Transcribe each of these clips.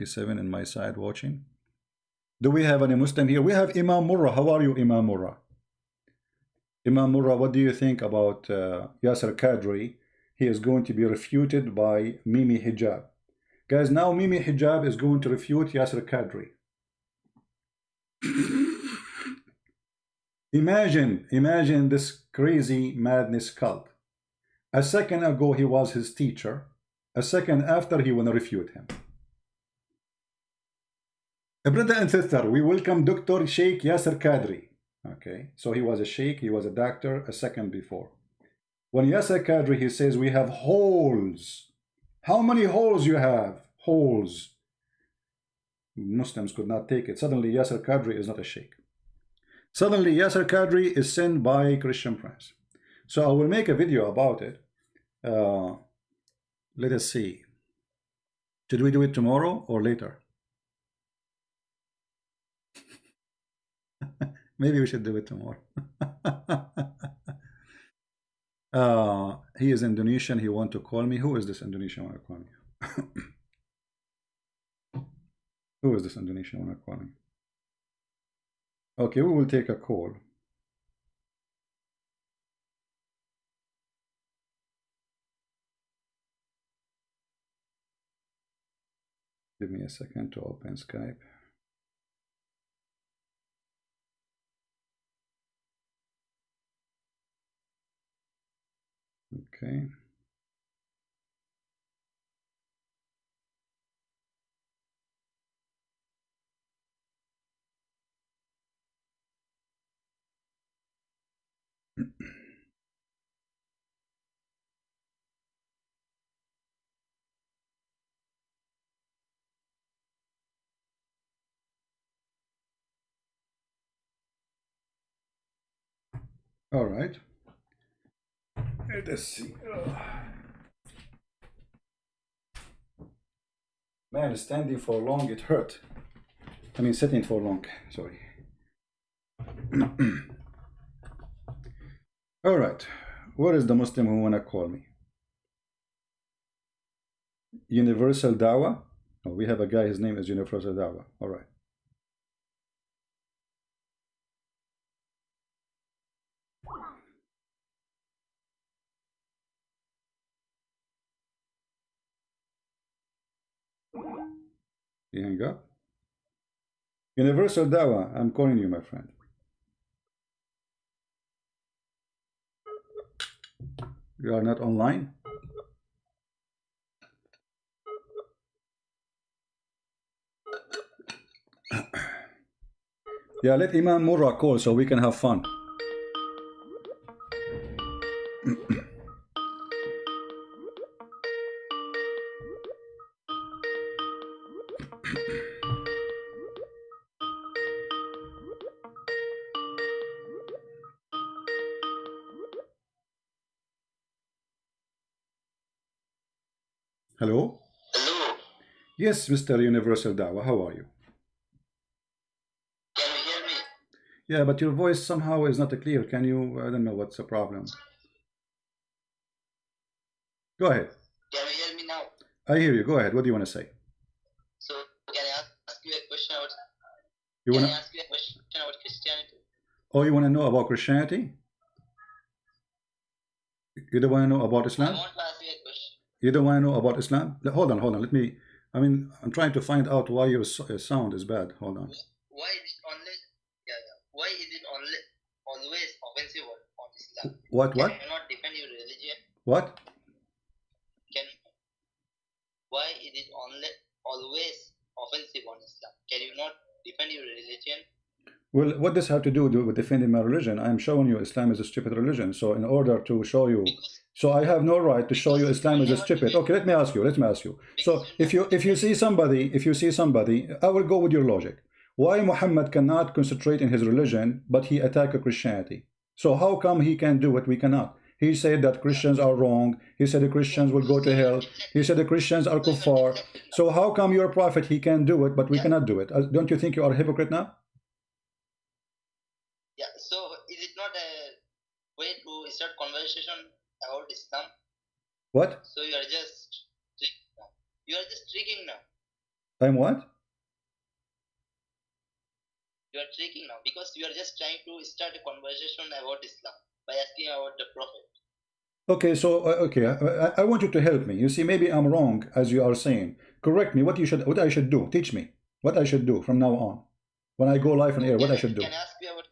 Seven in my side watching. Do we have any Muslim here? We have Imam Murrah. How are you, Imam Murrah? Imam Murrah, what do you think about Yasser Qadri? He is going to be refuted by Mimi Hijab. Guys, now Mimi Hijab is going to refute Yasser Qadri. Imagine this crazy madness cult. A second ago he was his teacher. A second after he want to refute him. Brother and sister, we welcome Dr. Sheikh Yasser Qadri. Okay, so he was a sheikh, he was a doctor a second before. When Yasser Qadri, he says we have holes. How many holes you have? Holes. Muslims could not take it. Suddenly Yasser Qadri is not a sheikh. Suddenly Yasser Qadri is sent by Christian Prince. So I will make a video about it. Let us see. Should we do it tomorrow or later? Maybe we should do it tomorrow. He is Indonesian. He want to call me. Who is this Indonesian want to call me? Who is this Indonesian want to call me? Okay, we will take a call. Give me a second to open Skype. Okay. All right. Let's see. Man, standing for long, it hurt. I mean, sitting for long. Sorry. All right. Where is the Muslim who wanna call me? Universal Dawa? Oh, we have a guy, his name is Universal Dawa. All right. You hang up. Universal Dawa, I'm calling you, my friend. You are not online? Yeah, let Imam Murrah call so we can have fun. Hello? Hello. Yes, Mr. Universal Dawa, how are you? Can you hear me? Yeah, but your voice somehow is not clear. Can you, I don't know what's the problem. Go ahead. Can you hear me now? I hear you. Go ahead. What do you want to say? So can I ask you a question about You can want I to? ask you a question about Christianity? Oh, you want to know about Christianity? You don't want to know about I Islam? want to ask you a question. You don't want to know about Islam? Hold on, hold on. Let me. I mean, I'm trying to find out why your sound is bad. Hold on. Why is it only why is it only always offensive on Islam? What? Can you not defend your religion? What? Can why is it only always offensive on Islam? Can you not defend your religion? Well, what does have to do with defending my religion? I'm showing you Islam is a stupid religion. So in order to show you, so I have no right to show you Islam is a stupid. Okay, let me ask you. Let me ask you. So if you see somebody, I will go with your logic. Why Muhammad cannot concentrate in his religion, but he attacked Christianity? So how come he can do it? We cannot. He said that Christians are wrong. He said the Christians will go to hell. He said the Christians are kuffar. So how come your prophet he can do it, but we cannot do it? Don't you think you are a hypocrite now? Yeah. So is it not a way to start conversation about Islam? What? So you are just tricking now. I'm what? You are tricking now because you are just trying to start a conversation about Islam by asking about the Prophet. Okay, so okay, I want you to help me. You see, maybe I'm wrong, as you are saying. Correct me. What I should do? Teach me what I should do from now on. When I go live on air, what I should do? Can I ask you about?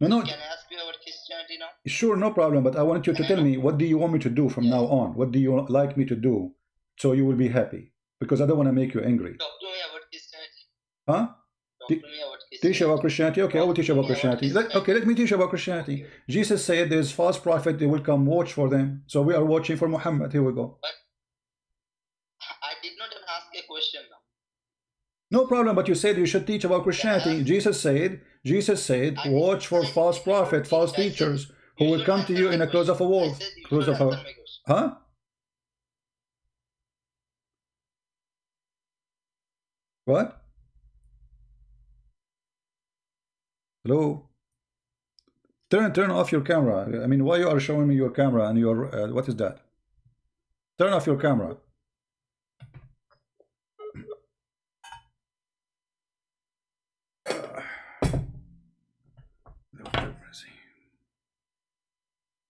No, no. Can I ask you about Christianity now? Sure, no problem. But I want you to tell me what do you want me to do from now on? What do you like me to do, so you will be happy? Because I don't want to make you angry. Talk to me about Christianity. Huh? Talk to me about Christianity. Teach about Christianity. Okay, I will teach about Christianity. Okay, let me teach about Christianity. Okay. Jesus said there's false prophet, they will come watch for them. So we are watching for Muhammad. Here we go. But I did not even ask a question now. No problem, but you said you should teach about Christianity. Jesus said, watch for false prophet, false teachers who will come to you in a close of a wolf. Close of a... Huh? What? Hello? Turn off your camera. I mean, why you are showing me your camera and your... what is that? Turn off your camera.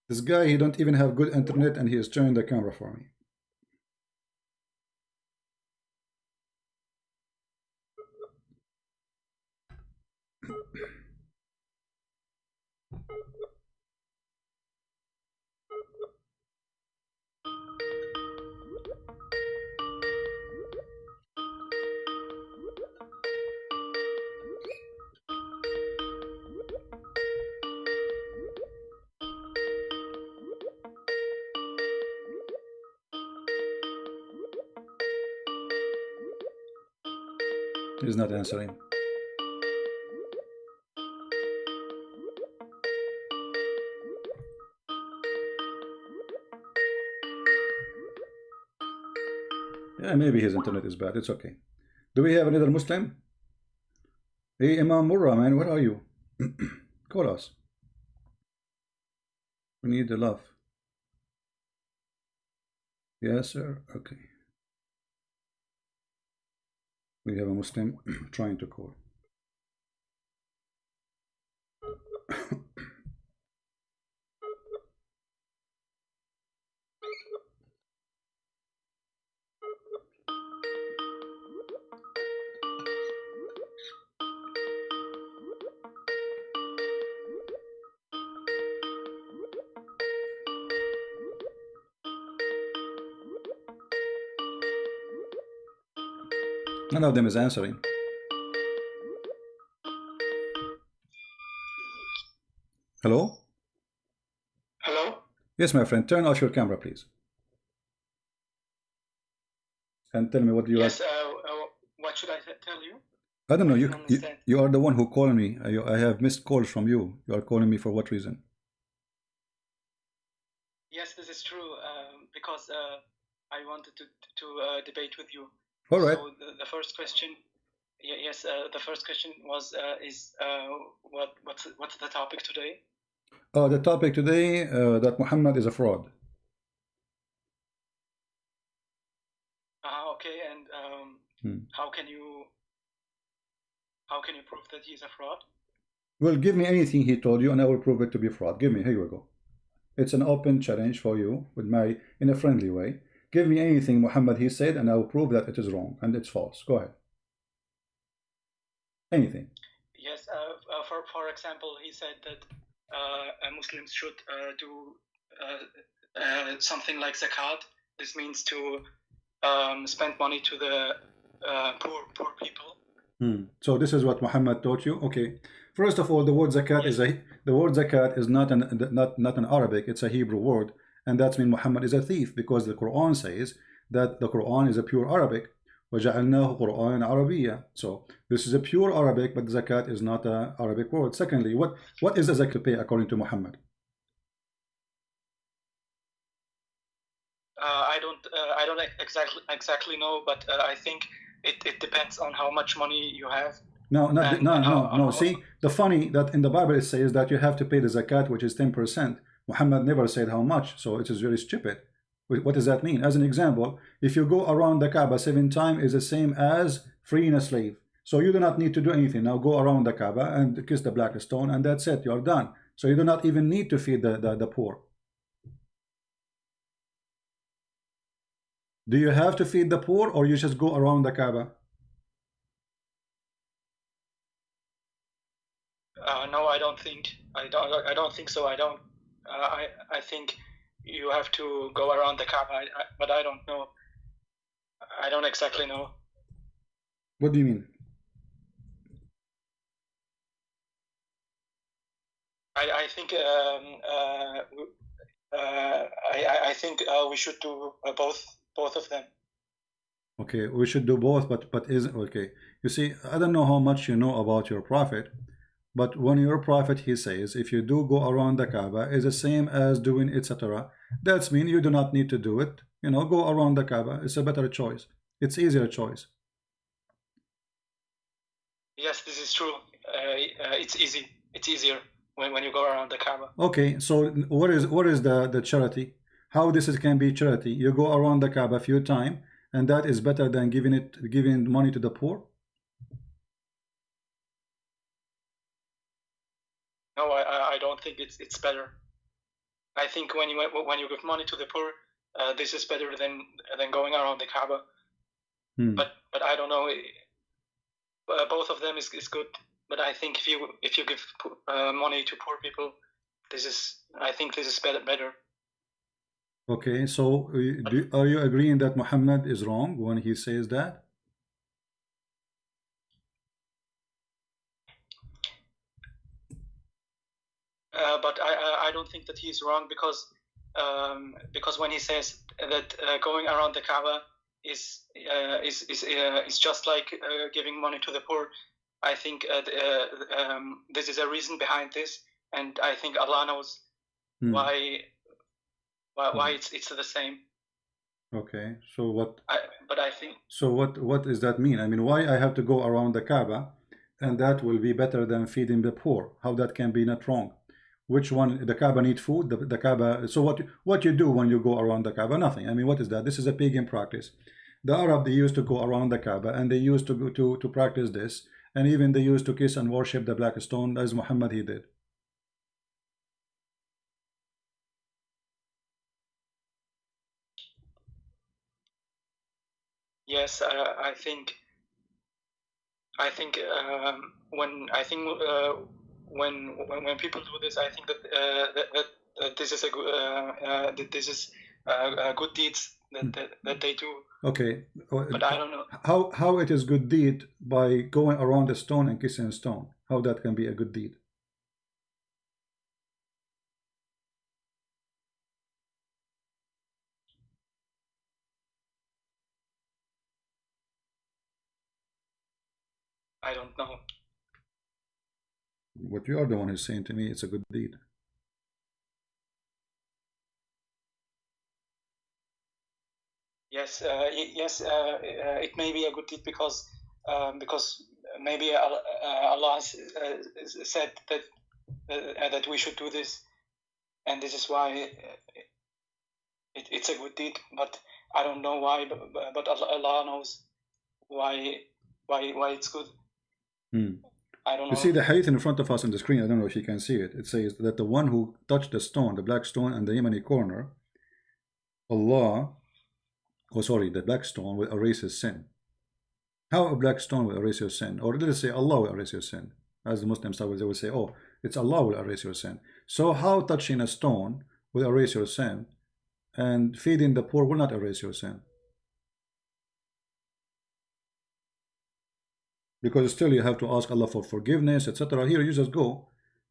This guy, he don't even have good internet and he is turning the camera for me. He's not answering. Yeah, maybe his internet is bad. It's okay. Do we have another Muslim? Hey, Imam Murrah, man, where are you? Call us. We need the love. Yes, sir. Okay. We have a Muslim trying to call. None of them is answering. Hello? Hello? Yes, my friend. Turn off your camera, please. And tell me what you Yes, like. what should I tell you? I don't know. I don't You are the one who called me. I have missed calls from you. You are calling me for what reason? Yes, this is true. Because I wanted to debate with you. All right. So the first question, yes, the first question was what's the topic today? The topic today that Muhammad is a fraud. Okay, and how can you prove that he's a fraud? Well, give me anything he told you, and I will prove it to be fraud. Give me. Here you go. It's an open challenge for you in a friendly way. Give me anything Muhammad he said, and I will prove that it is wrong and it's false. Go ahead. Anything. Yes. For example, he said that Muslims should do something like zakat. This means to spend money to the poor people. So this is what Muhammad taught you. Okay. First of all, the word zakat is not an Arabic. It's a Hebrew word, and that means Muhammad is a thief, because the Quran says that the Quran is a pure Arabic. وَجَعَلْنَاهُ قُرْآنًا عَرَبِيًّا. So this is a pure Arabic, but zakat is not an Arabic word. Secondly, what is a zakat to pay according to Muhammad? I don't exactly know, but I think it depends on how much money you have. No. See, the funny that in the Bible it says that you have to pay the zakat, which is 10%. Muhammad never said how much, so it is very stupid. What does that mean? As an example, if you go around the Kaaba 7 times, is the same as freeing a slave. So you do not need to do anything. Now go around the Kaaba and kiss the black stone, and that's it. You're done. So you do not even need to feed the poor. Do you have to feed the poor, or you just go around the Kaaba? No, I don't think. I don't think so. I don't. I think you have to go around the Kaaba, but I don't know. I don't exactly know. What do you mean? I think I think we should do both of them. Okay, we should do both, but isn't okay. You see, I don't know how much you know about your prophet, but when your prophet he says if you do go around the Kaaba is the same as doing etc. That's mean you do not need to do it. You know, go around the Kaaba. It's a better choice. It's easier choice. Yes, this is true. It's easy. It's easier when you go around the Kaaba. Okay, so what is the charity? How this is can be charity? You go around the Kaaba a few times, and that is better than giving money to the poor. No, I don't think it's better. I think when you give money to the poor, this is better than going around the Kaaba. But I don't know. Both of them is good. But I think if you give money to poor people, I think this is better. Okay, so are you agreeing that Muhammad is wrong when he says that? But I don't think that he's wrong because when he says that going around the Kaaba is just like giving money to the poor, I think this is a reason behind this, and I think Allah knows why it's the same. Okay, so what? But I think. So what does that mean? I mean, why I have to go around the Kaaba, and that will be better than feeding the poor? How that can be not wrong? Which one? The Kaaba need food. The Kaaba. So what you do when you go around the Kaaba? Nothing. I mean, what is that? This is a pagan practice. The Arab they used to go around the Kaaba and they used to go to practice this, and even they used to kiss and worship the black stone as Muhammad he did. Yes, I think when people do this, I think that this is a good deeds that they do. Okay, but I don't know how it is good deed by going around a stone and kissing a stone. How that can be a good deed? I don't know. What you are the one who's saying to me it's a good deed. Yes, yes, it may be a good deed because maybe Allah said that we should do this, and this is why it's a good deed. But I don't know why. But Allah knows why it's good. I don't know. You see the hadith in front of us on the screen. I don't know if you can see it. It says that the one who touched the stone, the black stone, and the Yemeni corner, Allah, oh sorry, the black stone will erase his sin. How a black stone will erase your sin? Or let us say Allah will erase your sin. As the Muslims they will say, oh, it's Allah will erase your sin. So how touching a stone will erase your sin, and feeding the poor will not erase your sin? Because still you have to ask Allah for forgiveness, etc. Here you just go,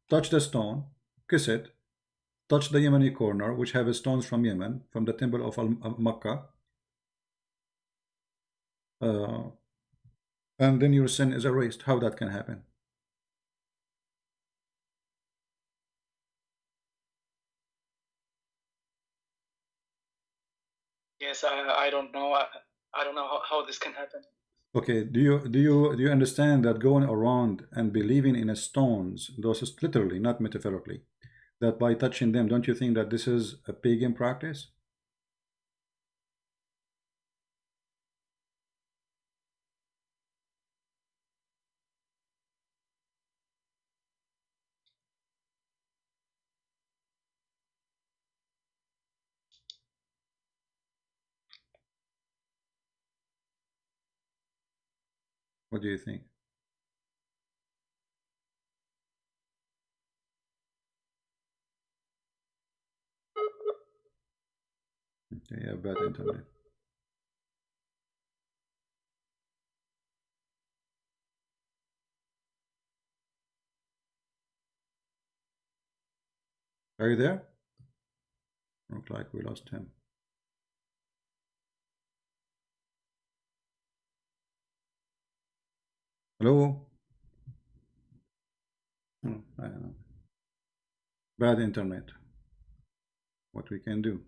touch the stone, kiss it, touch the Yemeni corner, which have stones from Yemen, from the temple of Makkah, and then your sin is erased. How that can happen? Yes, I don't know. I don't know how this can happen. Okay, do you understand that going around and believing in stones, those is literally, not metaphorically, that by touching them, don't you think that this is a pagan practice? What do you think? Okay, yeah, bad internet. Are you there? Look like we lost him. Hello? Oh, I don't know. Bad internet. What we can do?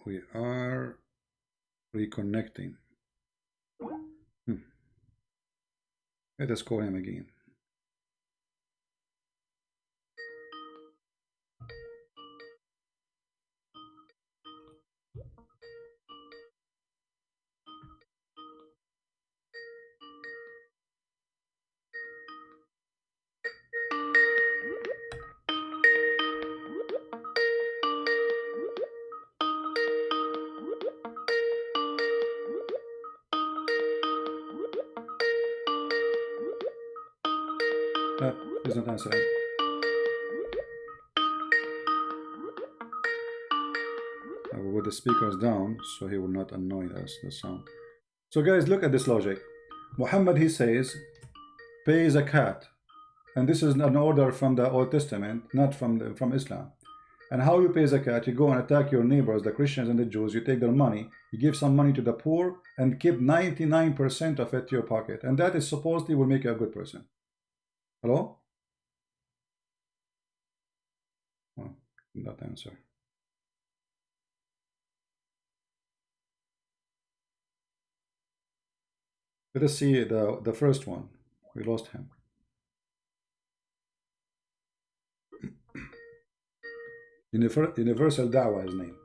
We are reconnecting. Let us call him again. He's not answering. I will put the speakers down so he will not annoy us, the sound. So guys, look at this logic. Muhammad, he says, pay zakat. And this is an order from the Old Testament, not from Islam. And how you pay zakat? You go and attack your neighbors, the Christians and the Jews. You take their money, you give some money to the poor, and keep 99% of it to your pocket. And that is supposedly will make you a good person. Hello? Well, that answer. Let us see the first one. We lost him. Universal Dawah, his name.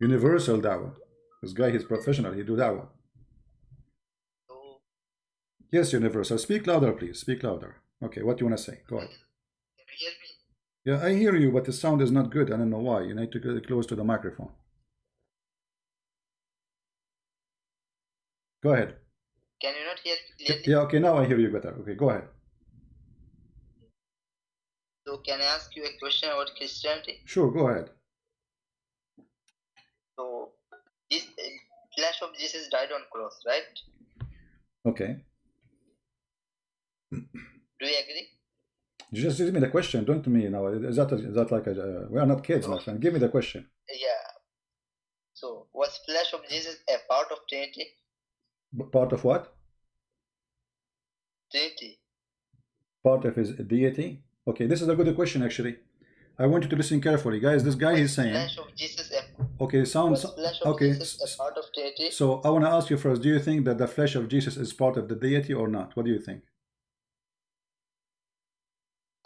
Universal Dawah. This guy, he's professional. He do Dawah. Yes, Universal. Speak louder, please. Speak louder. Okay, what do you want to say? Go ahead. Can you hear me? Yeah, I hear you, but the sound is not good. I don't know why. You need to get close to the microphone. Go ahead. Can you not hear me clearly? Yeah, okay, now I hear you better. Okay, go ahead. So can I ask you a question about Christianity? Sure, go ahead. So this flesh of Jesus died on cross, right? Okay. Do you agree? You just give me the question, don't me now. Is that like a, we are not kids, my friend. Give me the question. Yeah. So was flesh of Jesus a part of Trinity? Part of what? Trinity. Part of his deity? Okay, this is a good question actually. I want you to listen carefully, guys. This guy is saying. Flesh of Jesus okay, sounds okay. Jesus a part of Trinity? So I want to ask you first. Do you think that the flesh of Jesus is part of the deity or not? What do you think?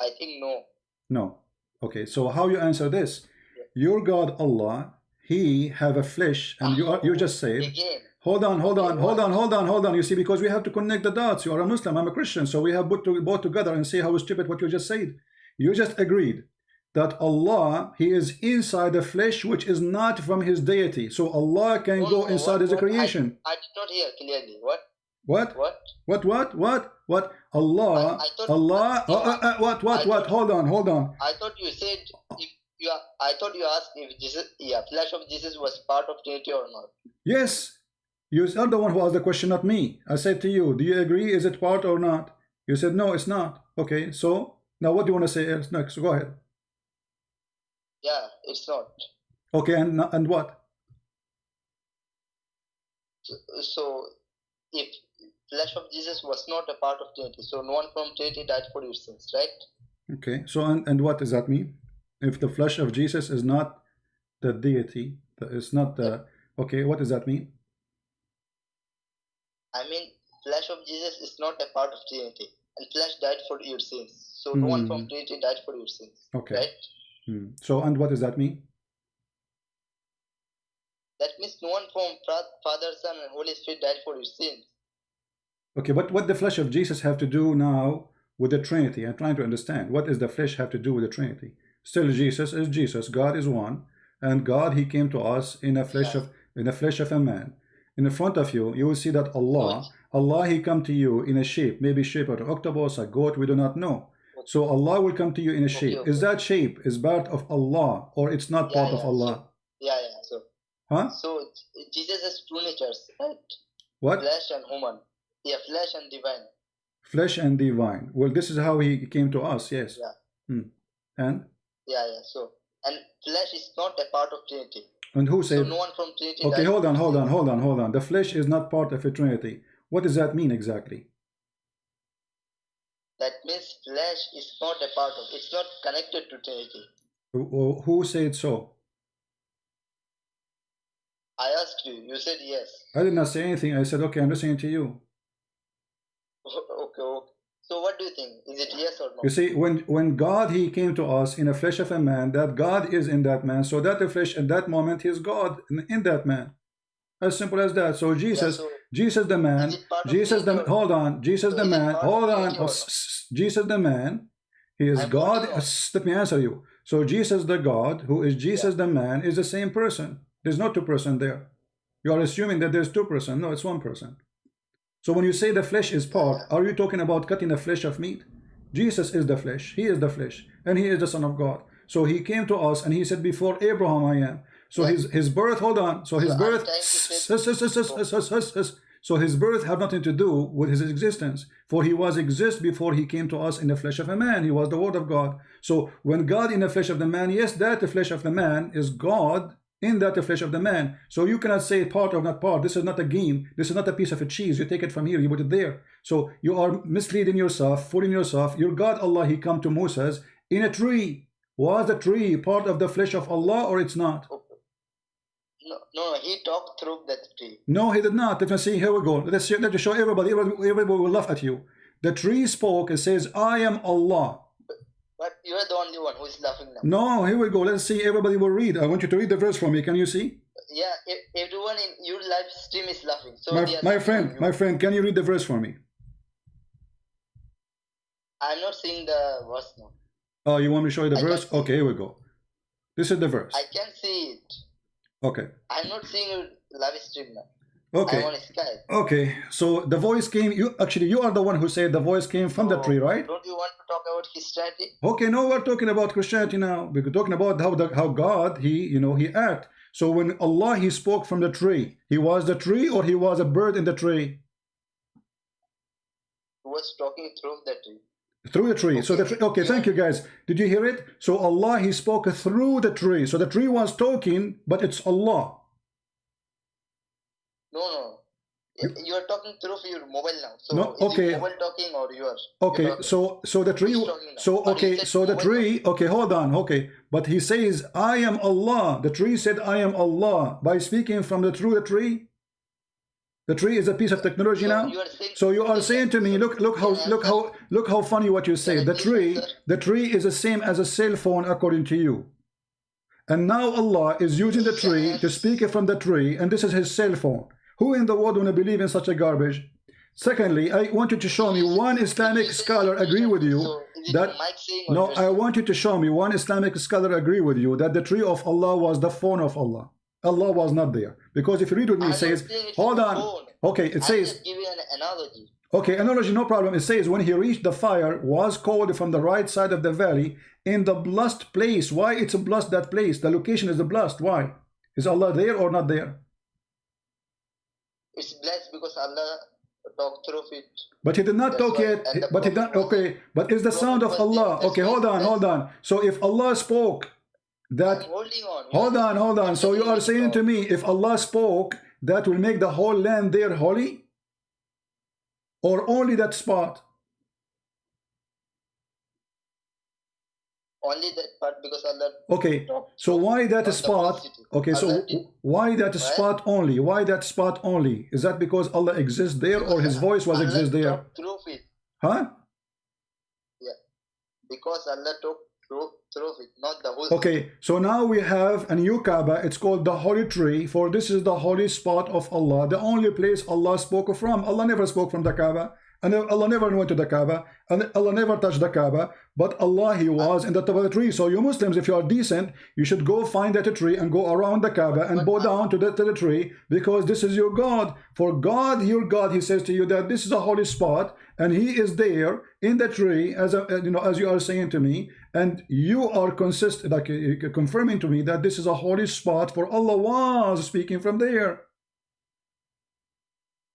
I think no. No. Okay. So how you answer this? Your God Allah, He have a flesh, and you just said. Again. Hold on. You see, because we have to connect the dots. You are a Muslim, I'm a Christian, so we have put both together and see how stupid what you just said. You just agreed that Allah, He is inside the flesh, which is not from His deity. So Allah can go inside His creation. I did not hear clearly. What? What? What? Allah, what? Hold on. I thought you said I thought you asked if Jesus, flesh of Jesus was part of Trinity or not. Yes. You are the one who asked the question, not me. I said to you, do you agree? Is it part or not? You said, no, it's not. Okay, so now what do you want to say else next? Go ahead. Yeah, it's not. Okay, and what? So, if flesh of Jesus was not a part of Trinity, so no one from Trinity died for your sins, right? Okay, so and what does that mean? If the flesh of Jesus is not the deity, it's not the... Okay, what does that mean? I mean, flesh of Jesus is not a part of Trinity, and flesh died for your sins. So no one from Trinity died for your sins. Okay. Right? So, and what does that mean? That means no one from Father, Son, and Holy Spirit died for your sins. Okay, but what the flesh of Jesus have to do now with the Trinity. I'm trying to understand what does the flesh have to do with the Trinity. Still, Jesus is Jesus. God is one, and God, He came to us in the flesh of a man. In front of you, you will see that Allah, He come to you in a shape, maybe shape of an octopus, a goat, we do not know. So Allah will come to you in a shape. Is that shape is part of Allah or it's not part of Allah? So, huh? So Jesus has two natures, right? What? Flesh and human. Yeah, flesh and divine. Flesh and divine. Well, this is how He came to us, yes. And? So, and flesh is not a part of Trinity. And who said? So no one from Trinity. Okay, hold on. The flesh is not part of a Trinity. What does that mean exactly? That means flesh is not a part of, it's not connected to Trinity. Who said so? I asked you, you said yes. I did not say anything. I said, okay, I'm listening to you. Okay. So what do you think? Is it yes or no? You see, when God, He came to us in the flesh of a man, that God is in that man, so that the flesh at that moment is God in that man. As simple as that. So Jesus, Jesus the man, Jesus the man, He is God. Let me answer you. So Jesus the God, who is Jesus the man, is the same person. There's not two persons there. You are assuming that there's two persons. No, it's one person. So when you say the flesh is part, are you talking about cutting the flesh of meat? Jesus is the flesh. He is the flesh. And He is the Son of God. So He came to us and He said, before Abraham I am. So his birth, hold on. So his birth, so His birth had nothing to do with His existence. For He was exist before He came to us in the flesh of a man. He was the Word of God. So when God in the flesh of the man, yes, that the flesh of the man is God in that the flesh of the man. So you cannot say part or not part. This is not a game. This is not a piece of a cheese. You take it from here, you put it there. So you are misleading yourself, fooling yourself. Your God Allah, He come to Moses in a tree. Was the tree part of the flesh of Allah or it's not? No, He talked through that tree. No, He did not. Let me see. Here we go. Let's show everybody. Everybody will laugh at you. The tree spoke. It says, I am Allah. But you are the only one who is laughing now. No, here we go. Let's see. Everybody will read. I want you to read the verse for me. Can you see? Yeah, everyone in your live stream is laughing. So my friend, can you read the verse for me? I'm not seeing the verse now. Oh, you want me to show you the verse? Okay, here we go. This is the verse. I can see it. Okay. I'm not seeing your live stream now. Okay. I'm on Skype. Okay. So the voice came. You are the one who said the voice came from the tree, right? Don't you want to talk about Christianity? Okay. No, we're talking about Christianity now. We're talking about how God He act. So when Allah He spoke from the tree, He was the tree or He was a bird in the tree? He was talking through the tree. Through the tree. So the tree. Okay. Thank you guys. Did you hear it? So Allah He spoke through the tree. So the tree was talking, but it's Allah. No. You are talking through your mobile now. So no, okay. Is it mobile talking or yours? Okay, so the tree. So the tree. Okay, hold on. Okay, but he says, "I am Allah." The tree said, "I am Allah" by speaking through the tree. The tree is a piece of technology now. So you are saying to me, look how funny what you say. The tree is the same as a cell phone according to you. And now Allah is using the tree to speak from the tree, and this is His cell phone. Who in the world want to believe in such a garbage? Secondly, I want you to show me one Islamic scholar agree with you that no, I want you to show me one Islamic scholar agree with you that the tree of Allah was the phone of Allah. Allah was not there. Because if you read with me, it says, hold on. Okay, it says, give you an analogy. Okay, analogy, no problem. It says when he reached the fire was called from the right side of the valley in the blessed place. Why it's a blessed that place? The location is the blessed. Why? Is Allah there or not there? It's blessed because Allah talked through it. But He did not talk yet. But He did. Okay, but is the sound of Allah? Okay, hold on. So if Allah spoke that, hold on. So you are saying to me, if Allah spoke, that will make the whole land there holy? Or only that spot? Only that part because Allah. Okay, so why that spot? Okay, so why that spot only? Why that spot only? Is that because Allah exists there or His voice was exist there? Through it. Huh? Yeah, because Allah talked through it, not the whole. Okay, so now we have a new Kaaba. It's called the Holy Tree, for this is the holy spot of Allah, the only place Allah spoke from. Allah never spoke from the Kaaba. and Allah never went to the Kaaba, and Allah never touched the Kaaba, but Allah, He was in the top of the tree. So you Muslims, if you are decent, you should go find that tree and go around the Kaaba and bow down to the tree, because this is your God. For God, your God, He says to you that this is a holy spot, and He is there in the tree, as as you are saying to me, and you are confirming to me that this is a holy spot, for Allah was speaking from there.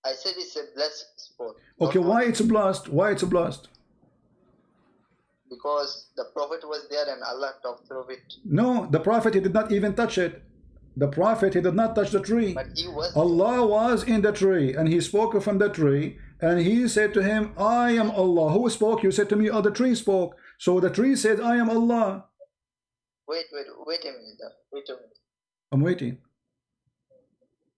I said it's a blessed spot. Okay, why it's blessed? Why it's blessed? Because the Prophet was there and Allah talked through it. No, the Prophet, he did not even touch it. The Prophet, he did not touch the tree. But he was. Allah was in the tree, and He spoke from the tree, and He said to him, I am Allah. Who spoke? You said to me, oh, the tree spoke. So the tree said, I am Allah. Wait a minute. Wait a minute. I'm waiting.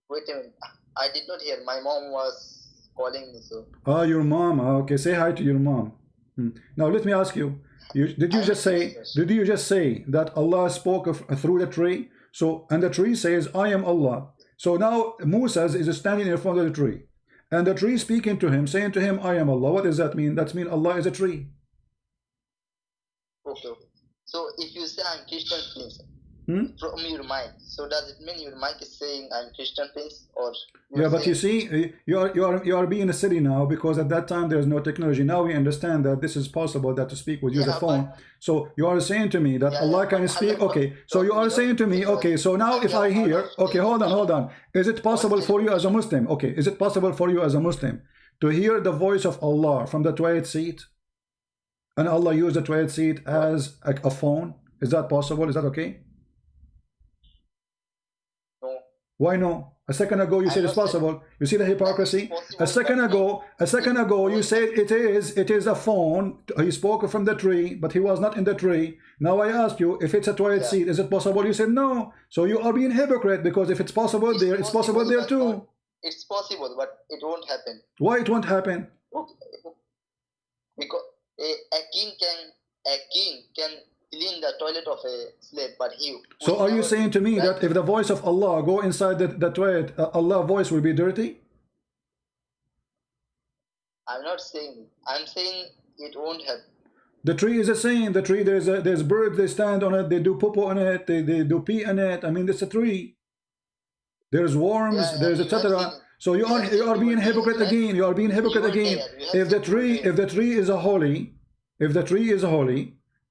Wait a minute. I did not hear. My mom was calling me, so. Ah, your mom. Okay, say hi to your mom. Now let me ask you. Did you just say that Allah spoke through the tree? So, and the tree says, I am Allah. So now Moses is standing in front of the tree, and the tree speaking to him, saying to him, I am Allah. What does that mean? That means Allah is a tree. Okay. So if you say I'm Christian, please, from your mic. So does it mean your mic is saying I'm Christian, please, or? Yeah, but you see, you are being silly now, because at that time there's no technology. Now we understand that this is possible, that to speak with use a phone. So you are saying to me that Allah can speak. Okay, so you are saying to me, okay, so now if I hear, okay, hold on, is it possible for you as a Muslim? Okay, is it possible for you as a Muslim to hear the voice of Allah from the toilet seat, and Allah used the toilet seat as a phone? Is that possible? Is that okay? No. Why no? A second ago you said it's possible. You see the hypocrisy? A second ago you said it is a phone. He spoke from the tree, but he was not in the tree. Now I ask you, if it's a toilet seat, is it possible? You said no. So you are being hypocrite, because if it's possible there, it's possible there too. It's possible, but it won't happen. Why it won't happen? Because a king can clean the toilet of a slave, but he. So are you saying to me that if the voice of Allah go inside the toilet, Allah's voice will be dirty? I'm not saying. I'm saying it won't happen. The tree is the same. The tree, there's birds, they stand on it, they do poo on it, they do pee on it. I mean, it's a tree. There's worms, there's etc. So you are being hypocrite again. You are being hypocrite again. If the tree is holy,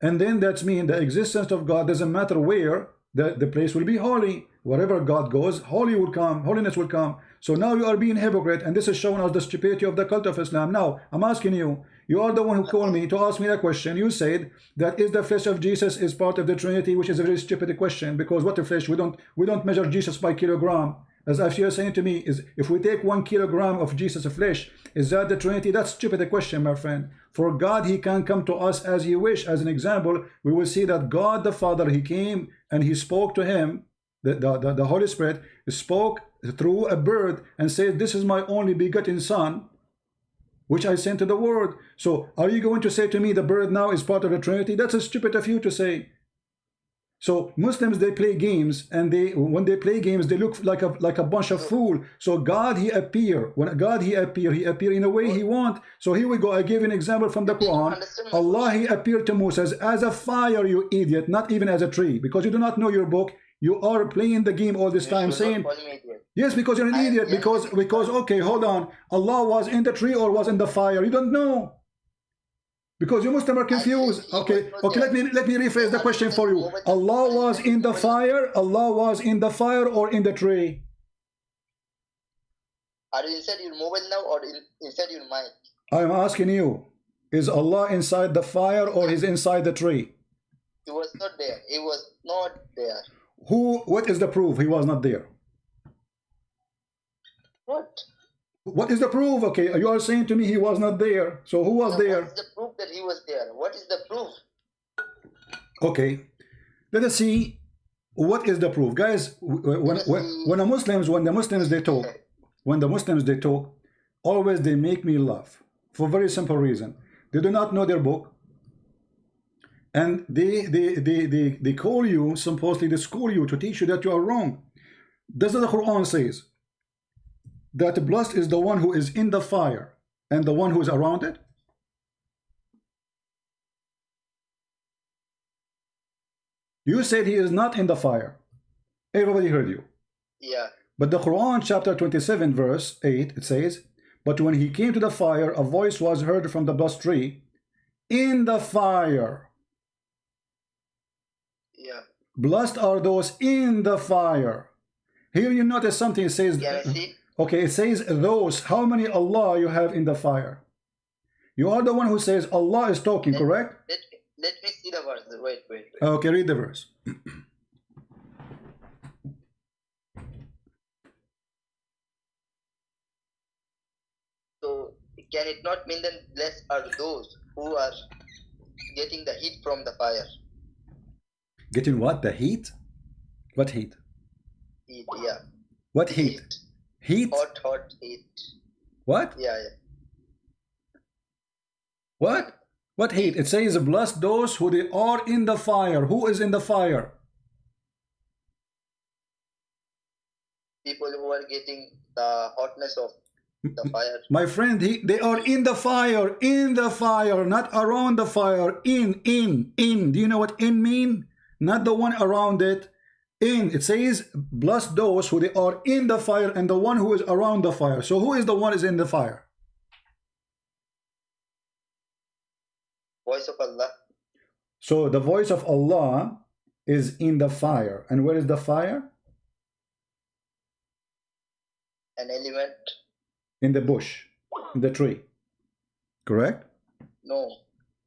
and then that's mean the existence of God doesn't matter where, the place will be holy. Wherever God goes, holiness will come. So now you are being hypocrite, and this is showing us the stupidity of the cult of Islam. Now I'm asking you, you are the one who called me to ask me that question. You said that is the flesh of Jesus is part of the Trinity, which is a very stupid question, because what the flesh, we don't measure Jesus by kilogram. As if you're saying to me, is if we take 1 kilogram of Jesus' flesh, is that the Trinity? That's stupid question, my friend. For God, He can come to us as He wish. As an example, we will see that God the Father, He came and He spoke to him. The Holy Spirit spoke through a bird and said, this is my only begotten Son, which I sent to the world. So are you going to say to me the bird now is part of the Trinity? That's a stupid of you to say. So Muslims, they play games, and when they play games, they look like a bunch of fools. So God, He appear. When God, He appear in a way He want. So here we go. I gave an example from the Quran. Allah, He appeared to Moses as a fire, you idiot, not even as a tree, because you do not know your book. You are playing the game all this time, saying yes, because you're an idiot. Because okay, hold on. Allah was in the tree or was in the fire? You don't know. Because you Muslims are confused. Okay, let me rephrase the question for you. Allah was in the fire. Allah was in the fire or in the tree? Are you inside your mobile now or inside your mic? I am asking you, is Allah inside the fire or He's inside the tree? He was not there. He was not there. What is the proof He was not there? What is the proof? Okay, you are saying to me He was not there. So who was there? What is the proof that He was there? What is the proof? Okay, let us see what is the proof, guys. When the Muslims they talk, always they make me laugh for a very simple reason. They do not know their book, and they call you, supposedly they school you to teach you that you are wrong. That's what the Quran says, that blessed is the one who is in the fire and the one who is around it? You said he is not in the fire. Everybody heard you. Yeah. But the Quran chapter 27 verse 8, it says, but when he came to the fire, a voice was heard from the blessed tree, in the fire. Yeah. Blessed are those in the fire. Here you notice something, it says, Can I see? okay, it says those. How many Allah you have in the fire? You are the one who says Allah is talking, correct? Let me see the verse. Wait. Okay, read the verse. So can it not mean then blessed are those who are getting the heat from the fire? Getting what? The heat? What heat? Heat, yeah. What heat? Heat? Hot heat. What? Yeah. What? What heat? It says, bless those who they are in the fire. Who is in the fire? People who are getting the hotness of the fire. My friend, they are in the fire, not around the fire. In. Do you know what in mean? Not the one around it. In. It says, bless those who they are in the fire and the one who is around the fire. So who is the one is in the fire? Voice of Allah. So the voice of Allah is in the fire. And where is the fire? An element. In the bush, in the tree. Correct? No.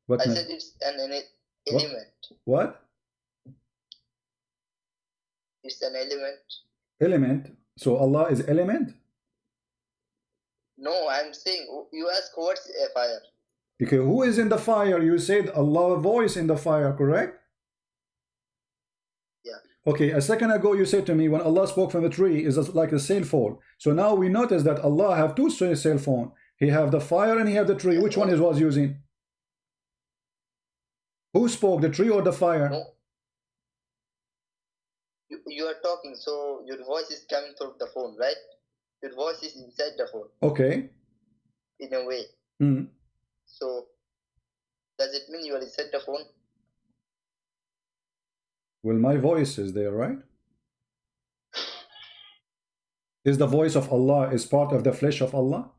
What I meant? said it's an element. What? It's an element. Element. So Allah is element? No, I'm saying you ask what's a fire. Okay, who is in the fire? You said Allah voice in the fire, correct? Yeah. Okay, a second ago you said to me when Allah spoke from the tree is like a cell phone. So now we notice that Allah have two cell phone. He have the fire and he have the tree. Which one is was using? Who spoke, the tree or the fire? No. You are talking, so your voice is coming through the phone, right? Your voice is inside the phone. Okay. In a way. Mm. So, does it mean you are inside the phone? Well, my voice is there, right? Is the voice of Allah is part of the flesh of Allah?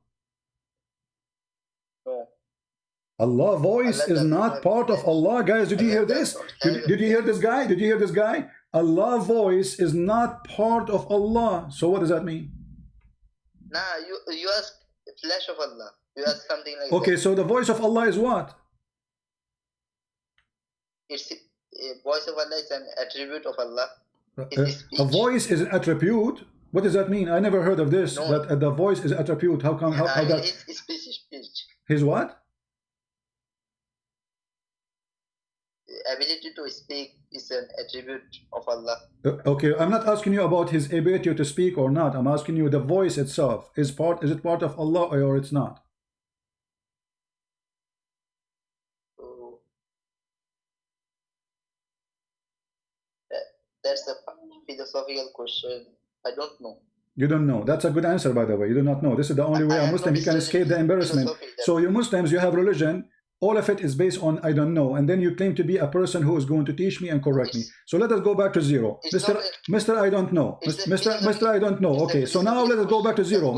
No. Allah voice Allah is not part of Allah. Guys, did you hear this? Did you hear this guy? Did you hear this guy? Allah voice is not part of Allah. So what does that mean? Nah, you ask flesh of Allah. You ask something like okay, that. so the voice of Allah is what? It's voice of Allah is an attribute of Allah. A voice is an attribute. What does that mean? I never heard of this. No. That the voice is attribute. How come? How that? It's speech. His what? Ability to speak is an attribute of Allah. Okay, I'm not asking you about his ability to speak or not. I'm asking you the voice itself. Is it part of Allah or it's not? So, that's a philosophical question. I don't know. You don't know. That's a good answer, by the way. You do not know. This is the only way a Muslim he can escape the embarrassment. So you Muslims, you have religion. All of it is based on I don't know, and then you claim to be a person who is going to teach me and correct me. So let us go back to zero. Mr. I don't know. Mr. I don't know. Okay, so now let us go back to zero.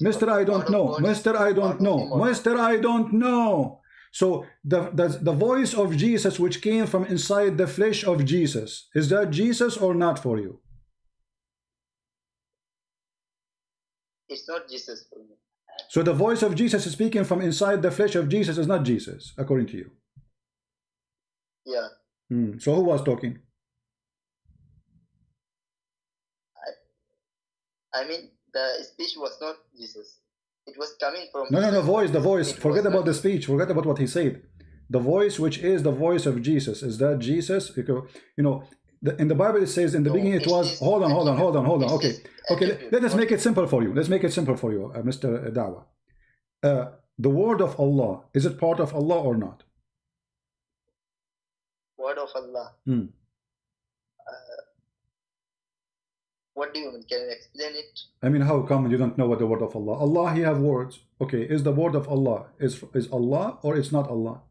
Mr. I don't know. Mr. I don't know. Mr. I don't know. So the voice of Jesus which came from inside the flesh of Jesus, is that Jesus or not for you? It's not Jesus for me. So the voice of Jesus speaking from inside the flesh of Jesus is not Jesus, according to you. Yeah. So who was talking? I mean, the speech was not Jesus. It was coming from... No, the voice. Forget about the speech. Forget about what he said. The voice which is the voice of Jesus. Is that Jesus? You know, in the Bible it says in the beginning it was... Hold on. Okay, let us make it simple for you. Let's make it simple for you, Mr. Dawa. The word of Allah, is it part of Allah or not? Word of Allah. What do you mean? Can you explain it? I mean, how come you don't know what the word of Allah? Allah, He have words. Okay, is the word of Allah is Allah or it's not Allah?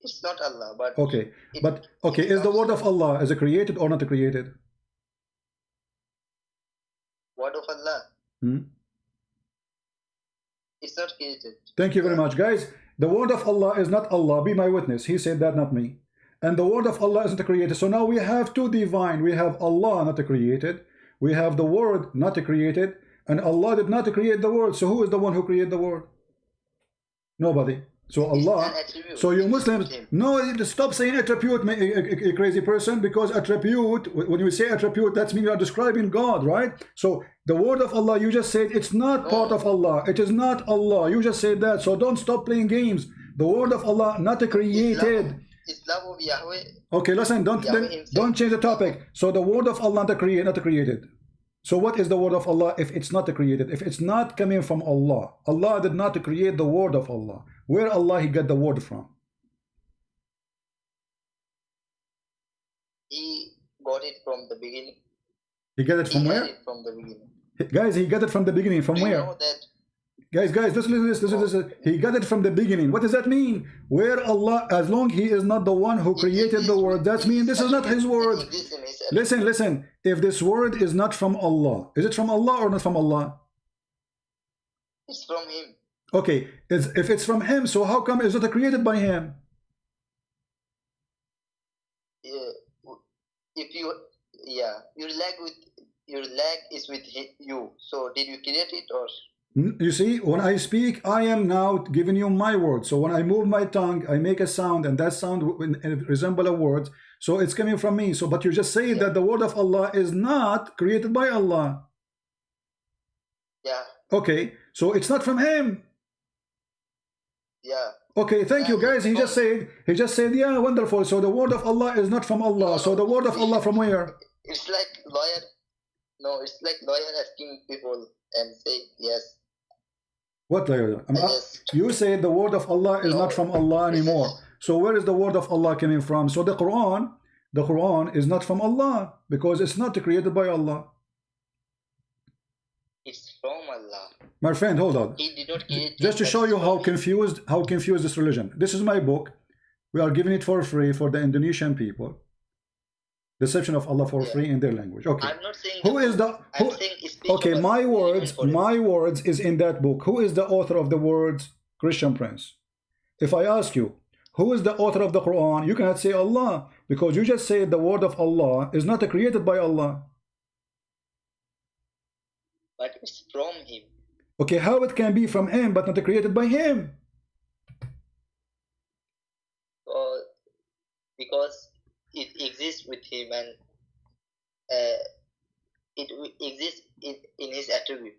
It's not Allah, but Okay, but okay, is the word of Allah is it created or not created? word of Allah. Hmm? It's not created. Thank you very much, guys. The word of Allah is not Allah. Be my witness. He said that, not me. And the word of Allah isn't created. So now we have two divine. We have Allah not created. We have the word not created. And Allah did not create the word. So who is the one who created the word? Nobody. So Allah. So you Muslims, no, stop saying attribute, a crazy person, because attribute, when you say attribute, that means you are describing God, right? So the word of Allah, you just said it's not part of Allah. It is not Allah. You just said that. So don't stop playing games. The word of Allah not created. Islam of Yahweh. Okay, listen, don't change the topic. So the word of Allah not created. So what is the word of Allah if it's not created? If it's not coming from Allah, Allah did not create the word of Allah. Where Allah He got the word from? He got it from the beginning. He got it from He where? had it from the beginning. Guys, he got it from the beginning. From Do you where? know that? Guys, listen. He got it from the beginning. What does that mean? Where Allah, as long He is not the one who created the word, that means this is not His word. Listen. If this word is not from Allah, is it from Allah or not from Allah? It's from Him. Okay, if it's from Him, so how come is it created by Him? If you, your leg is with you. So did you create it or? You see, when I speak, I am now giving you my word. So when I move my tongue, I make a sound, and that sound resemble a word. So it's coming from me. So, but you just say that the word of Allah is not created by Allah. Yeah. Okay, so it's not from Him. Yeah. Okay, thank you, guys. He just said, yeah, wonderful. So the word of Allah is not from Allah. So the word of Allah from where? It's like lawyer. No, it's like lawyer asking people and say yes. What lawyer? Yes. You say the word of Allah is not from Allah anymore. So where is the word of Allah coming from? So the Quran is not from Allah because it's not created by Allah. It's from Allah. My friend, hold on. He did not create Just to show you how confused this religion. This is my book. We are giving it for free for the Indonesian people. Deception of Allah for free in their language. Okay. I'm not saying Who is the who, okay, my words is in that book. Who is the author of the words? Christian Prince. If I ask you, who is the author of the Quran? You cannot say Allah because you just said the word of Allah is not created by Allah. But it's from Him. Okay, how it can be from Him but not created by Him? Because it exists with Him and it exists in His attribute.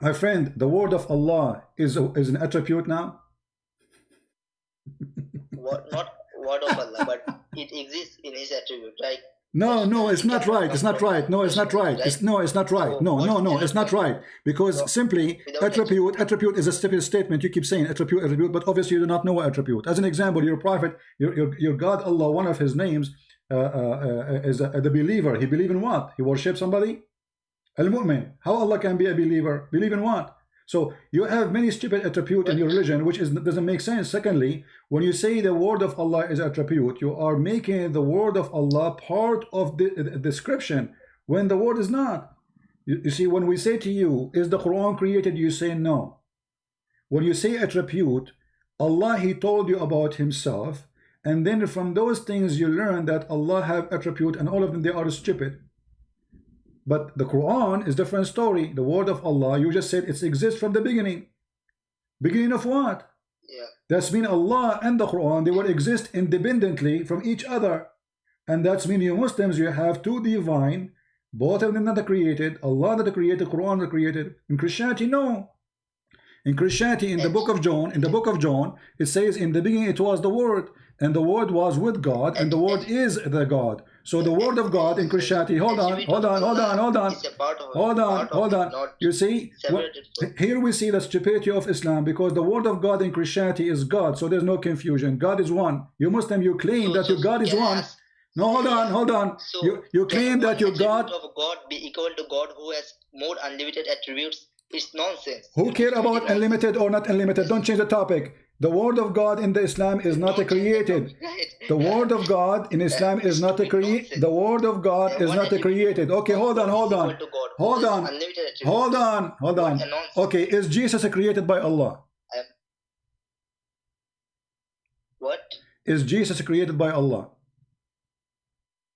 My friend, the word of Allah is an attribute now? Not word of Allah, but it exists in His attribute, right? No, it's not right. It's not right. No, it's not right. It's not right. No, it's not right. Because simply attribute is a statement. You keep saying attribute, but obviously you do not know what attribute. As an example, your prophet, your God Allah, one of His names is the believer. He believe in what? He worship somebody? Al-Mu'min. How Allah can be a believer? Believe in what? So you have many stupid attributes in your religion, which doesn't make sense. Secondly, when you say the word of Allah is attribute, you are making the word of Allah part of the description when the word is not. You see, when we say to you, is the Quran created? You say no. When you say attribute, Allah, He told you about Himself, and then from those things you learn that Allah have attribute, and all of them, they are stupid. But the Quran is a different story. The word of Allah, you just said it exists from the beginning. Beginning of what? Yeah. That's mean Allah and the Quran, they will exist independently from each other. And that's mean you Muslims, you have two divine, both of them not created. Allah that created, Quran that created. In Christianity, no. In Christianity, in the book of John, it says in the beginning it was the Word, and the Word was with God, and the Word is the God. So the word of God in Christianity, hold on. You see, here we see the stupidity of Islam, because the word of God in Christianity is God, so there's no confusion. God is one. You Muslim, you claim that your God is one. No, hold on. So You can claim that one you attribute got. of God be equal to God who has more unlimited attributes? It's nonsense. Who It's care really about nonsense. unlimited or not unlimited? Don't change the topic. The word of God in the Islam is not a Don't change the created. topic, right? The word of God in Islam is not a created. The word of God is One not a attribute created. Okay, of hold on, God hold is on. equal to God who Hold has on. unlimited attributes. Hold on, hold What on. a nonsense. Okay, is Jesus created by Allah? What? Is Jesus created by Allah?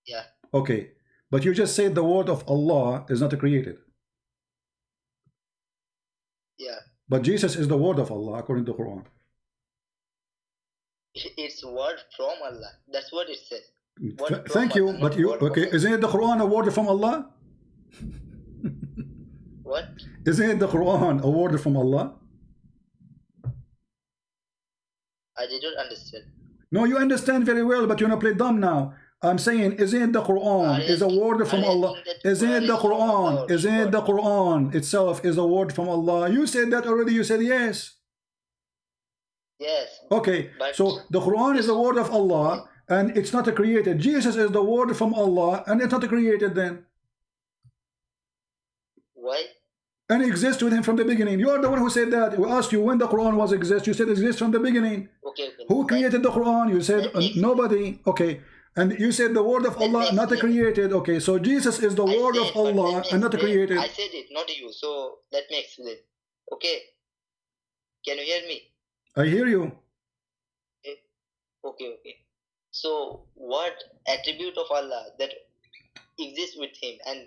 Yeah. Okay, but you just said the word of Allah is not created. Yeah. But Jesus is the word of Allah according to the Quran. It's word from Allah. That's what it says. Word from Thank you, Allah, but not you word of okay? Allah. Isn't it the Quran a word from Allah? What? Isn't it the Quran a word from Allah? I didn't understand. No, you understand very well, but you're gonna play dumb now. I'm saying, isn't it the Quran is a word from Allah? Isn't it the Quran? Isn't it the Quran itself is a word from Allah? You said that already. You said yes. Yes. Okay, But so the Quran is the word of Allah and it's not created. Jesus is the word from Allah and it's not created then. why? And it exists with him from the beginning. You are the one who said that. We asked you when the Quran was exist. You said it exists from the beginning. Okay. Who created the Quran? You said nobody. Okay. And you said the word of Allah not created. Okay, so Jesus is the word of Allah and not created. I said it, not you. So let me explain. Okay. Can you hear me? I hear you. Okay. So what attribute of Allah that exists with him and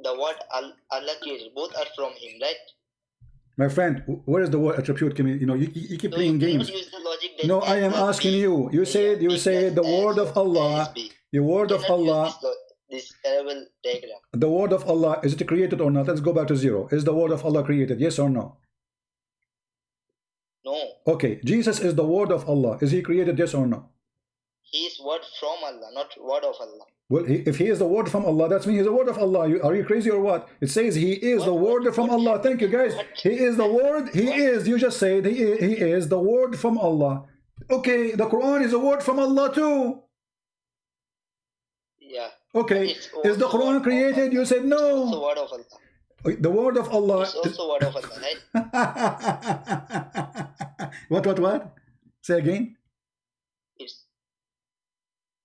the word Allah created, both are from him, right? My friend, where is the word attribute coming? You know, you keep playing games. Use the logic that No, I am asking you. You said the word of Allah. The word of Allah. This terrible diagram. The word of Allah, is it created or not? Let's go back to zero. Is the word of Allah created? Yes or no? No. Okay, Jesus is the word of Allah. Is he created? Yes or no? He is word from Allah, not word of Allah. Well, if he is the word from Allah, that means he's the word of Allah. Are you crazy or what? It says he is the word from Allah. Thank you, guys. He is the word. He is. You just said he is the word from Allah. Okay, the Quran is a word from Allah too. Yeah. Okay, is the Quran created? You said no. It's also word of Allah. The word of Allah. It's also word of Allah, right? What? Say again. It's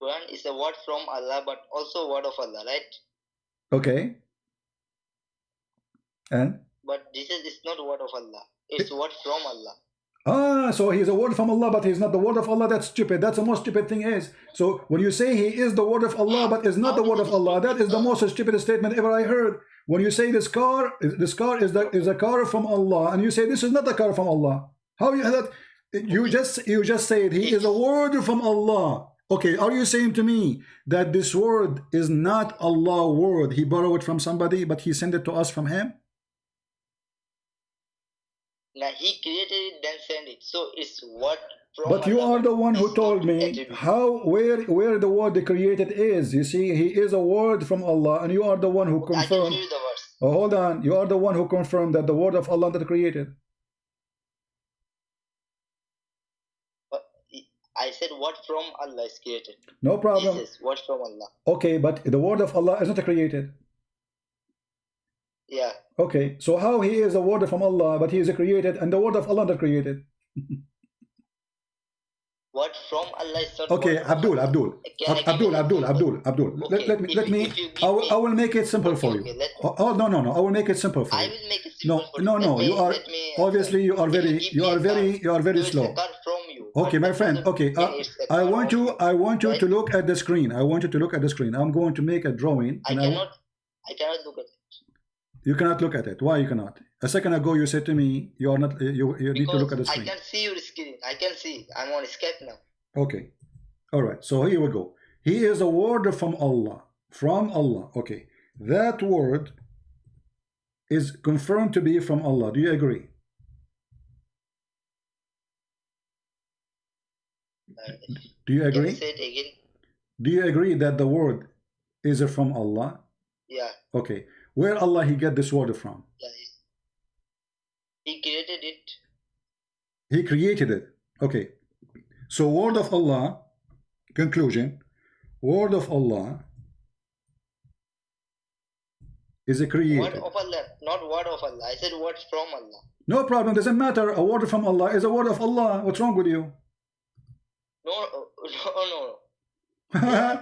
Quran is a word from Allah, but also word of Allah, right? Okay. And? But Jesus is not word of Allah. It's word from Allah. So he's a word from Allah, but he's not the word of Allah. That's stupid. That's the most stupid thing is. So when you say he is the word of Allah, but is not the word of Allah, that is the most stupid statement ever I heard. When you say this car is a car from Allah, and you say this is not a car from Allah. How you that? You just said he is a word from Allah. Okay, are you saying to me that this word is not Allah's word? He borrowed it from somebody, but he sent it to us from him? Now he created it, then sent it. So it's what from But you Allah, are the one who told me attribute. where the word created is. You see, he is a word from Allah, and you are the one who confirmed. I can show you the verse. Oh, hold on. You are the one who confirmed that the word of Allah that created. I said what from Allah is created. No problem. Jesus, what from Allah. Okay, but the word of Allah is not created. Yeah. Okay, so how he is a word from Allah, but he is created, and the word of Allah not created? What from Allah is not. Okay, Abdul. Okay, Let me. I will make it simple for you. Oh, no. I will make it simple for you. I will make it simple for you. No. You are obviously you are very slow. Okay, my friend. Okay, I want you to look at the screen. I want you to look at the screen. I'm going to make a drawing. I cannot look at it. You cannot look at it. Why you cannot? A second ago you said to me you are not. You need to look at the screen. I can see your screen. I can see. I'm on Skype now. Okay. All right. So here we go. He is a word from Allah. From Allah. Okay. That word is confirmed to be from Allah. Do you agree? Do you agree? Can you say it again? Do you agree that the word is from Allah? Yeah. Okay. Where Allah he get this word from? Yeah. He created it. He created it. Okay. So word of Allah, conclusion, word of Allah is a created. Word of Allah, not word of Allah. I said words from Allah. No problem, doesn't matter. A word from Allah is a word of Allah. What's wrong with you? No.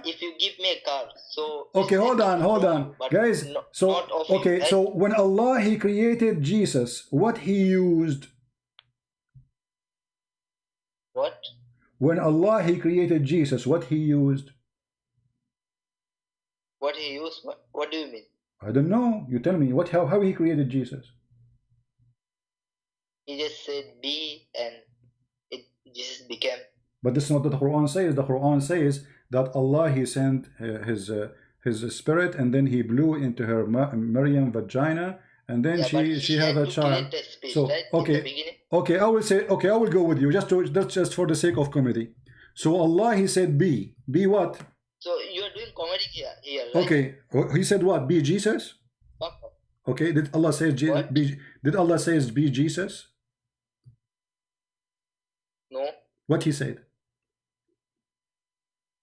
If you give me a car, so okay, hold on, guys. So okay, right? So when Allah He created Jesus, what He used? What? When Allah He created Jesus, what He used? What He used? What do you mean? I don't know. You tell me. How He created Jesus? He just said be, and Jesus became. But this is not what the Quran says. The Quran says that Allah He sent His spirit, and then He blew into her Maryam vagina, and then she had a child. So right? Okay, I will say, okay, I will go with you. That's just for the sake of comedy. So Allah He said be what? So you are doing comedy here, right? Okay, He said what? Be Jesus? Okay, did Allah say did Allah says be Jesus? No. What He said?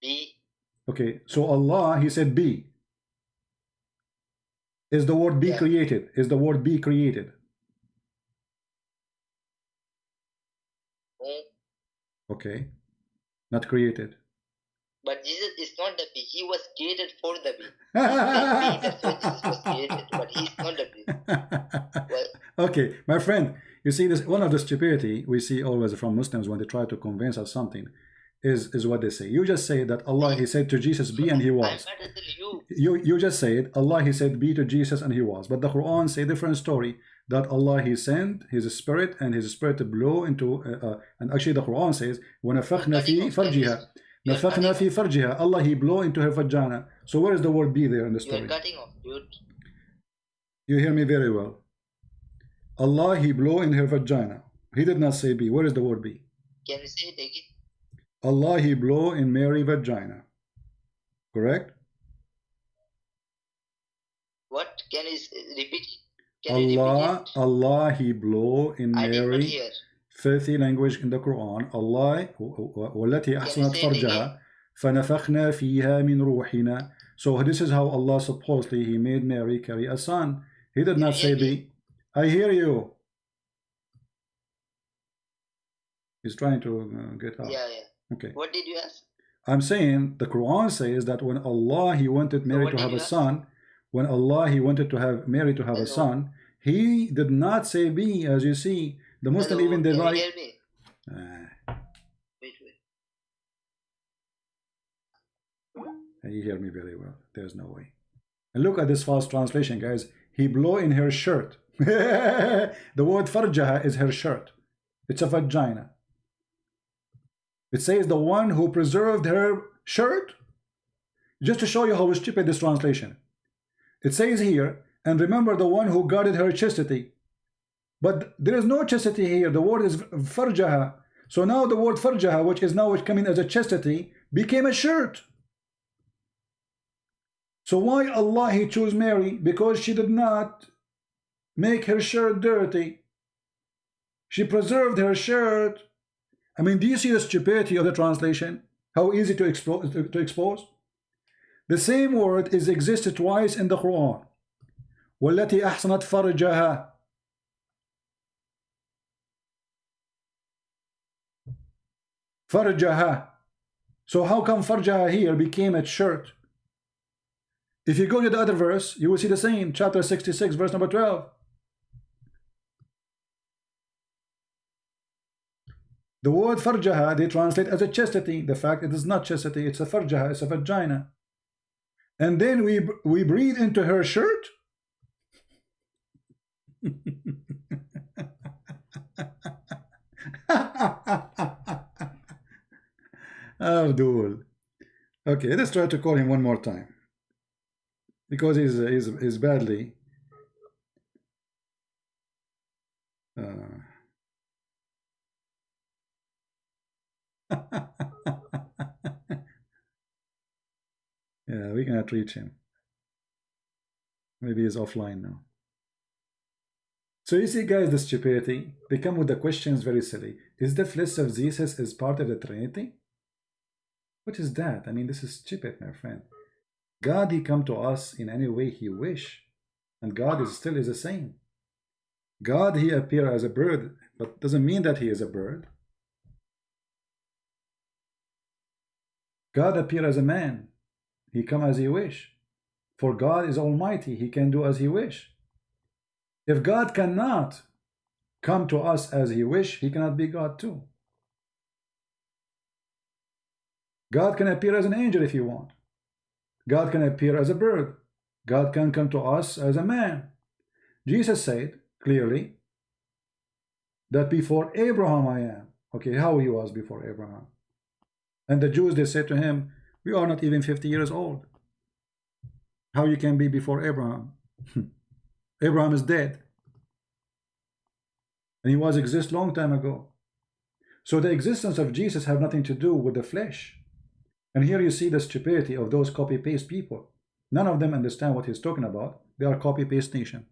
Be. Okay, so Allah He said be. Is the word be created? Is the word be created? No. Okay, not created. But Jesus is not the bee. He was created for the bee. That's why Jesus was created. But he's not the bee. Well, okay, my friend, you see this. One of the stupidity we see always from Muslims when they try to convince us something is what they say. You just say that Allah He said to Jesus be, and He was. I'm better than you. You just said Allah He said be to Jesus, and He was. But the Quran say different story, that Allah He sent His spirit, and His spirit blow into and actually the Quran says وَنَفَخْنَا فِي فَرْجِهَا نَفَخْنَا فِي فَرْجِهَا. Allah He blow into her vagina. So where is the word be there in the story? You're cutting off, dude. You hear me very well. Allah He blow in her vagina. He did not say be. Where is the word be? Can you say it again? Allah He blow in Mary vagina. Correct? What? Can you repeat? Allah He blow in I did not Mary. hear. Filthy language in the Quran. Allah والتي أحصنت فرجها فنفخنا فيها من روحنا. So this is how Allah supposedly He made Mary carry a son. He did not say be. I hear you. He's trying to get out. Yeah. Okay. What did you ask? I'm saying the Quran says that when Allah He wanted Mary to have a son, when Allah He wanted to have Mary to have a son, He did not say be, as you see. The Muslim even did not. Wait. You hear me very well. There's no way. And look at this false translation, guys. He blow in her shirt. The word farjaha is her shirt. It's a vagina. It says the one who preserved her shirt. Just to show you how stupid this translation. It says here, and remember the one who guarded her chastity. But there is no chastity here. The word is farjaha. So now the word farjaha, which is now coming as a chastity, became a shirt. So why Allah He chose Mary? Because she did not make her shirt dirty. She preserved her shirt. I mean, do you see the stupidity of the translation? How easy to expose? The same word is existed twice in the Quran. وَالَّتِي أَحْصَنَتْ فَرْجَهَا. Farjaha. So how come farjaha here became a shirt? If you go to the other verse, you will see the same. Chapter 66, verse number 12. The word farjaha, they translate as a chastity. The fact it is not chastity, it's a farjaha, it's a vagina. And then we breathe into her shirt. Abdul. Okay, let's try to call him one more time. Because he's badly. Yeah, we cannot reach him. Maybe he's offline now. So you see, guys, the stupidity. They come with the questions very silly. Is the flesh of Jesus is part of the Trinity? What is that? I mean, this is stupid, my friend. God, he come to us in any way he wish, and God is still is the same. God, he appear as a bird, but doesn't mean that he is a bird. God appear as a man. He come as he wish. For God is almighty. He can do as he wish. If God cannot come to us as he wish, he cannot be God too. God can appear as an angel if he want. God can appear as a bird. God can come to us as a man. Jesus said clearly that before Abraham I am. Okay, how he was before Abraham. And the Jews, they said to him, we are not even 50 years old. How you can be before Abraham? Abraham is dead. And he was exist long time ago. So the existence of Jesus have nothing to do with the flesh. And here you see the stupidity of those copy-paste people. None of them understand what he's talking about. They are copy-paste nation.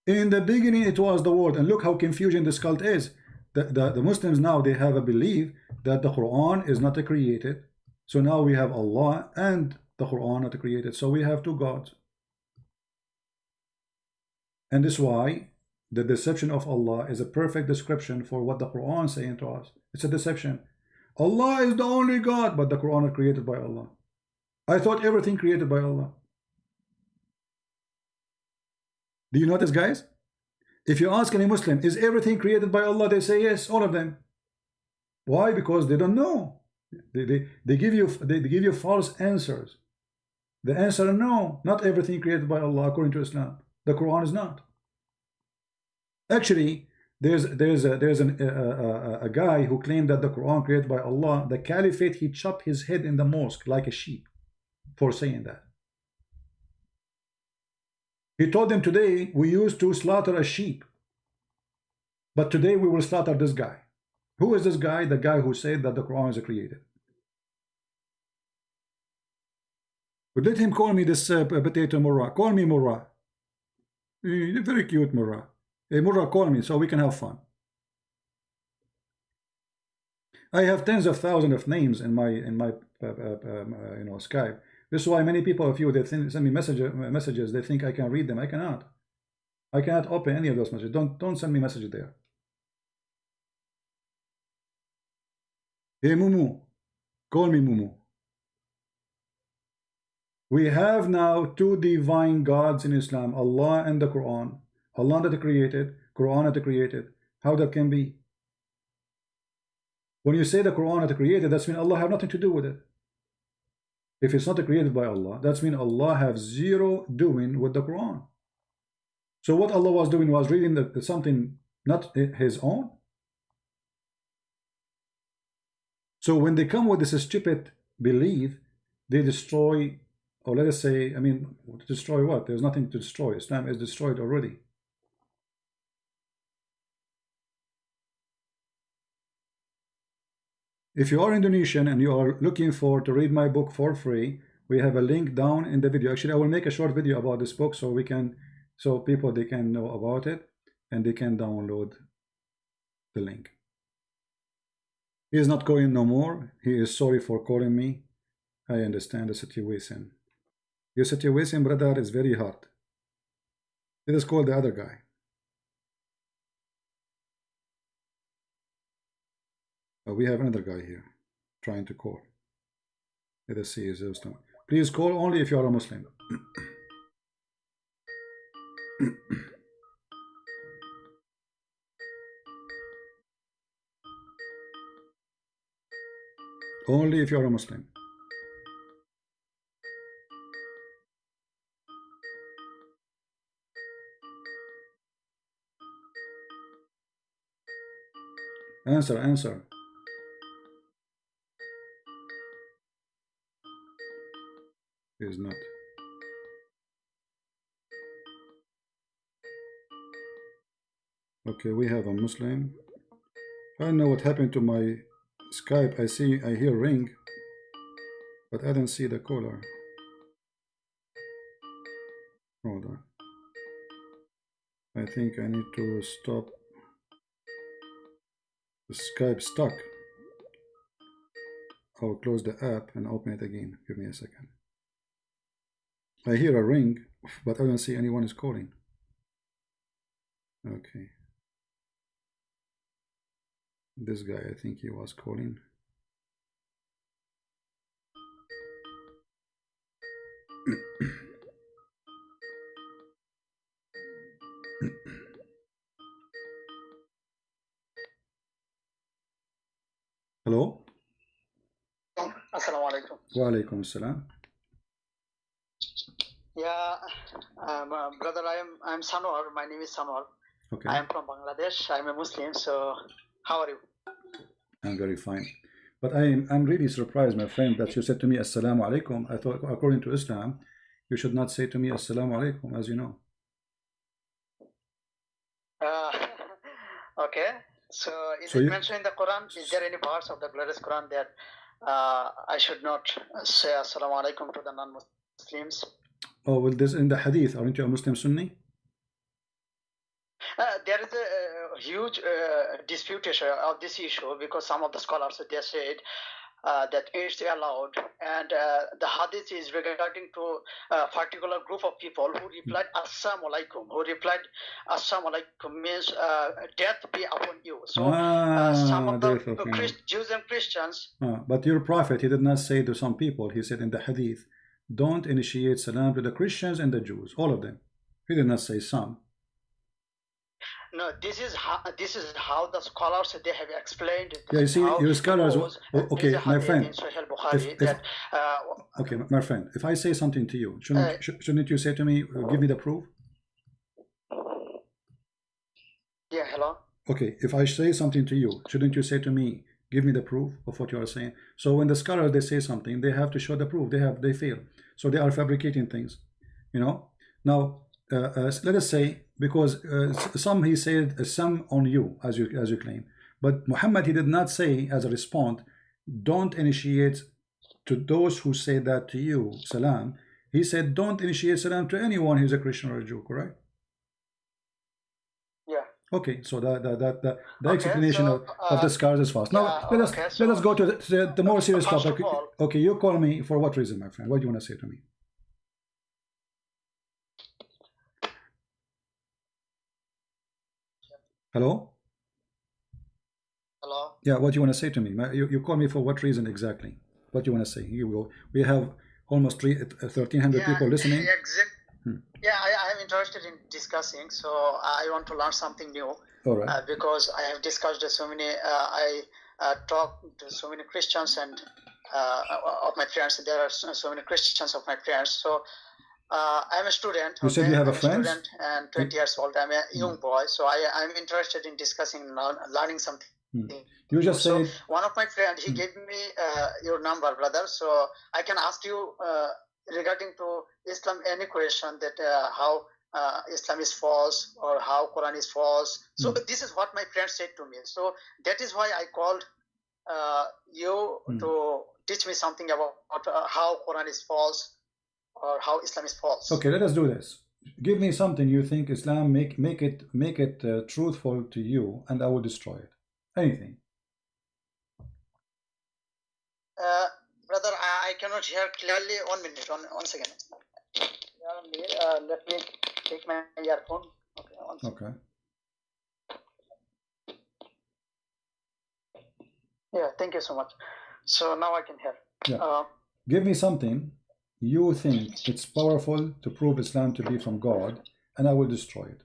In the beginning it was the word. And look how confusing this cult is. The Muslims now, they have a belief that the Quran is not created. So now we have Allah and the Quran not created. So we have two gods. And this is why the deception of Allah is a perfect description for what the Quran is saying to us. It's a deception. Allah is the only God, but the Quran is created by Allah. I thought everything created by Allah. Do you notice, guys? If you ask any Muslim, is everything created by Allah? They say yes, all of them. Why? Because they don't know. They give you false answers. The answer, no, not everything created by Allah according to Islam. The Quran is not. Actually, there's a guy who claimed that the Quran created by Allah. The Caliphate, he chopped his head in the mosque like a sheep for saying that. He told them, today we used to slaughter a sheep, but today we will slaughter this guy. Who is this guy? The guy who said that the Quran is created. But let him call me this potato Murrah. Call me Murrah. Very cute Murrah. Hey Murrah, call me so we can have fun. I have tens of thousands of names in my Skype. This is why many people of you, they send me messages. They think I can read them. I cannot. I cannot open any of those messages. Don't send me messages there. Hey Mumu, call me Mumu. We have now two divine gods in Islam, Allah and the Quran. Allah that created, Quran that created. How that can be? When you say the Quran that created, that's mean Allah have nothing to do with it. If it's not created by Allah, that's mean Allah have zero doing with the Quran. So what Allah was doing was reading something not his own. So when they come with this stupid belief, they destroy, or let us say, I mean, destroy what? There's nothing to destroy. Islam is destroyed already. If you are Indonesian and you are looking to read my book for free, we have a link down in the video. Actually, I will make a short video about this book so people they can know about it and they can download the link. He is not calling no more. He is sorry for calling me. I understand the situation. Your situation, brother, is very hard. Let us call the other guy. We have another guy here trying to call. Let us see his Muslim. Please call only if you are a Muslim. Only if you are a Muslim. Answer. He is not. Okay, we have a Muslim. I don't know what happened to my Skype. I hear ring, but I don't see the caller. Hold on. I think I need to stop. The Skype stuck. I will close the app and open it again. Give me a second. I hear a ring, but I don't see anyone is calling. Okay. This guy, I think he was calling. Hello? Assalamu alaikum. Wa alaikum assalam. Yeah, brother, I'm Sanwar. My name is Sanwar. Okay. I am from Bangladesh. I'm a Muslim. So, how are you? I'm very fine. But I'm really surprised, my friend, that you said to me Assalamu alaikum. I thought, according to Islam, you should not say to me Assalamu alaikum, as you know. Okay. So, is it mentioned in the Quran? Is there any parts of the glorious Quran that I should not say Assalamu alaikum to the non-Muslims? Oh, well, this in the Hadith. Aren't you a Muslim Sunni? There is a huge disputation of this issue because some of the scholars they said that it's allowed, and the hadith is regarding to a particular group of people who replied Assalamu alaikum. Who replied Assalamu alaikum means death be upon you. So some of the Jews and Christians. But your prophet, he did not say to some people. He said in the hadith, don't initiate salam to the Christians and the Jews, all of them. He did not say some. No, this is how the scholars they have explained it. Yeah, you see, your scholars. Okay, my friend. Okay, my friend. If I say something to you, shouldn't you say to me, give me the proof? Yeah. Hello. Okay, if I say something to you, shouldn't you say to me, give me the proof of what you are saying? So when the scholars they say something, they have to show the proof. They fail, so they are fabricating things. You know. Now, let us say, because some he said some on you, as you claim, but Muhammad, he did not say as a response, don't initiate to those who say that to you salam. He said don't initiate salam to anyone who's a Christian or a Jew, correct? Yeah. Okay, so the explanation of the scars is fast. Now let us go to the more serious topic. Okay, you call me for what reason, my friend? What do you want to say to me? Hello? Hello? Yeah, what do you want to say to me? You call me for what reason exactly? What do you want to say? Here we go. We have almost 1,300 people listening. Yeah, exactly. Yeah, I am interested in discussing, so I want to learn something new. All right. Because I have discussed so many, I talked to so many Christians and of my friends. There are so many Christians of my friends. So I'm a student. You said you have a friend? Student and 20 years old. I'm a young boy, so I'm interested in discussing, learning something. You just said one of my friends, he gave me your number, brother. So I can ask you regarding to Islam any question that how Islam is false or how Quran is false. So this is what my friend said to me. So that is why I called you to teach me something about how Quran is false or how Islam is false. Okay, let us do this. Give me something you think Islam make it truthful to you, and I will destroy it. Anything. Brother, I cannot hear clearly. 1 minute, one second. Let me take my earphone. Okay. Yeah, thank you so much. So now I can hear. Yeah. Give me something you think it's powerful to prove Islam to be from God, and I will destroy it.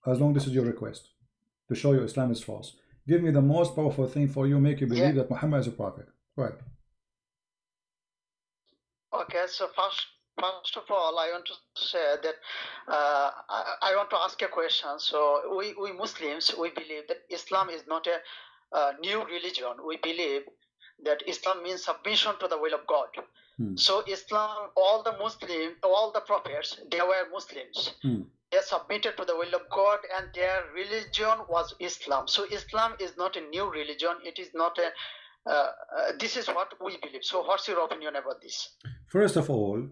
As long as this is your request, to show you Islam is false. Give me the most powerful thing for you, make you believe that Muhammad is a prophet. Right. Okay, so first of all, I want to say that I want to ask a question. So we Muslims, we believe that Islam is not a new religion. We believe that Islam means submission to the will of God. So Islam, all the prophets, they were Muslims. They submitted to the will of God, and their religion was Islam. So Islam is not a new religion. It is not a. This is what we believe. So what's your opinion about this? First of all,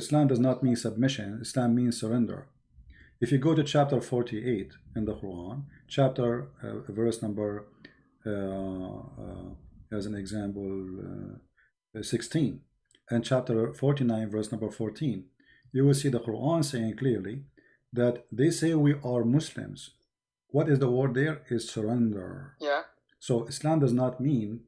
Islam does not mean submission. Islam means surrender. If you go to chapter 48 in the Quran, verse number as an example 16 and chapter 49 verse number 14, you will see the Quran saying clearly that they say we are Muslims. What is the word there? Is surrender. Yeah. So Islam does not mean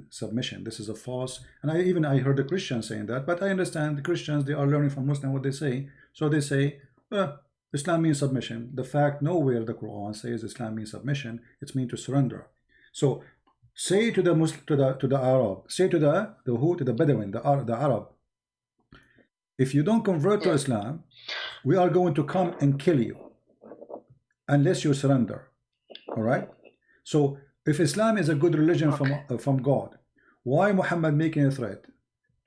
submission. This is a false, and I heard the Christians saying that, but I understand the Christians, they are learning from Muslim what they say. So they say Islam means submission. The fact nowhere the Quran says Islam means submission, it's mean to surrender. So say to the Muslim, to the Arab, say to the who, to the Bedouin, the Arab, if you don't convert to Islam, we are going to come and kill you unless you surrender. All right. So if Islam is a good religion from God, why Muhammad making a threat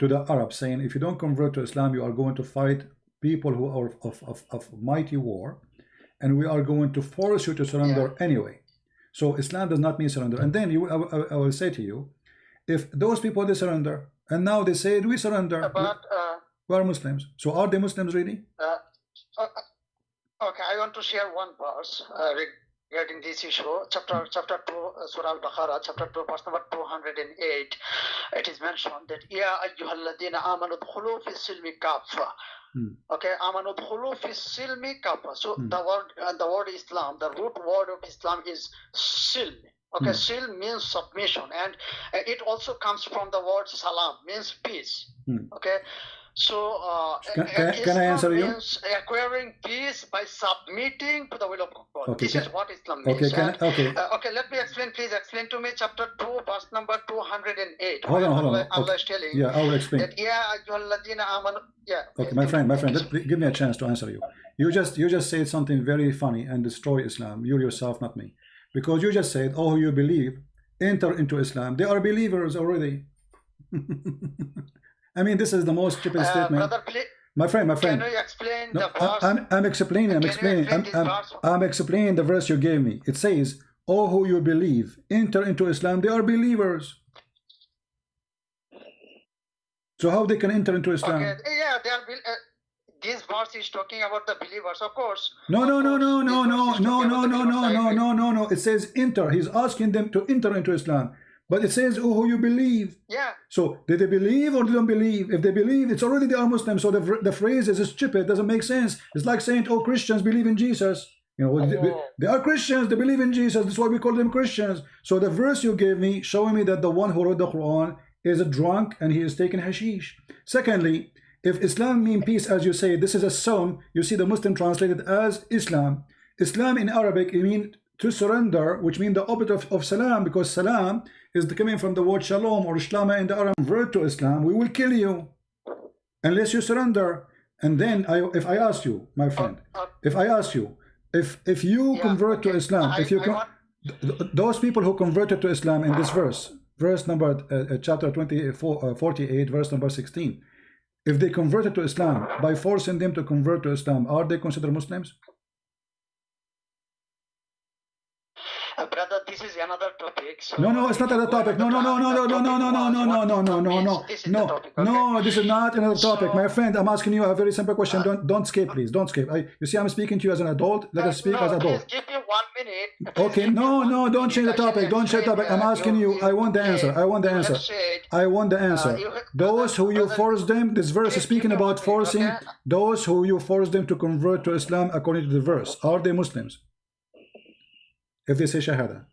to the Arabs saying if you don't convert to Islam, you are going to fight people who are of mighty war, and we are going to force you to surrender anyway. So Islam does not mean surrender. And then I will say to you, if those people they surrender, and now they say we surrender, we are Muslims. So are they Muslims really? Okay, I want to share one verse regarding this issue. Chapter 2, Surah Al-Baqarah, chapter 2, verse number 208. It is mentioned that Ya ayyuhalladina amanu dhulu fi silmi kafa. Okay, amanu dhulu fi silmi kafa. So the word Islam, the root word of Islam is silm. Okay, silm means submission, and it also comes from the word salam, means peace. Okay. So can I answer you? Means acquiring peace by submitting to the will of God. Okay, this is what Islam means. Okay, let me explain. Please explain to me chapter 2, verse number 208. Hold on. Allah is telling. Yeah, I will explain. That, okay, my friend, give me a chance to answer you. You just said something very funny and destroy Islam. You yourself, not me, because you just said, "Oh, you believe, enter into Islam." They are believers already. I mean, this is the most stupid statement. Brother, please, my friend. Can you explain the verse? I'm explaining. I'm explaining the verse you gave me. It says, "Oh, who you believe, enter into Islam." They are believers. So how they can enter into Islam? Okay. Yeah, they are. This verse is talking about the believers, of course. No. It says enter. He's asking them to enter into Islam. But it says, "Oh, who you believe." Yeah. So did they believe or they don't believe? If they believe, it's already they are Muslims. So the phrase is stupid. Doesn't make sense. It's like saying, "Oh, Christians believe in Jesus." You know, they are Christians. They believe in Jesus. That's why we call them Christians. So the verse you gave me, showing me that the one who wrote the Quran is a drunk and he is taking hashish. Secondly, if Islam means peace, as you say, this is a sum. You see the Muslim translated as Islam. Islam in Arabic, it means to surrender, which means the opposite of salam, because salam is coming from the word shalom or shlama in the Arab. Convert to Islam, we will kill you unless you surrender. And then if I ask you, my friend, if I ask you, if you convert to Islam, those people who converted to Islam in this verse number chapter 48, verse number 16, if they converted to Islam by forcing them to convert to Islam, are they considered Muslims? Brother, this is another topic. So no, it's not another topic. No, this is not another topic. My friend, I'm asking you a very simple question. Don't escape, please. Don't escape. You see, I'm speaking to you as an adult. Let us speak as adult. Give me 1 minute. Okay, no, don't change the topic. Don't change the topic. I'm asking you. I want the answer. I want the answer. Those who you force them, this verse is speaking about forcing those who you force them to convert to Islam according to the verse. Are they Muslims? If they say Shahada.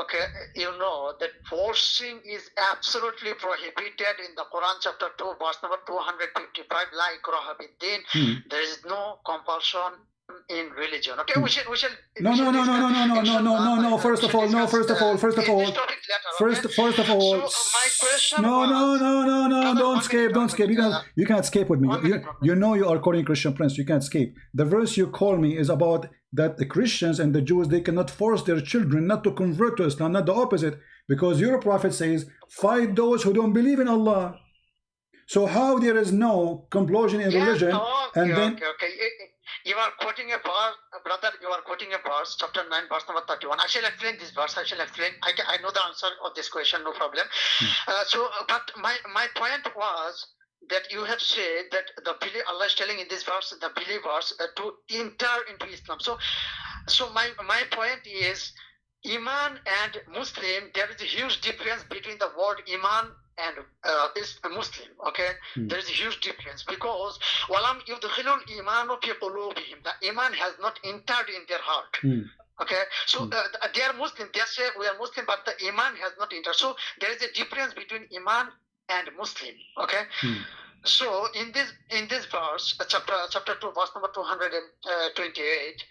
Okay, you know that forcing is absolutely prohibited in the Quran chapter 2, verse number 255, La ikraha bid-din. There is no compulsion in religion. Okay, we shall no. First of all, so my question no. Don't escape. You can't escape with me. You know you are calling Christian Prince. You can't escape. The verse you call me is about that the Christians and the Jews, they cannot force their children not to convert to Islam, not the opposite, because your prophet says, fight those who don't believe in Allah. So how there is no compulsion in religion? You are quoting a verse, brother. You are quoting a verse, chapter 9, verse number 31. I shall explain this verse. I know the answer of this question, no problem. But my point was that you have said that Allah is telling in this verse the believers to enter into Islam. So So my point is, Iman and Muslim, there is a huge difference between the word Iman and this Muslim. Okay, there is a huge difference because walam yudkhilul imanu fi qulubihim. The Iman has not entered in their heart. Okay, so they are Muslim. They say we are Muslim, but the Iman has not entered. So there is a difference between Iman and Muslim. Okay. So in this verse, chapter 2, verse number 228,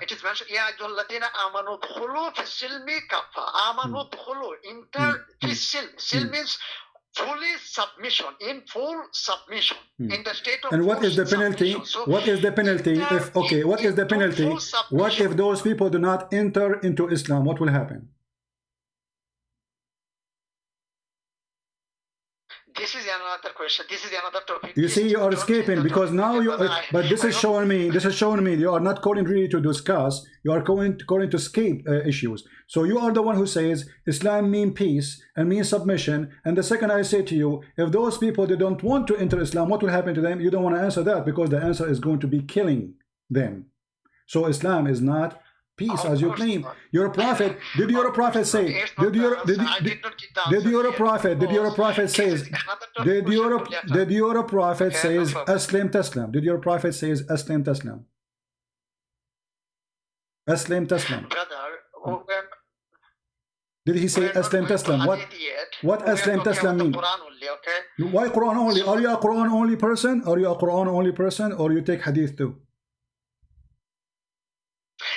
it is mentioned, Ya ayyuhalladhina amanu dhulu fi silmi kaffa. Amanu dhulu, enter fi silm. Silm means fully submission, in full submission, in the state of. And what is the penalty? So what is the penalty if, okay, what is the penalty? What if those people do not enter into Islam? What will happen? This is another question. This is another topic. You see, you are escaping because now you. But this is showing me. This is showing me you are not calling really to discuss. You are calling to escape issues. So you are the one who says Islam means peace and means submission. And the second I say to you, if those people they don't want to enter Islam, what will happen to them? You don't want to answer that because the answer is going to be killing them. So Islam is not peace as you claim. Your prophet, did your prophet say, did your prophet says, did your prophet says Aslim Taslam? Did your prophet says Aslim Taslam? Aslim Taslam. Did he say Aslim Taslam? What Aslim Taslam mean? Why Quran only? Are you a Quran only person? Are you a Quran only person? Or you take Hadith too?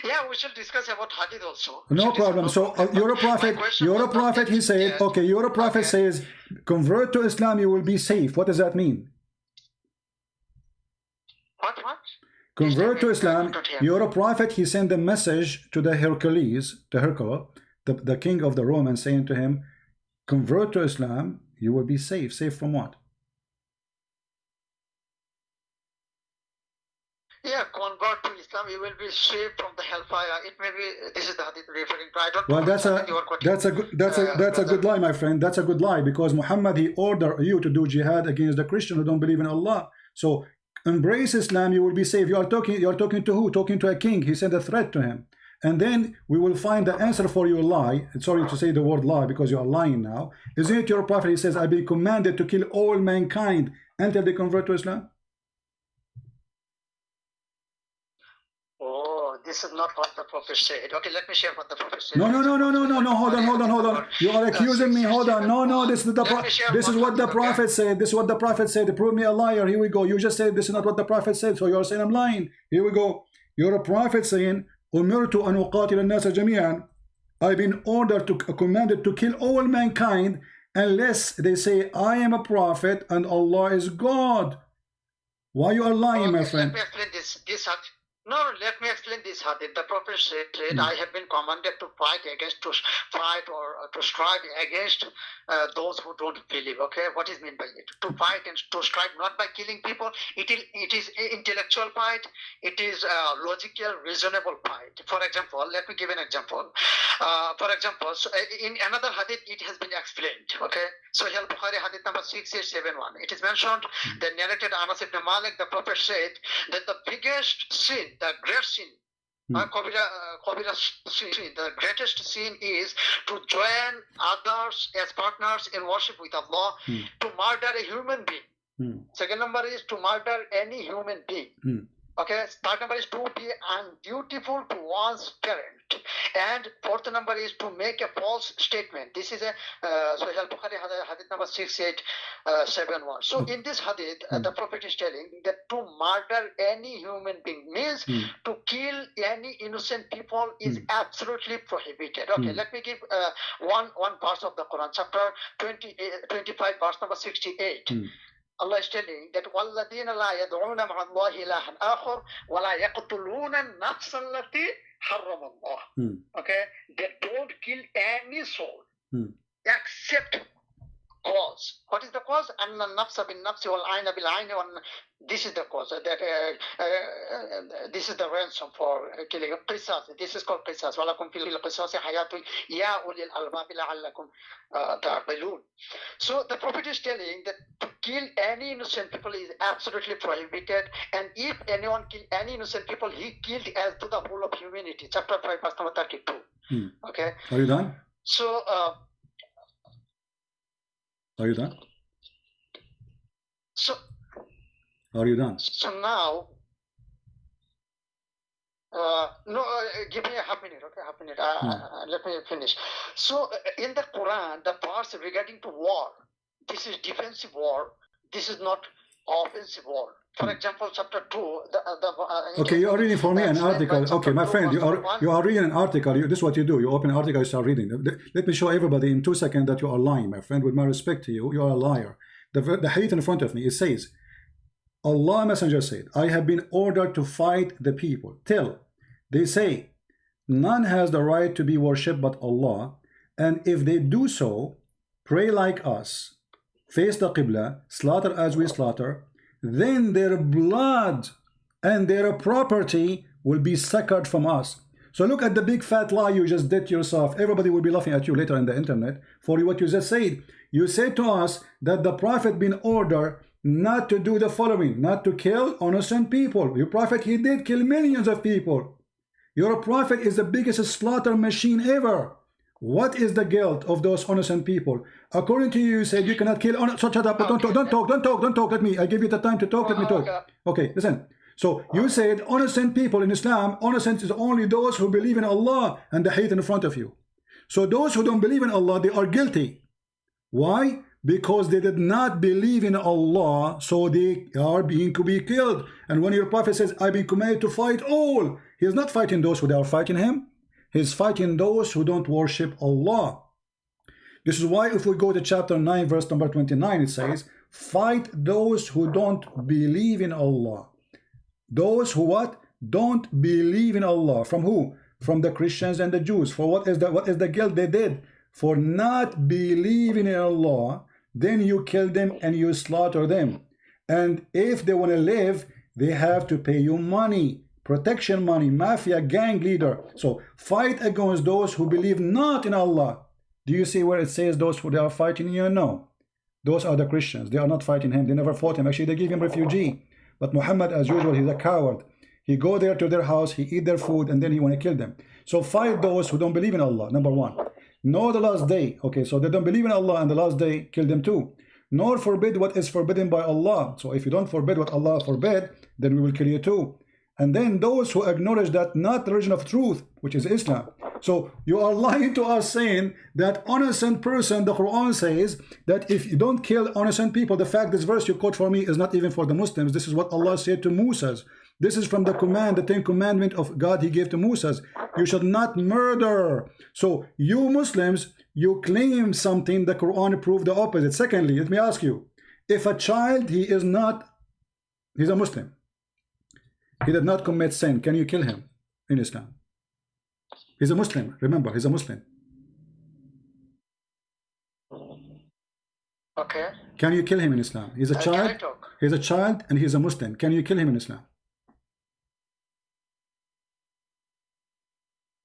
Yeah, we should discuss about Hadith also. No problem. So you're a prophet, he said, okay, you're a prophet says, convert to Islam, you will be safe. What does that mean? What? Convert to Islam, you're a prophet, he sent a message to the Hercules, the king of the Romans, saying to him, convert to Islam, you will be safe. Safe from what? Yeah, convert to Islam, you will be saved from the hellfire. It may be this is the hadith referring to. I don't know. Well, that's a good lie, my friend. That's a good lie because Muhammad he ordered you to do jihad against the Christian who don't believe in Allah. So embrace Islam, you will be saved. You are talking to who? Talking to a king. He sent a threat to him. And then we will find the answer for your lie. Sorry to say the word lie because you are lying now. Isn't it your prophet? He says, I've been commanded to kill all mankind until they convert to Islam. This is not what the prophet said. Okay, let me share what the prophet said. No. Hold on. You are accusing me. Hold on. No. This is what the prophet said. This is what the prophet said. Prove me a liar. Here we go. You just said this is not what the prophet said. So you're saying I'm lying. Here we go. You're a prophet saying, "Umirtu an uqatil an-nas jami'an." I've been ordered to commanded to kill all mankind unless they say I am a prophet and Allah is God. Why you are lying, my friend? Let me explain this. No, let me explain this hadith. The prophet said, I have been commanded to fight or to strive against those who don't believe. Okay, what is meant by it? To fight and to strive not by killing people. It is intellectual fight. It is logical, reasonable fight. For example, let me give an example. So in another hadith, it has been explained. Okay, so Sahih Bukhari hadith number 6871. It is mentioned. The narrated Anas ibn Malik, the prophet said that the biggest sin, the great sin, the greatest sin is to join others as partners in worship with Allah, to murder a human being. Second number is to murder any human being. Okay, third number is to be undutiful to one's parent. And fourth number is to make a false statement. This is a Sahih Bukhari hadith number 6871. So in this hadith, the Prophet is telling that to murder any human being means to kill any innocent people is absolutely prohibited. Okay, let me give one verse of the Quran, chapter 25, verse number 68. Allah is telling that وَالَّذِينَ لَا يَدْعُونَ مَعَ اللَّهِ إِلَٰهًا آخَرَ وَلَا يَقْتُلُونَ النَّفْسَ الَّتِي حَرَّمَ اللَّهُ. Okay, they don't kill any soul except cause. What is the cause? And nafsa bin nafsi wal aina bil aini. This is the cause. This is the ransom for killing. Qisas. This is called qisas. Walakum fil qisasi hayatu ya ulil albabi la'allakum ta'qilun. So the Prophet is telling that to kill any innocent people is absolutely prohibited, and if anyone kill any innocent people, he killed as to the whole of humanity. Chapter 5, verse number 32. Okay. Are you done? So. Are you done? So. Are you done? So now. No, give me a half minute, okay? Half minute. Let me finish. So, in the Quran, the parts regarding to war, this is defensive war. This is not offensive war. For example, chapter 2. Okay, you are reading for me an article. Okay, my friend, you are reading an article. This is what you do. You open an article, you start reading. Let me show everybody in 2 seconds that you are lying, my friend. With my respect to you, you are a liar. The hadith in front of me, it says, Allah Messenger said, I have been ordered to fight the people till they say, none has the right to be worshipped but Allah, and if they do so, pray like us, face the Qibla, slaughter as we slaughter, then their blood and their property will be succored from us. So look at the big fat lie you just did to yourself. Everybody will be laughing at you later in the internet for what you just said. You said to us that the Prophet been ordered not to do the following, not to kill innocent people. Your Prophet, he did kill millions of people. Your Prophet is the biggest slaughter machine ever. What is the guilt of those innocent people? According to you, you said you cannot kill. So shut up. Don't talk. Let me. I give you the time to talk. Let me talk. Okay, listen. So you said innocent people in Islam, innocent is only those who believe in Allah and the hate in front of you. So those who don't believe in Allah, they are guilty. Why? Because they did not believe in Allah, so they are being to be killed. And when your Prophet says, I've been commanded to fight all, he is not fighting those who are fighting him. He's fighting those who don't worship Allah. This is why if we go to chapter 9, verse number 29, it says, fight those who don't believe in Allah. Those who what? Don't believe in Allah. From who? From the Christians and the Jews. For what is the guilt they did? For not believing in Allah. Then you kill them and you slaughter them. And if they want to live, they have to pay you money, protection money, mafia, gang leader. So fight against those who believe not in Allah. Do you see where it says those who they are fighting you? No. Those are the Christians. They are not fighting him. They never fought him. Actually, they give him refugee. But Muhammad, as usual, he's a coward. He go there to their house, he eat their food, and then he want to kill them. So fight those who don't believe in Allah, number one. Know the last day. Okay, so they don't believe in Allah and the last day, kill them too. Nor forbid what is forbidden by Allah. So if you don't forbid what Allah forbid, then we will kill you too. And then those who acknowledge that not the religion of truth, which is Islam. So you are lying to us saying that innocent person, the Quran says that if you don't kill innocent people, the fact this verse you quote for me is not even for the Muslims. This is what Allah said to Moses. This is from the command, the 10 commandment of God he gave to Moses. You shall not murder. So you Muslims, you claim something, the Quran proved the opposite. Secondly, let me ask you, if a child, he's a Muslim, he did not commit sin, can you kill him in Islam? He's a Muslim, remember, he's a Muslim. Okay. Can you kill him in Islam? He's a child. Can I talk? He's a child and he's a Muslim. Can you kill him in Islam?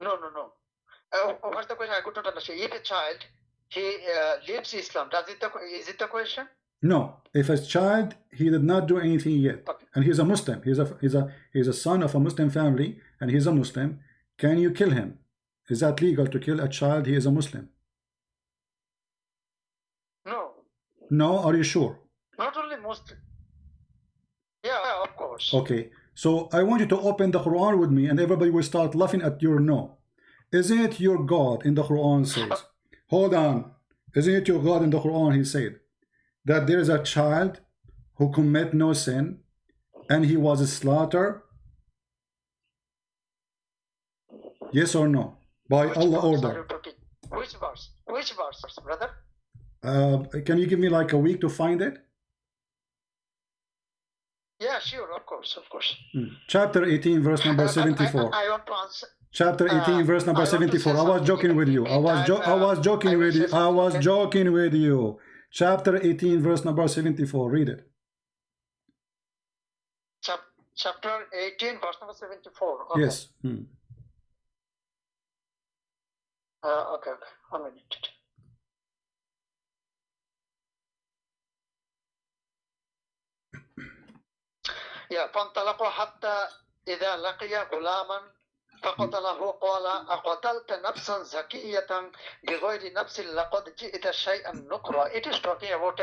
No. What's the question? I could not understand. If a child, he leaves Islam, is it the question? No. If a child, he did not do anything yet, Okay. and he's a Muslim, he's a son of a Muslim family, and he's a Muslim, can you kill him? Is that legal to kill a child? He is a Muslim. No. No, are you sure? Not only Muslim. Yeah, of course. Okay, so I want you to open the Quran with me, and everybody will start laughing at your no. Isn't it your God in the Quran says? Hold on. Isn't it your God in the Quran? He said that there is a child who commit no sin, and he was slaughtered. Yes or no? By Allah order. Which verse? Which verse, brother? Can you give me like a week to find it? Yeah, sure, of course. Chapter 18, verse number 74. I want to answer. Chapter 18, verse number 74. I was joking with you. I was joking with you. chapter 18, verse number 74. Read it. Chapter 18, verse number 74. Okay. Yes. Okay. 1 minute. فانطلقوا حتى إذا لقي غلاما فقتله قال أقتلت نفسا زكية بغير نفس لقد جئت شيئا نكرا. It is talking about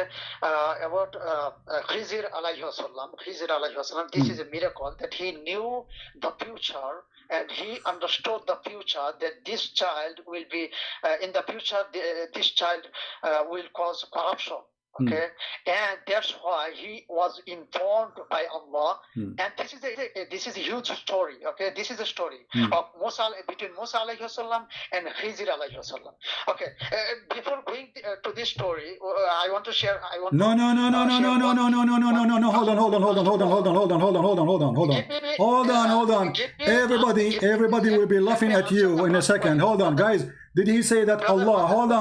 Khizr alayhi wasallam. Khizr alayhi wasallam. This is a miracle that he knew the future and he understood the future, that this child will be in the future. This child will cause corruption. Okay, and that's why he was informed by Allah. And this is a huge story. Okay, this is a story of between Musa alayhi wasallam and Khizr alayhi wasallam. Okay, before going to this story, I want to share. No. Hold on. Everybody will be laughing at you in a second. Hold on, guys. Did he say that Allah? Hold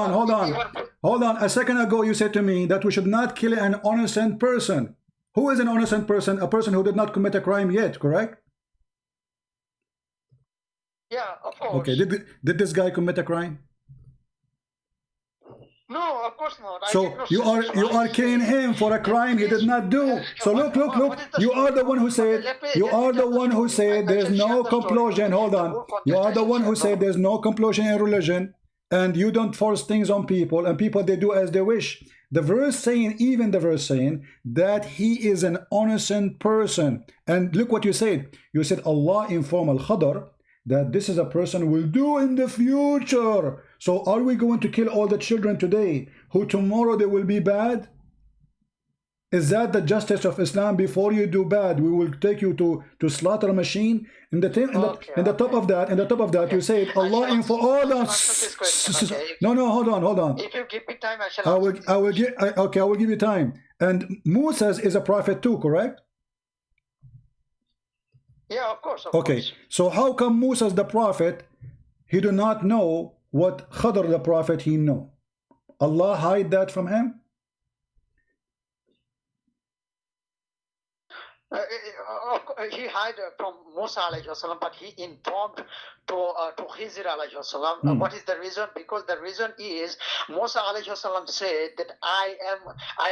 on. A second ago, you said to me that we should not kill an innocent person. Who is an innocent person? A person who did not commit a crime yet, correct? Yeah, of course. Okay. Did this guy commit a crime? No, of course not. So you are killing him for a crime he did not do. So look. You are the one who said there's no compulsion. Hold on. You are the one who said there's no compulsion in religion, and you don't force things on people, and people they do as they wish. The verse saying that he is an innocent person. And look what you said. You said Allah informed Al-Khadr that this is a person will do in the future. So are we going to kill all the children today who tomorrow they will be bad? Is that the justice of Islam? Before you do bad, we will take you to slaughter a machine. In the top of that, you say Allah info all the. No, hold on. If you give me time, I shall. I will give you time. And Musa is a prophet too, correct? Yeah, of course. Okay, so how come Musa the prophet, he do not know what Khadr the prophet he know? Allah hide that from him? He hid from Musa alayhi wasallam, but he informed to Khizr alayhi wasallam. What is the reason? Because the reason is Musa alayhi wasallam said that I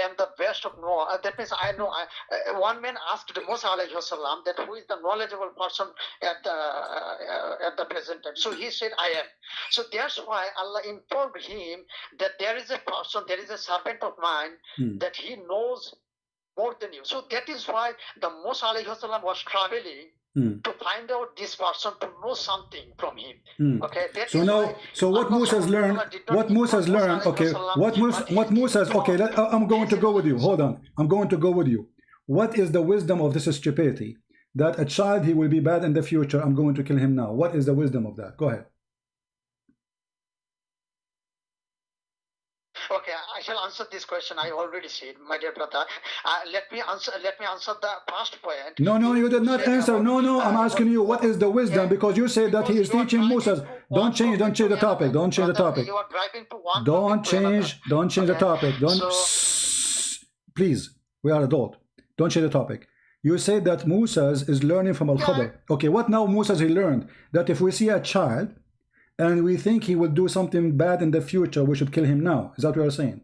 am the best of Noah. That means I know. One man asked Musa alayhi wasallam that who is the knowledgeable person at the present time. So he said I am. So that's why Allah informed him that there is a person, there is a servant of mine that he knows more than you. So that is why the Musa alayhi wasallam was traveling to find out this person, to know something from him. Okay. So what Musa's learned? Okay. What Musa's? Okay. I'm going to go with you. Hold on. I'm going to go with you. What is the wisdom of this stupidity? That a child he will be bad in the future. I'm going to kill him now. What is the wisdom of that? Go ahead. Okay, I shall answer this question. I already said, my dear brother. Let me answer the first point. No, you did not answer. No, I'm asking you, what is the wisdom? Because you said that he is teaching Musa. Don't change the topic. Don't change the topic. You are driving to one. Don't change the topic. Please, we are adult. Don't change the topic. You said that Musa is learning from Al-Khadr. Okay, what now Musa he learned? That if we see a child and we think he will do something bad in the future, we should kill him now. Is that what you are saying?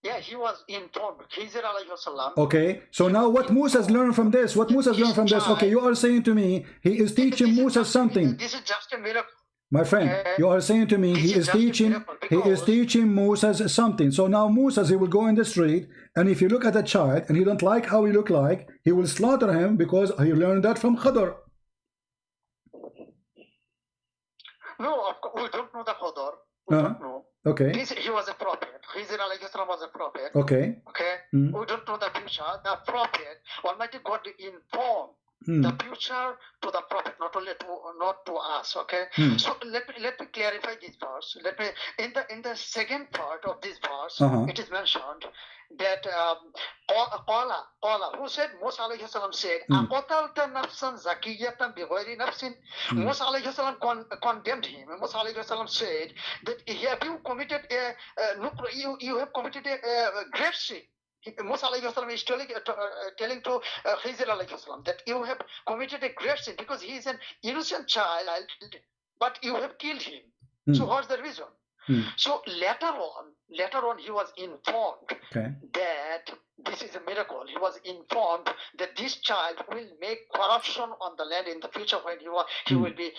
Yeah, he was informed. Khizr alayhi wasallam. Okay, so now what Musa's learned from this? Okay, you are saying to me, he is teaching Musa something. This is just a miracle. My friend, you are saying to me, he is teaching Musa something. So now Musa, he will go in the street, and if you look at a child, and he don't like how he look like, he will slaughter him because he learned that from Khadr. No, of course, we don't know the Khadr. We don't know. Okay. He was a prophet. Khizr alayhi salam was a prophet. Okay. Okay. We don't know the future. The prophet, Almighty God informed the future to the prophet, not only not to us. Okay, so let me clarify this verse. Let me in the second part of this verse, it is mentioned that Qala, who said, Musa alayhi salam said, Aqatalta nafsan zakiyatan bighayri nafsin. Musa alayhi salam condemned him. Musa alayhi salam said that have you committed you have committed a great sin. Musa alayhi salam is telling to Khizr alayhi salam that you have committed a great sin because he is an innocent child, but you have killed him. So what's the reason? So later on, he was informed that this is a miracle. He was informed that this child will make corruption on the land in the future when he will be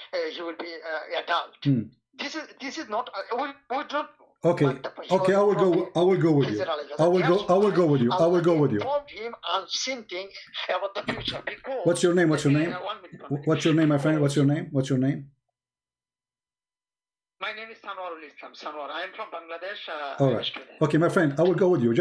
adult. This is not we don't. Okay, I will go with you. I will go with you. Informed him unseen thing about the future. What's your name? What's your name? What's your name, my friend? What's your name? What's your name? My name is Sunuarul Islam. Sunuar. I am from Bangladesh. All right. Okay, my friend, I will go with you.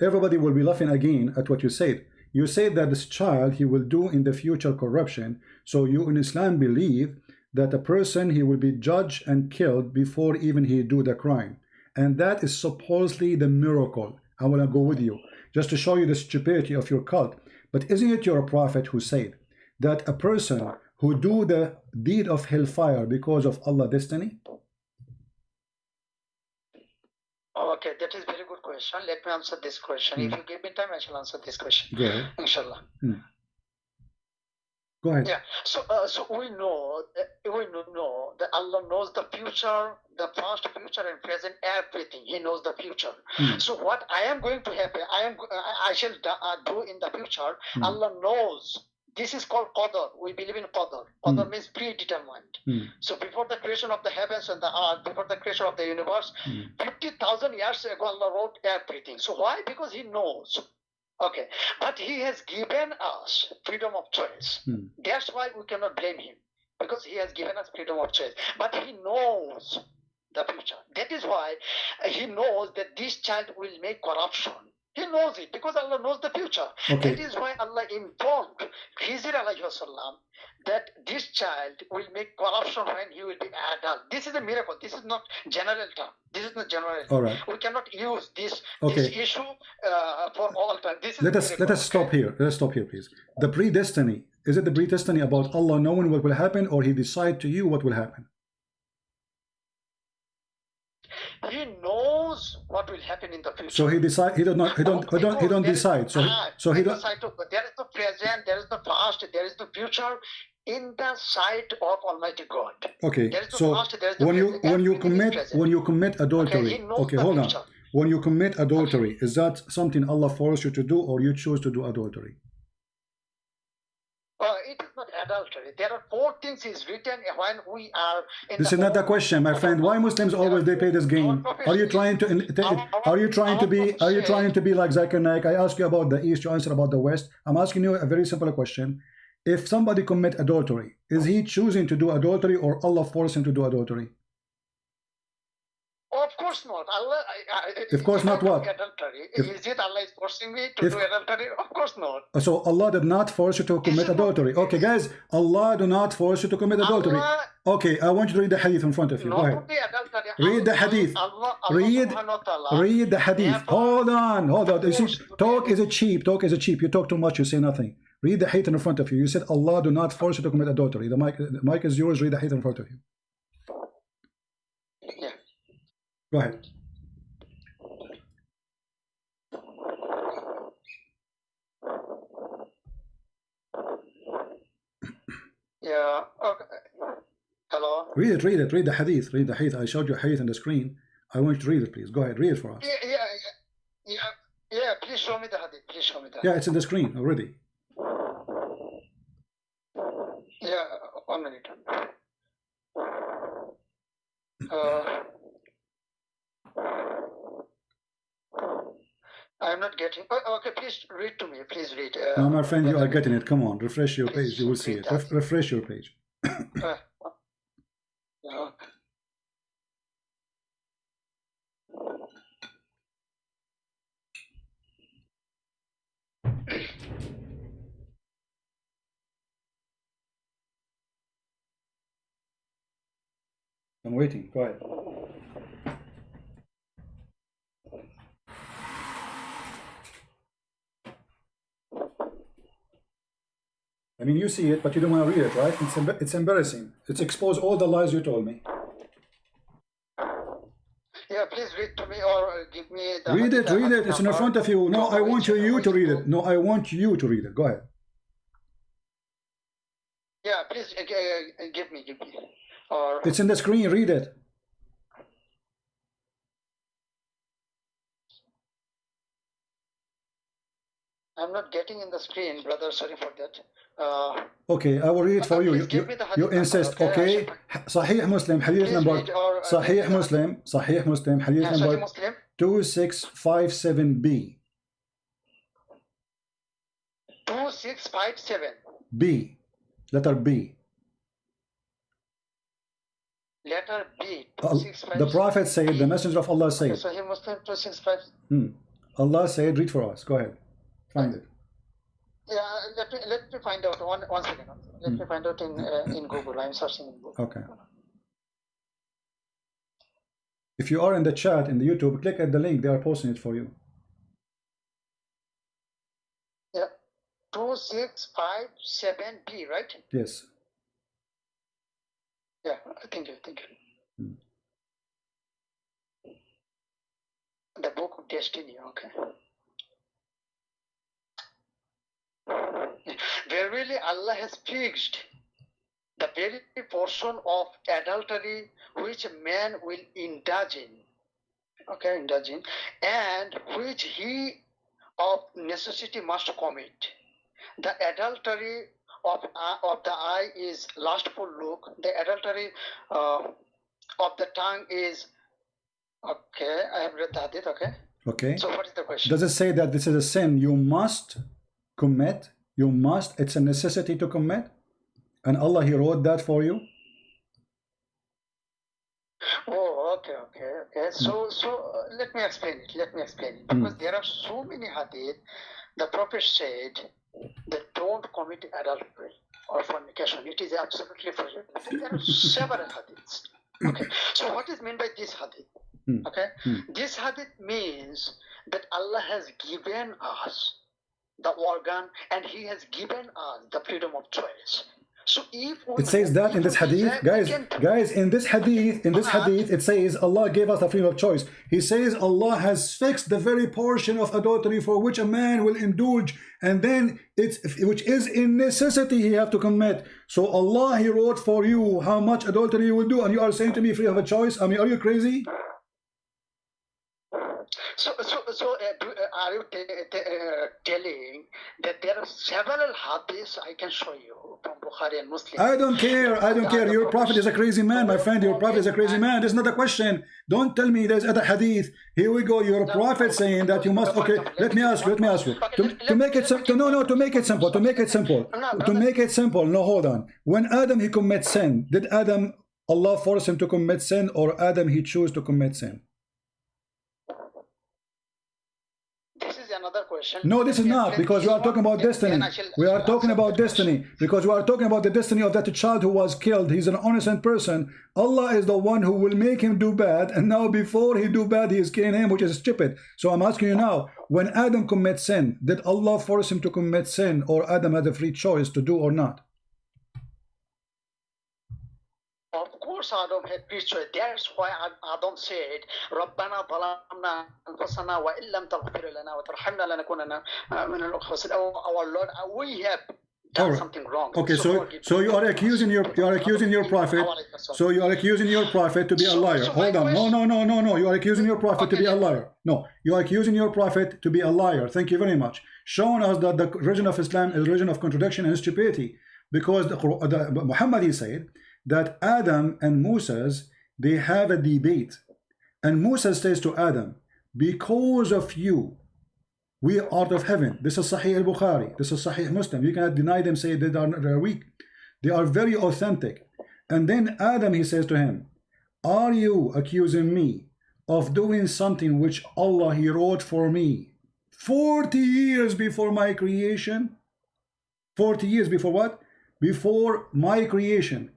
Everybody will be laughing again at what you said. You said that this child, he will do in the future corruption. So you in Islam believe that a person, he will be judged and killed before even he do the crime. And that is supposedly the miracle. I want to go with you just to show you the stupidity of your cult. But isn't it your prophet who said that a person who do the deed of hellfire because of Allah's destiny? Okay, that is very good question. Let me answer this question. If you give me time, I shall answer this question. Go ahead. Inshallah. Go ahead. Yeah. So we know that Allah knows the future, the past, future, and present, everything. He knows the future. So what I am going to happen, I shall do in the future. Allah knows. This is called Qadar. We believe in Qadar. Qadar means predetermined. So before the creation of the heavens and the earth, before the creation of the universe, 50,000 years ago, Allah wrote everything. So why? Because He knows. Okay. But He has given us freedom of choice. That's why we cannot blame Him. Because He has given us freedom of choice. But He knows the future. That is why He knows that this child will make corruption. He knows it because Allah knows the future. Okay. That is why Allah informed Khizr alayhi salam that this child will make corruption when he will be adult. This is a miracle. This is not general term. This is not general term. All right. We cannot use this issue for all time. This is let us stop here. Let us stop here, please. The predestiny, is it the predestiny about Allah knowing what will happen, or He decide to you what will happen? He knows what will happen in the future. So He decide. He don't decide. So He don't. There is the present. There is the past. There is the future in the sight of Almighty God. Okay. There is the So past, there is the when you commit adultery, okay, hold on. When you commit adultery, is that something Allah forced you to do, or you choose to do adultery? It is not adultery. There are 4 things is written when we are in This is not the question, my friend. Why Muslims always they play this game? Are you trying to be like Zakir Naik? I ask you about the East, you answer about the West. I'm asking you a very simple question. If somebody commit adultery, is he choosing to do adultery, or Allah force him to do adultery? Of course not. Allah. Of course not. What? Adultery. Is it Allah is forcing me to do adultery? Of course not. So Allah did not force you to commit adultery. Okay, guys, Allah do not force you to commit adultery. Okay, I want you to read the hadith in front of you. Go ahead. Read the hadith. Read the hadith. Hold on. You see, talk is cheap. You talk too much. You say nothing. Read the hadith in front of you. You said Allah do not force you to commit adultery. The mic is yours. Read the hadith in front of you. Yeah. Go ahead. Yeah. Okay. Hello. Read it. Read the hadith. Read the hadith. I showed you a hadith on the screen. I want you to read it, please. Go ahead. Read it for us. Yeah. Please show me the hadith. Yeah, it's in the screen already. Yeah. 1 minute. I'm not getting. Okay, please read to me. Please read. No, my friend, you are getting it. Come on, refresh your page. You will see it. Refresh your page. I'm waiting. Go ahead. I mean, you see it, but you don't want to read it, right? It's embarrassing. It's exposed all the lies you told me. Yeah, please read to me or give me the... Read it, read it. It's in front of you. No, I want you to read it. No, I want you to read it. Go ahead. Yeah, please give me. Or... It's in the screen. Read it. I'm not getting in the screen, brother. Sorry for that. Okay, I will read it for you. You insist. Okay. صحيح مسلم حديث number. صحيح مسلم حديث number 2657B. 2657. B. Letter B. Letter B. The Prophet said, the Messenger of Allah said. So he Muslim 265. Allah said, read for us. Go ahead. Find it. Yeah, let me find out one second. Let me find out in Google. I'm searching in Google. Okay. If you are in the chat in the YouTube, click at the link. They are posting it for you. Yeah, 2657B, right? Yes. Yeah, thank you. The Book of Destiny. Okay. Verily Allah has fixed the very portion of adultery which man will indulge in, and which he of necessity must commit. The adultery of the eye is lustful look. The adultery of the tongue is... Okay, I have read the hadith. Okay. So what is the question? Does it say that this is a sin you must commit? You must. It's a necessity to commit, and Allah He wrote that for you. Oh, okay. So let me explain it. Because there are so many hadith. The Prophet said that don't commit adultery or fornication. It is absolutely forbidden. There are several hadiths. Okay. So what is meant by this hadith? Okay. This hadith means that Allah has given us the organ, and He has given us the freedom of choice. So if it says that in this hadith, guys, in this hadith, it says Allah gave us the freedom of choice. He says Allah has fixed the very portion of adultery for which a man will indulge, and then which is in necessity he have to commit. So Allah He wrote for you how much adultery you will do, and you are saying to me free of a choice? I mean, are you crazy? So are you telling that there are several hadiths I can show you from Bukhari and Muslim? I don't care. Your prophet is a crazy man, my friend. Your prophet is a crazy man. This is not a question. Don't tell me there's other hadith. Here we go. Your prophet saying that you must. Okay, let me ask you. To make it simple. To make it simple. No, hold on. When Adam he commits sin, did Allah force him to commit sin, or Adam he chose to commit sin? Another question. No, this is not, because we are talking about destiny. We are talking about destiny because we are talking about the destiny of that child who was killed. He's an innocent person. Allah is the one who will make him do bad, and now before he do bad, he is killing him, which is stupid. So I'm asking you now, when Adam commits sin, did Allah force him to commit sin, or Adam had a free choice to do or not? Of course Adam had free choice. That's why Adam said, رَبَّنَا ظَلَمْنَا أَنفُسَنَا وَإِن لَمْ تَغْفِرْ لَنَا وَتَرْحَمْنَا لَنَكُونَنَّ مِنَ الْخَاسِرِينَ. Our Lord, we have done something wrong. Okay, so you are accusing your prophet. So you are accusing your prophet to be a liar. Hold on. No. You are accusing your prophet to be a liar. No, you are accusing your prophet to be a liar. Thank you very much. Showing us that the religion of Islam is a religion of contradiction and stupidity, because Muhammad he said that Adam and Moses, they have a debate, and Moses says to Adam, because of you we are out of heaven. This is Sahih al-Bukhari, this is Sahih Muslim. You cannot deny them, say they are weak. They are very authentic. And then Adam, he says to him, are you accusing me of doing something which Allah he wrote for me 40 years before my creation? 40 years before what? Before my creation.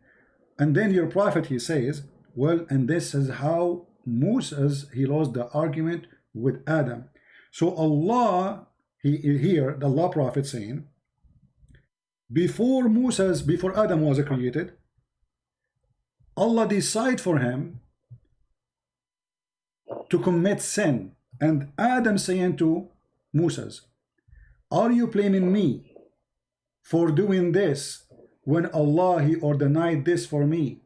And then your prophet, he says, Well, and this is how Moses he lost the argument with Adam. So Allah, here the Allah Prophet saying, before Adam was created, Allah decided for him to commit sin. And Adam saying to Moses, are you blaming me for doing this when Allah he ordained this for me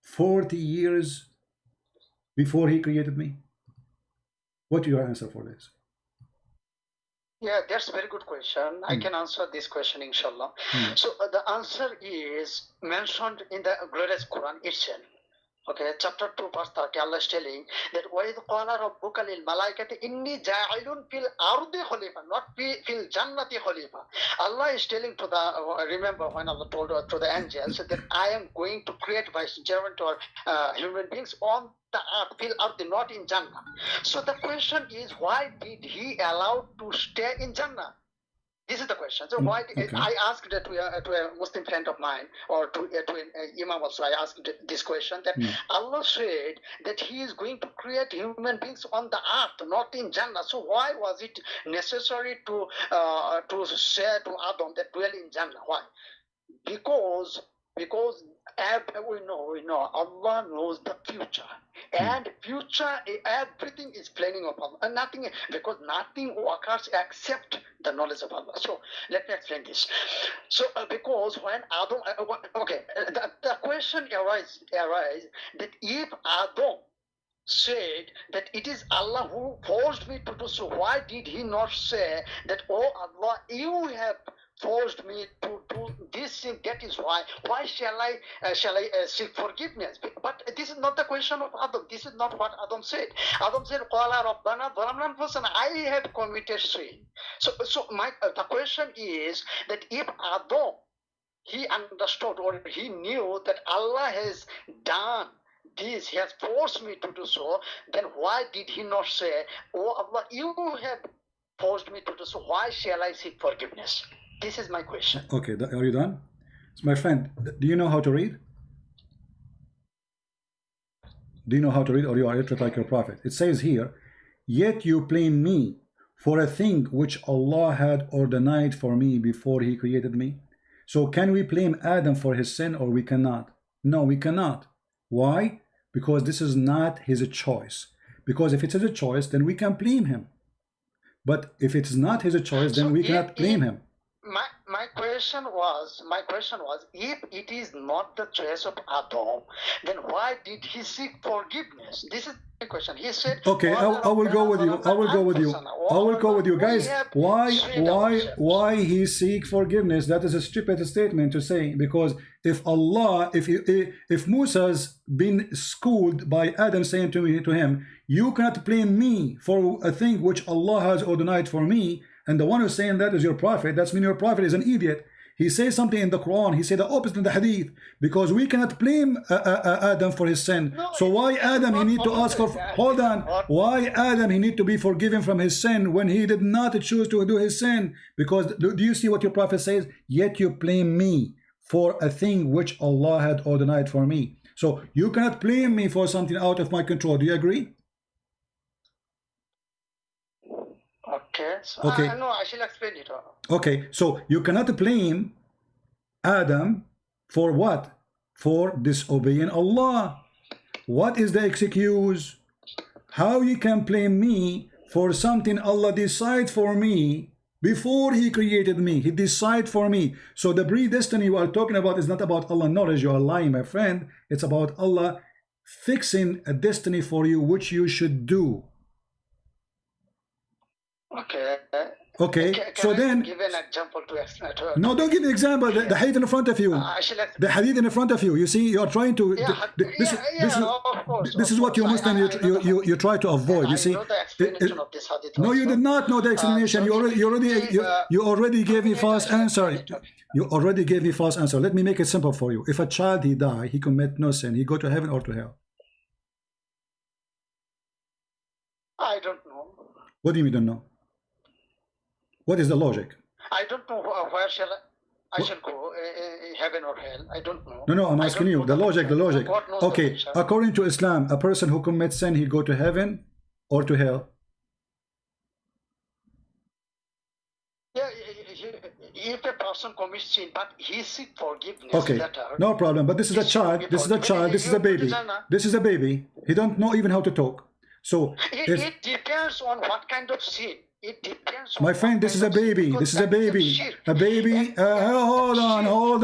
40 years before he created me? What is your answer for this? Yeah, that's a very good question. I can answer this question, inshallah. So the answer is mentioned in the glorious Quran itself. Okay, chapter 2, verse 30, Allah is telling that وَإِذْ قَالَ رَبُّكَ لِلْمَلَائِكَةِ إِنِّي جَاعِلٌ فِي الْأَرْضِ خَلِيفَةً, not fil jannati khalifa. Allah is telling to the, remember when Allah told to the angels that I am going to create vicegerent or human beings on the earth, fil ardi, not in Jannah. So the question is, why did he allow to stay in Jannah? This is the question. So why I asked it to a Muslim friend of mine, or to an Imam also, I asked this question, that Allah said that he is going to create human beings on the earth, not in Jannah. So why was it necessary to say to Adam that dwell in Jannah? Why? Because we know Allah knows the future, and future everything is planning of Allah, and because nothing occurs except the knowledge of Allah. So let me explain this. So because when Adam, the question arises that if Adam said that it is Allah who forced me to do so, why did he not say that, oh Allah, you have forced me to do this thing, that is why shall I seek forgiveness? But this is not the question of Adam. This is not what Adam said. Adam said, Qala Rabbana zalamna anfusana, I have committed sin. So the question is that if Adam, he understood or he knew that Allah has done this, he has forced me to do so, then why did he not say, oh Allah, you have forced me to do so, why shall I seek forgiveness? This is my question. Okay, are you done? So my friend, do you know how to read? Do you know how to read, or you are illiterate like your prophet? It says here, yet you blame me for a thing which Allah had ordained for me before he created me. So can we blame Adam for his sin, or we cannot? No, we cannot. Why? Because this is not his choice. Because if it is a choice, then we can blame him. But if it is not his choice, then we cannot blame him. My question was, if it is not the choice of Adam, then why did he seek forgiveness? This is the question. He said, okay, I will go with you. I will go with you, guys. Why he seek forgiveness? That is a stupid statement to say, because if Allah, if Moses been schooled by Adam saying to him, you cannot blame me for a thing which Allah has ordained for me, and the one who's saying that is your prophet, that's mean your prophet is an idiot. He says something in the Quran, he said the opposite in the Hadith, because we cannot blame Adam for his sin. No, so why Adam he need to ask for, hold on, why Adam he need to be forgiven from his sin when he did not choose to do his sin? Because do you see what your prophet says? Yet you blame me for a thing which Allah had ordained for me. So you cannot blame me for something out of my control. Do you agree? Okay. So okay. No, I shall explain it. Okay, so you cannot blame Adam for what? For disobeying Allah. What is the excuse? How you can blame me for something Allah decided for me before he created me? He decided for me. So the predestiny you are talking about is not about Allah knowledge. You are lying, my friend. It's about Allah fixing a destiny for you which you should do. Okay. Okay. Can I give an example to explain? No, don't give an example. The hadith in front of you. The hadith in front of you. You see, you are trying to. This is what you Muslim you try to avoid. You see. No, you did not know the explanation. You already gave me false answer. You already gave me false answer. Let me make it simple for you. If a child he die, he commit no sin, he go to heaven or to hell? I don't know. What do you mean don't know? What is the logic? I don't know where shall I. I shall go heaven or hell. I don't know. No, I'm asking you the logic. Okay, according to Islam, a person who commits sin, he go to heaven or to hell? Yeah, if a person commits sin, but he seek forgiveness. Okay, no problem. But this is a child. This is a child. This is a baby. This is a baby. He don't know even how to talk. So it depends on what kind of sin. It depends on my friend, this is a baby. This is a baby. A baby. Hold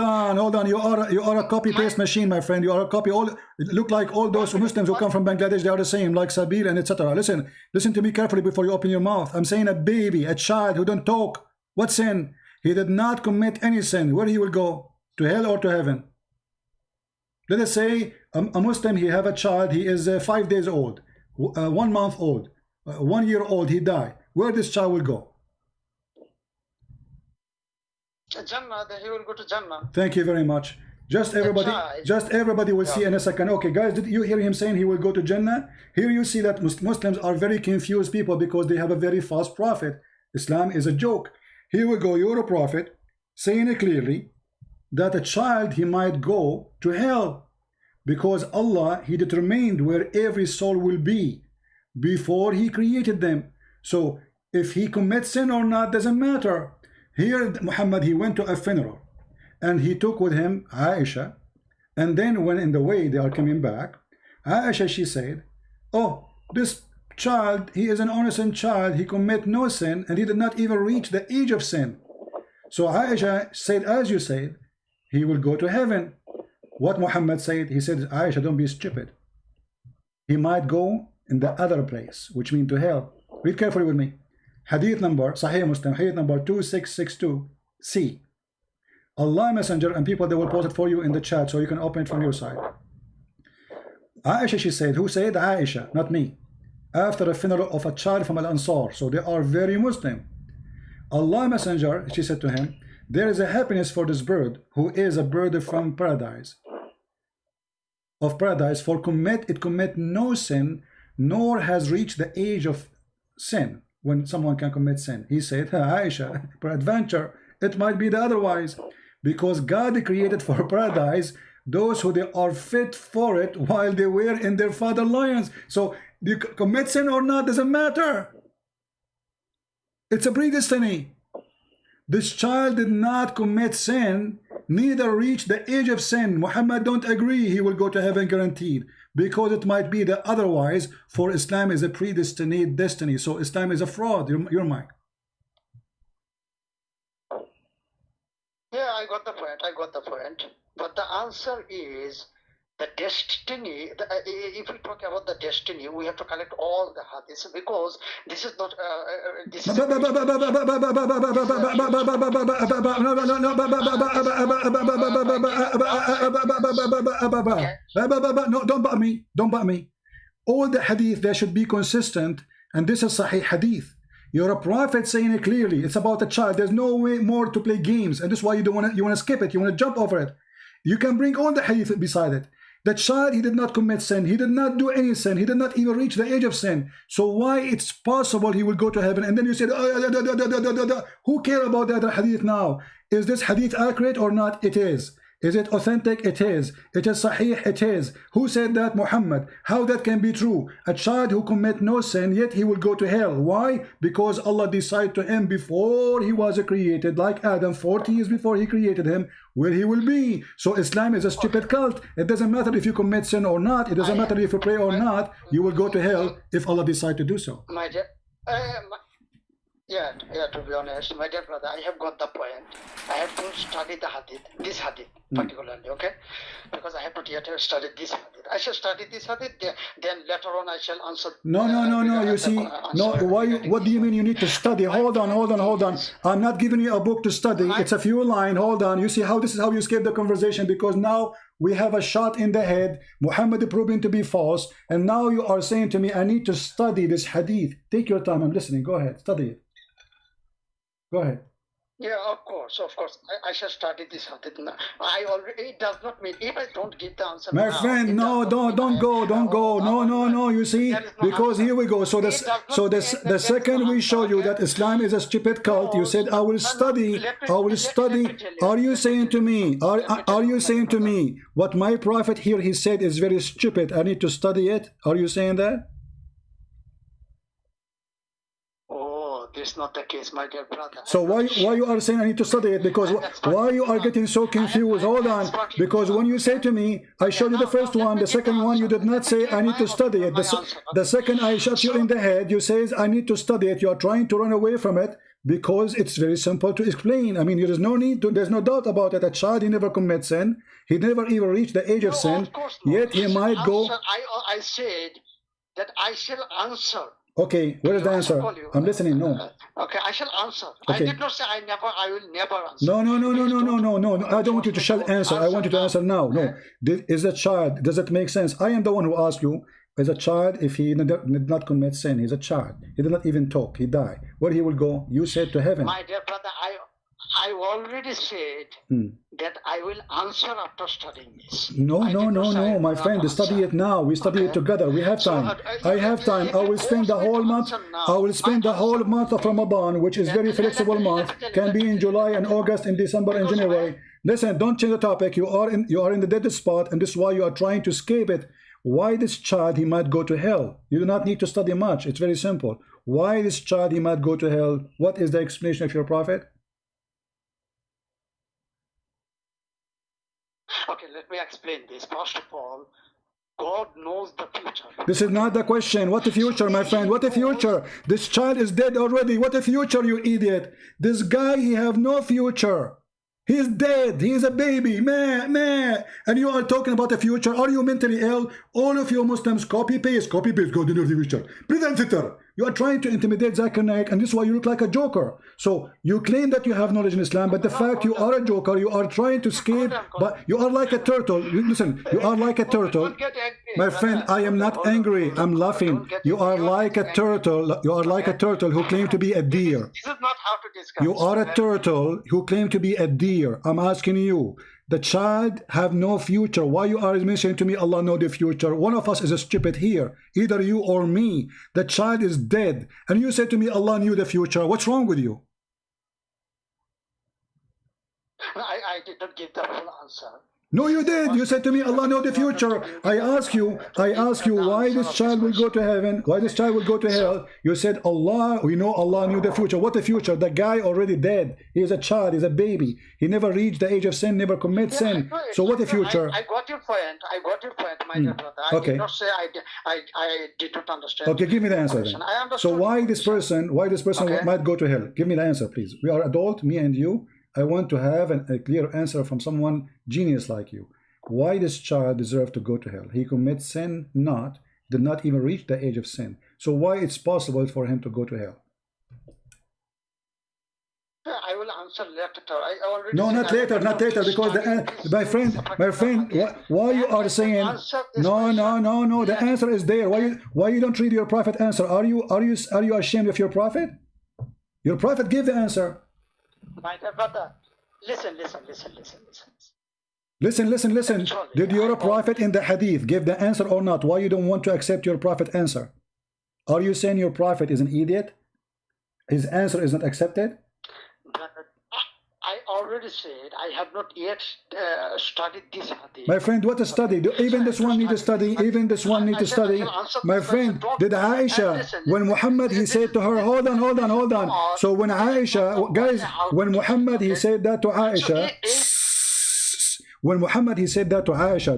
on. You are a copy paste machine, my friend. You are a copy. It look like all those Muslims who come from Bangladesh. They are the same, like Sabir and etc. Listen to me carefully before you open your mouth. I'm saying a baby, a child who don't talk. What sin? He did not commit any sin. Where he will go? To hell or to heaven? Let us say a Muslim. He have a child. He is 5 days old, 1 month old, 1 year old. He die. Where this child will go? Jannah. Then he will go to Jannah. Thank you very much. Just everybody will see in a second. Okay, guys, did you hear him saying he will go to Jannah? Here you see that Muslims are very confused people because they have a very false prophet. Islam is a joke. Here we go. You're a prophet saying it clearly that a child he might go to hell because Allah he determined where every soul will be before he created them. So if he commits sin or not doesn't matter. Here Muhammad he went to a funeral and he took with him Aisha, and then when in the way they are coming back, Aisha she said, oh, this child, he is an innocent child, he commit no sin and he did not even reach the age of sin. So Aisha said, as you said, he will go to heaven. What Muhammad said, he said, Aisha, don't be stupid. He might go in the other place, which means to hell. Read carefully with me. Hadith number, Sahih Muslim, hadith number 2662C. Allah Messenger, and people, they will post it for you in the chat so you can open it from your side. Aisha, she said, who said? Aisha, not me. After a funeral of a child from Al-Ansar, so they are very Muslim. Allah Messenger, she said to him, there is a happiness for this bird, who is a bird from paradise. Of paradise, for it commit no sin, nor has reached the age of sin, when someone can commit sin. He said, Aisha, peradventure, it might be the otherwise, because God created for paradise those who they are fit for it while they were in their father's lions. So you commit sin or not doesn't matter. It's a predestiny. This child did not commit sin, neither reach the age of sin. Muhammad don't agree he will go to heaven guaranteed, because it might be the otherwise, for Islam is a predestined destiny. So Islam is a fraud. Your mic. Yeah, I got the point. But the answer is the destiny. If we talk about the destiny, we have to collect all the hadiths, because this is not. This is no, don't bug me. All the hadith, they should be consistent, and this is Sahih hadith. You're a prophet saying it clearly. It's about a child. There's no way more to play games, and this is why you want to skip it. You want to jump over it. You can bring all the hadith beside it. The child, he did not commit sin. He did not do any sin. He did not even reach the age of sin. So why it's possible he will go to heaven? And then you said, who care about the other hadith now? Is this hadith accurate or not? It is. Is it authentic? It is. It is sahih? It is. Who said that? Muhammad. How that can be true? A child who commit no sin, yet he will go to hell. Why? Because Allah decided to him before he was created, like Adam, 40 years before he created him, where he will be. So Islam is a stupid cult. It doesn't matter if you commit sin or not. It doesn't matter if you pray or not. You will go to hell if Allah decides to do so. My dear, yeah, to be honest, my dear brother, I have got the point. I have to study the hadith, this hadith particularly, okay? Because I have not yet studied this hadith. I shall study this hadith, then later on I shall answer. No. You see, no. Why? What do you mean you need to study? Hold on. I'm not giving you a book to study. It's a few lines. Hold on. You see how this is how you escape the conversation, because now we have a shot in the head. Muhammad proving to be false, and now you are saying to me, I need to study this hadith. Take your time. I'm listening. Go ahead. Study it. Go ahead. Yeah, of course, of course. I shall study this hadith now. I already. It does not mean if I don't give the answer My now. friend, It no, does not don't mean go, don't go. No, no, no. You see, there is no because answer. here we go. So It this, does not so this, mean that the there is second no we answer, showed you okay? that Islam is a stupid cult, you said, I will No, study. let me- I will let study. me tell you, Are you let me saying tell to you. me? Let me tell Are you you, saying to brother. me what my prophet here he said is very stupid? I need to study it. Are you saying that? Oh, this is not the case, my dear brother. So why you are saying I need to study it? Because why you are getting so confused? Hold on. Because when you say to me, I showed you the first one, the second one, you did not say I need to study it. The second I shot you in the head, you says I need to study it. You are trying to run away from it because it's very simple to explain. I mean, there is no need to, there's no doubt about it. A child, he never commits sin. He never even reached the age of No, sin. of course not. Yet he might go. I said that I shall answer. Okay, where is the answer? I'm listening. No. Okay, I shall answer. Okay. I did not say I will never answer. No. Please don't I don't want you to shall answer. I want you to answer now. No. Is a child, does it make sense? I am the one who asked you. As a child, if he did not commit sin, he's a child. He did not even talk. He died. Where he will go? You said to heaven. My dear brother, I already said that I will answer after studying this. No, my friend, study it now. We study it together. We have time. I have time. I will spend the whole month. I will spend the whole month of Ramadan, which is very flexible month. Can be in July and August and December and January. Listen, don't change the topic. You are in the dead spot, and this is why you are trying to escape it. Why this child he might go to hell? You do not need to study much. It's very simple. Why this child he might go to hell? What is the explanation of your prophet? Okay, let me explain this. First of all, God knows the future. This is not the question. What the future, my friend? What the future? This child is dead already. What the future, you idiot? This guy, he have no future. He's dead. He is a baby. Meh. And you are talking about the future. Are you mentally ill? All of you Muslims copy paste. God in the future. Present it. You are trying to intimidate Zakir Naik, and this is why you look like a joker. So you claim that you have knowledge in Islam, but the fact you are a joker, you are trying to escape, but you are like a turtle. Listen, you are like a turtle. My friend, I am not angry. I'm laughing. You are like a turtle. You are like a turtle who claim to be a deer. This is not how to discuss. You are a turtle who claim to be a deer. I'm asking you. The child have no future. Why you are mentioning to me Allah know the future? One of us is a stupid here, either you or me. The child is dead, and you say to me Allah knew the future. What's wrong with you? I did not give the full answer. No, you did. You said to me Allah know the future. I ask you why this child will go to heaven, why this child will go to hell. You said Allah, we know Allah knew the future. What the future? The guy already dead. He is a child, he's a baby. He never reached the age of sin, never commit sin. So what the future? I got your point. My dear brother. I did not say I did not understand. Okay, give me the answer then. So why this person might go to hell? Give me the answer, please. We are adult, me and you. I want to have a clear answer from someone genius like you. Why this child deserve to go to hell? He commits sin did not even reach the age of sin. So why it's possible for him to go to hell? I will answer later. I already no, not later, because my friend, why you are saying no? The answer is there. Why you don't read your prophet answer? Are you ashamed of your prophet? Your prophet gave the answer. My dear brother, listen. Listen. Did your prophet in the hadith give the answer or not? Why you don't want to accept your prophet answer? Are you saying your prophet is an idiot? His answer is not accepted? I already said I have not yet studied this hadith. My friend, what a study. Even this one need to study. My friend, did Aisha, when Muhammad he said to her, hold on. So when Aisha, guys, when Muhammad he said that to Aisha,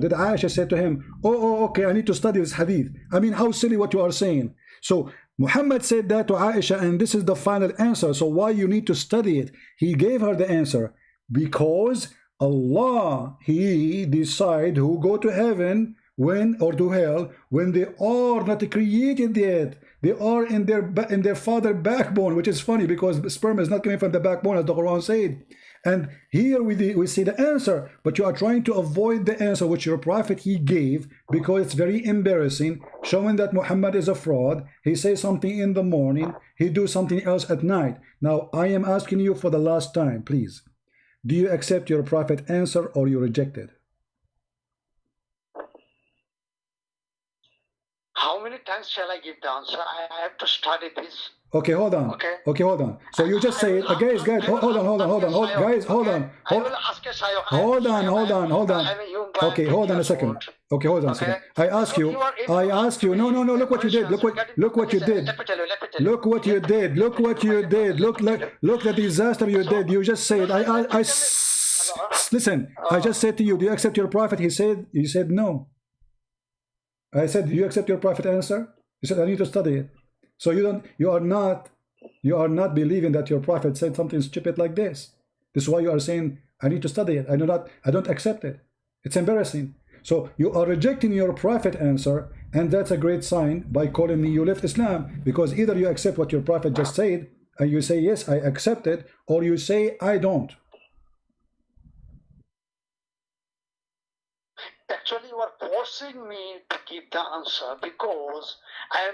did Aisha say to him, okay, I need to study this hadith? I mean, how silly what you are saying. So Muhammad said that to Aisha, and this is the final answer. So why you need to study it? He gave her the answer because Allah, He decide who go to heaven or to hell when they are not created yet. They are in their father backbone, which is funny because sperm is not coming from the backbone, as the Quran said. And here we see the answer, but you are trying to avoid the answer which your prophet he gave, because it's very embarrassing, showing that Muhammad is a fraud. He says something in the morning, he do something else at night. Now I am asking you for the last time, please, do you accept your prophet answer or you reject it? How many times shall I give the answer? I have to study this. Okay, hold on. Okay, hold on. So you just say, guys, hold on, guys, hold on. I will ask a Shaykh. Hold on. Okay, hold on a second. Okay, hold on a second. I ask you. No, look what you did. Look what you did. Look what you did. Look the disaster you did. You just said, listen, I just said to you, do you accept your prophet? You said no. I said, do you accept your prophet answer? You said, I need to study it. So you are not believing that your prophet said something stupid like this. This is why you are saying, I need to study it. I don't accept it. It's embarrassing. So you are rejecting your prophet answer, and that's a great sign by calling me you left Islam, because either you accept what your prophet just said and you say yes, I accept it, or you say I don't. Actually, you are forcing me to give the answer because I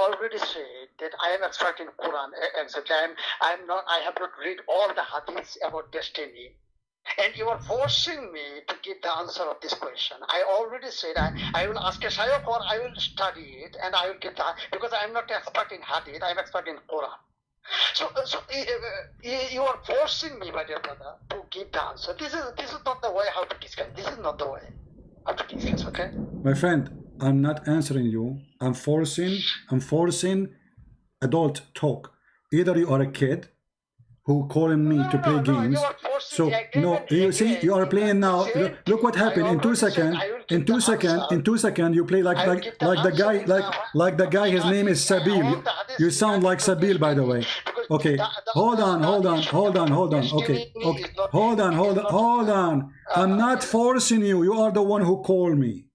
already said that I am extracting Quran. Exactly. I have not read all the hadiths about destiny. And you are forcing me to give the answer of this question. I already said I will ask a Shaykh or I will study it and I will give that, because I am not expert in hadith, I am expert in Quran. So you are forcing me, my dear brother, to give the answer. This is not the way how to discuss. This is not the way how to discuss, okay? My friend, I'm not answering you. I'm forcing adult talk. Either you are a kid who calling me to play games. So no, you see, you are playing now. Look what happened in 2 seconds. In 2 seconds, you play like the guy. His name is Sabil. You sound like Sabil, by the way. Okay, hold on. Okay, hold on. I'm not forcing you. You are the one who called me.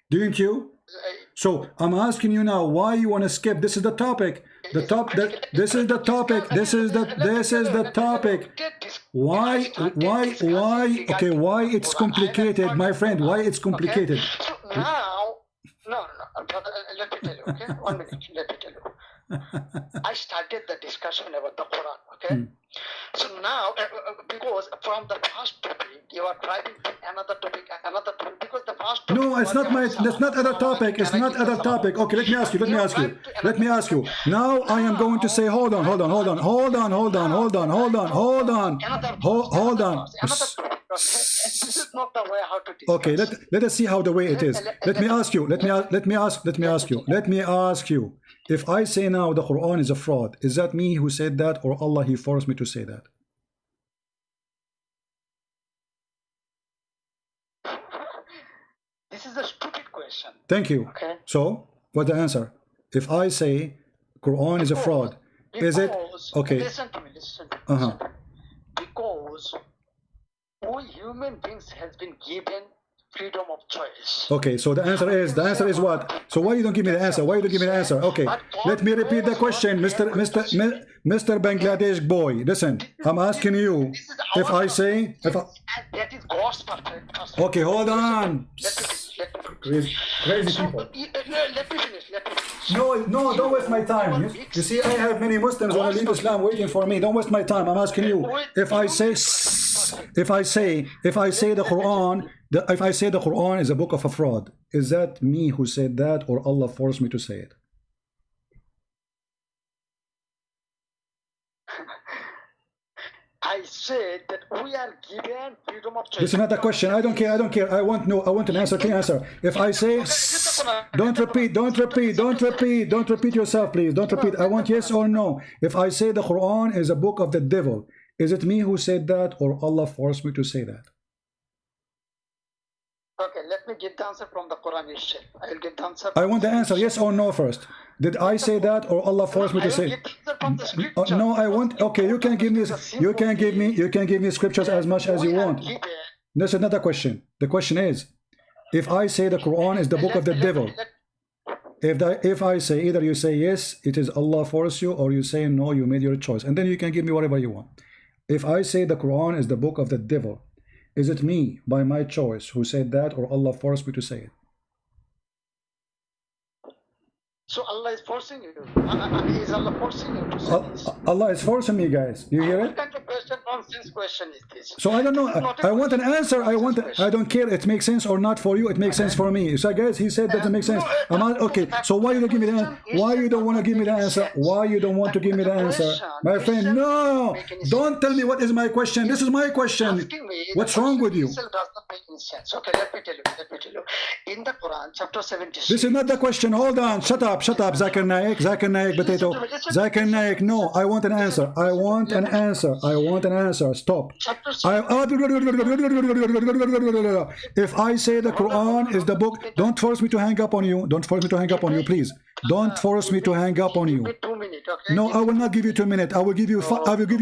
Didn't you? So I'm asking you now, why you want to skip? This is the topic. This is the topic. Why? Okay, why it's complicated, my friend? Why it's complicated? So now, no, brother, let me tell you, okay? 1 minute, let me tell you. I started the discussion about the Quran, okay? So now, because from the first topic, you are driving to another topic, because the first topic... No, that's not other topic. It's not other topic. Okay, let me ask you. Now I am going to say, hold on. This is not the way how to discuss. Okay, let us see how the way it is. Let me ask you. If I say now the Quran is a fraud, is that me who said that, or Allah he forced me to say that? This is a stupid question. Thank you. Okay. So, what's the answer? If I say Quran is a fraud, is it okay? Listen to me. Because we human beings has been given freedom of choice. Okay, so the answer is what? So why you don't give me the answer? Okay, let me repeat the question, Mr. Bangladesh boy. Listen, I'm asking you. If I say, that is God's perfect. Okay, hold on. Crazy people. Let me finish. No, don't waste my time. You see, I have many Muslims who leave Islam waiting for me. Don't waste my time. I'm asking you. If I say the Quran is a book of a fraud, is that me who said that, or Allah forced me to say it? I said that we are given freedom of choice. This is not a question. I don't care. I want an answer. Clean answer. If I say, don't repeat yourself, please. Don't repeat. I want yes or no. If I say the Quran is a book of the devil, is it me who said that, or Allah forced me to say that? Okay, let me give the answer from the Quran itself. I will give the answer. I want the answer, yes or no first. Did I say that, or Allah forced me to say it? No, I want. Okay, you can give me scriptures as much as you want. This is not a question. The question is, if I say the Quran is the book of the devil, if I say either you say yes, it is Allah forced you, or you say no, you made your choice, and then you can give me whatever you want. If I say the Quran is the book of the devil, is it me by my choice who said that, or Allah forced me to say it? So Allah is forcing you. Is Allah forcing you to say this? Allah is forcing me, guys. You hear it? What kind of question, nonsense question is this? So I don't know. I want an answer. I don't care. It makes sense or not for you. It makes sense for me. So guys, he said that it makes sense. I'm not, okay. So why you don't give me the answer? Why you don't want to give me the answer? Why you don't want to give me the answer? My friend, no. Don't tell me what is my question. This is my question. What's wrong with you? Does not make any sense. Okay, let me tell you. In the Quran, chapter 76. This is not the question. Hold on. Shut up. Zakir Naik, potato. Zakir Naik, no. I want an answer. I want an answer. Stop. If I say the Quran is the book, don't force me to hang up on you. Don't force me to hang up on you, please. Don't force me to hang up on you. No, I will not give you 2 minutes. I will give you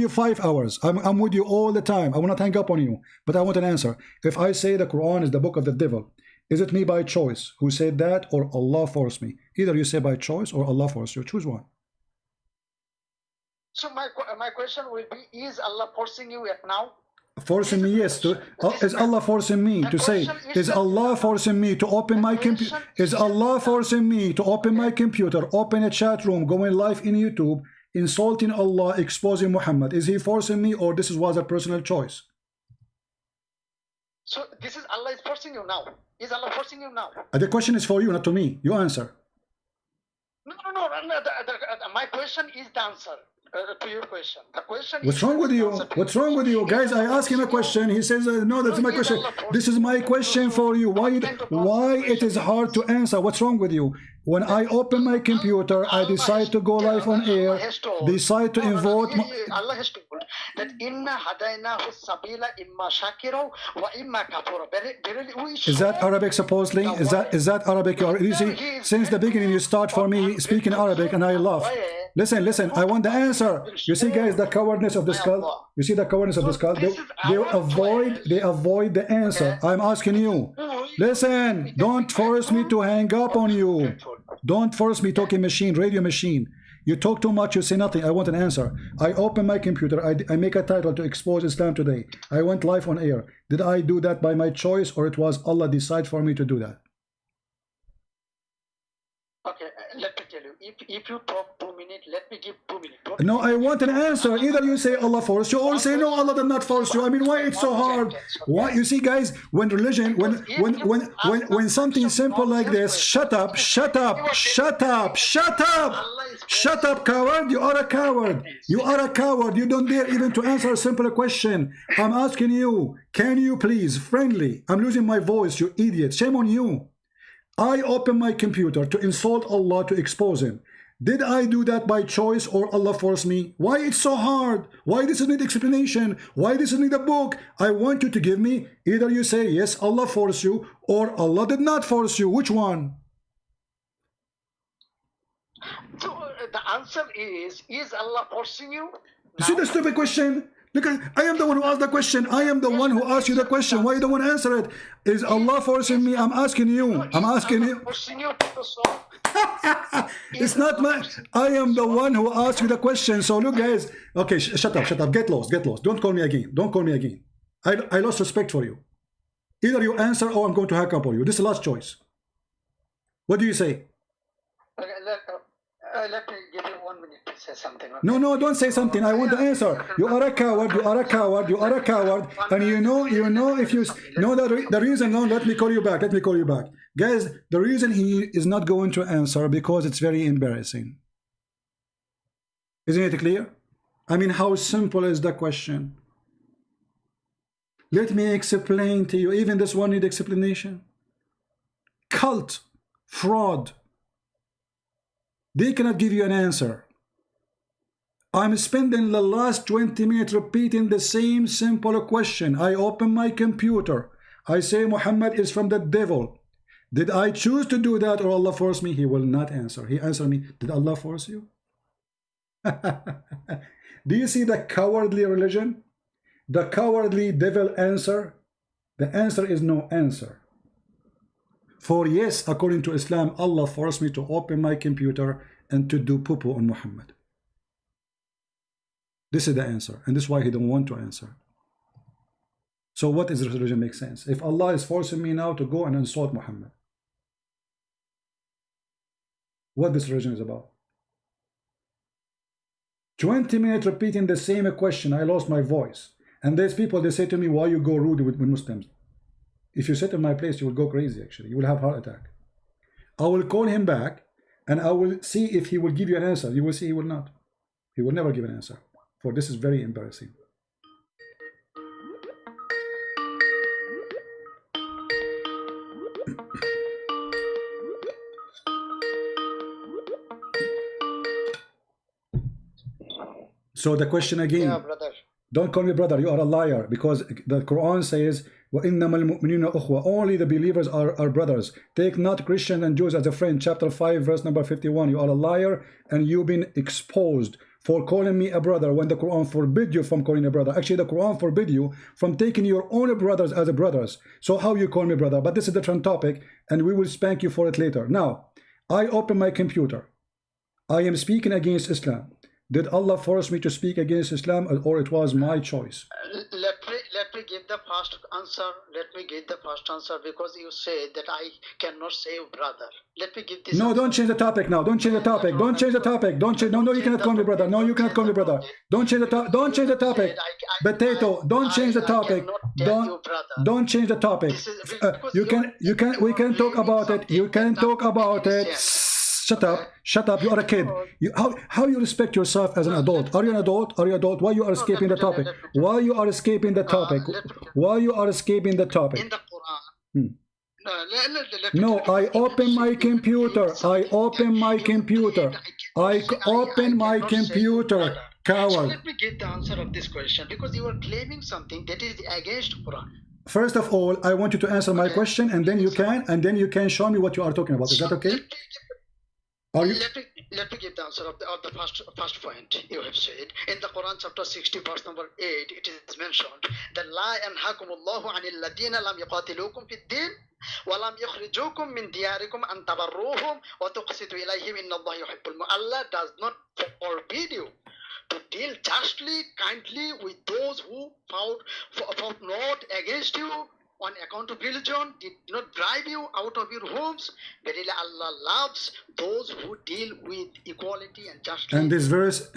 5 hours. I'm with you all the time. I will not hang up on you. But I want an answer. If I say the Quran is the book of the devil, is it me by choice who said that, or Allah forced me? Either you say by choice or Allah forced you. Choose one. So my question will be, is Allah forcing you yet now? Forcing me, yes. Is Allah forcing me to say? Is Allah forcing me to open my computer? Is Allah forcing me to open my computer, open a chat room, going live in YouTube, insulting Allah, exposing Muhammad? Is He forcing me, or this was a personal choice? So this is Allah is forcing you now. Is Allah forcing you now? The question is for you, not to me. You answer. No. My question is the answer to your question. The question What's wrong with you? What's wrong with you? Guys, I ask him a question. He says, no, that's my question. This is my question for you. Why it is hard to answer? What's wrong with you? When I open my computer, I decide to go live on air, decide to invoke. Allah has told that inna hadaynahu sabila imma shakira wa imma kafura. Is that Arabic supposedly? Is that Arabic? You see, since the beginning you start for me speaking Arabic and I laugh. Listen, I want the answer. You see, guys, the cowardness of the skull. You see the cowardness of the skull? They avoid the answer. I'm asking you. Listen, don't force me to hang up on you. Don't force me, talking machine, radio machine. You talk too much, you say nothing. I want an answer. I open my computer, I make a title to expose Islam today. I went live on air. Did I do that by my choice, or it was Allah decide for me to do that? Okay, let me tell you. If you talk 2 minutes, let me give 2 minutes. No, I want an answer. Either you say Allah forced you, or say no, Allah did not force you. I mean, why it's so hard? Why? You see, guys, when religion, when something simple like this, shut up, coward. You are a coward. You don't dare even to answer a simple question. I'm asking you, can you please, friendly? I'm losing my voice, you idiot. Shame on you. I open my computer to insult Allah, to expose Him. Did I do that by choice, or Allah forced me? Why it's so hard? Why this need explanation? Why this need a book? I want you to give me, either you say yes, Allah forced you, or Allah did not force you. Which one? So the answer is Allah forcing you? You see the stupid question? Look, I am the one who asked the question. I am the one who asked you the question. Why you don't want to answer it? Is Allah forcing me? I'm asking you. It's not my. I am the one who asked you the question. So look, guys. Okay, shut up. Get lost. Don't call me again. I lost respect for you. Either you answer, or I'm going to hack up on you. This is the last choice. What do you say? Okay, let me give you 1 minute to say something. Okay? No, don't say something. I want the answer. You are a coward. And you know if you know the reason. No, let me call you back. Guys, the reason he is not going to answer, because it's very embarrassing. Isn't it clear? I mean, how simple is the question? Let me explain to you. Even this one needs explanation. Cult, fraud. They cannot give you an answer. I'm spending the last 20 minutes repeating the same simple question. I open my computer. I say Muhammad is from the devil. Did I choose to do that, or Allah forced me? He will not answer. He answered me, did Allah force you? Do you see the cowardly religion? The cowardly devil answer? The answer is no answer. For yes, according to Islam, Allah forced me to open my computer and to do poo-poo on Muhammad. This is the answer, and this is why he don't want to answer. So what is this religion make sense? If Allah is forcing me now to go and insult Muhammad, what this religion is about? 20 minutes repeating the same question, I lost my voice. And there's people, they say to me, why you go rude with Muslims? If you sit in my place, you will go crazy actually. You will have heart attack. I will call him back and I will see if he will give you an answer. You will see he will not. He will never give an answer. For this is very embarrassing. So the question again, Yeah, brother. don't call me brother, you are a liar, because the Quran says, وَإِنَّمَا الْمُؤْمِنِينَ أُخْوَةٌ, only the believers are brothers. Take not Christians and Jews as a friend. Chapter 5, verse number 51. You are a liar and you've been exposed for calling me a brother when the Quran forbid you from calling a brother. Actually, the Quran forbid you from taking your own brothers as brothers. So how you call me brother? But this is a different topic and we will spank you for it later. Now, I open my computer. I am speaking against Islam. Did Allah force me to speak against Islam, or it was my choice? Let me give the first answer. Let me give the first answer, because you say that I cannot say brother. Let me give this. No, answer. don't change the topic now. Don't change the topic. Don't change the topic. Don't change. No, you cannot call me brother. No, you cannot call me brother. Don't change the topic. Don't change the topic. Potato. Don't change the topic. Don't change the topic. We can talk about it. You can talk about it. Shut up. Shut up. You are a kid. How you respect yourself as an adult? Are you an adult? Are you an adult? Why you are escaping the topic? Why you are escaping the topic? Why you are escaping the topic? In the Quran. No, I open my computer. I open my computer. I open my computer. Coward. So let me get the answer of this question, because you are claiming something that is against Quran. First of all, I want you to answer my question, and then you can show me what you are talking about. Is that okay? Let me give the answer of the first point you have said. In the Quran chapter 60 verse number 8, it is mentioned that La yanhakumullahu anil ladina lam yuqatilukum fid din wa lam yukhrijukum min diyarikum an tabarruhum wa tuqsitu ilayhim innallaha yuhibbul mu'minin. Allah does not forbid you to deal justly, kindly with those who fought not against you on account of religion, did not drive you out of your homes. Verily Allah loves those who deal with equality and justice. And this verse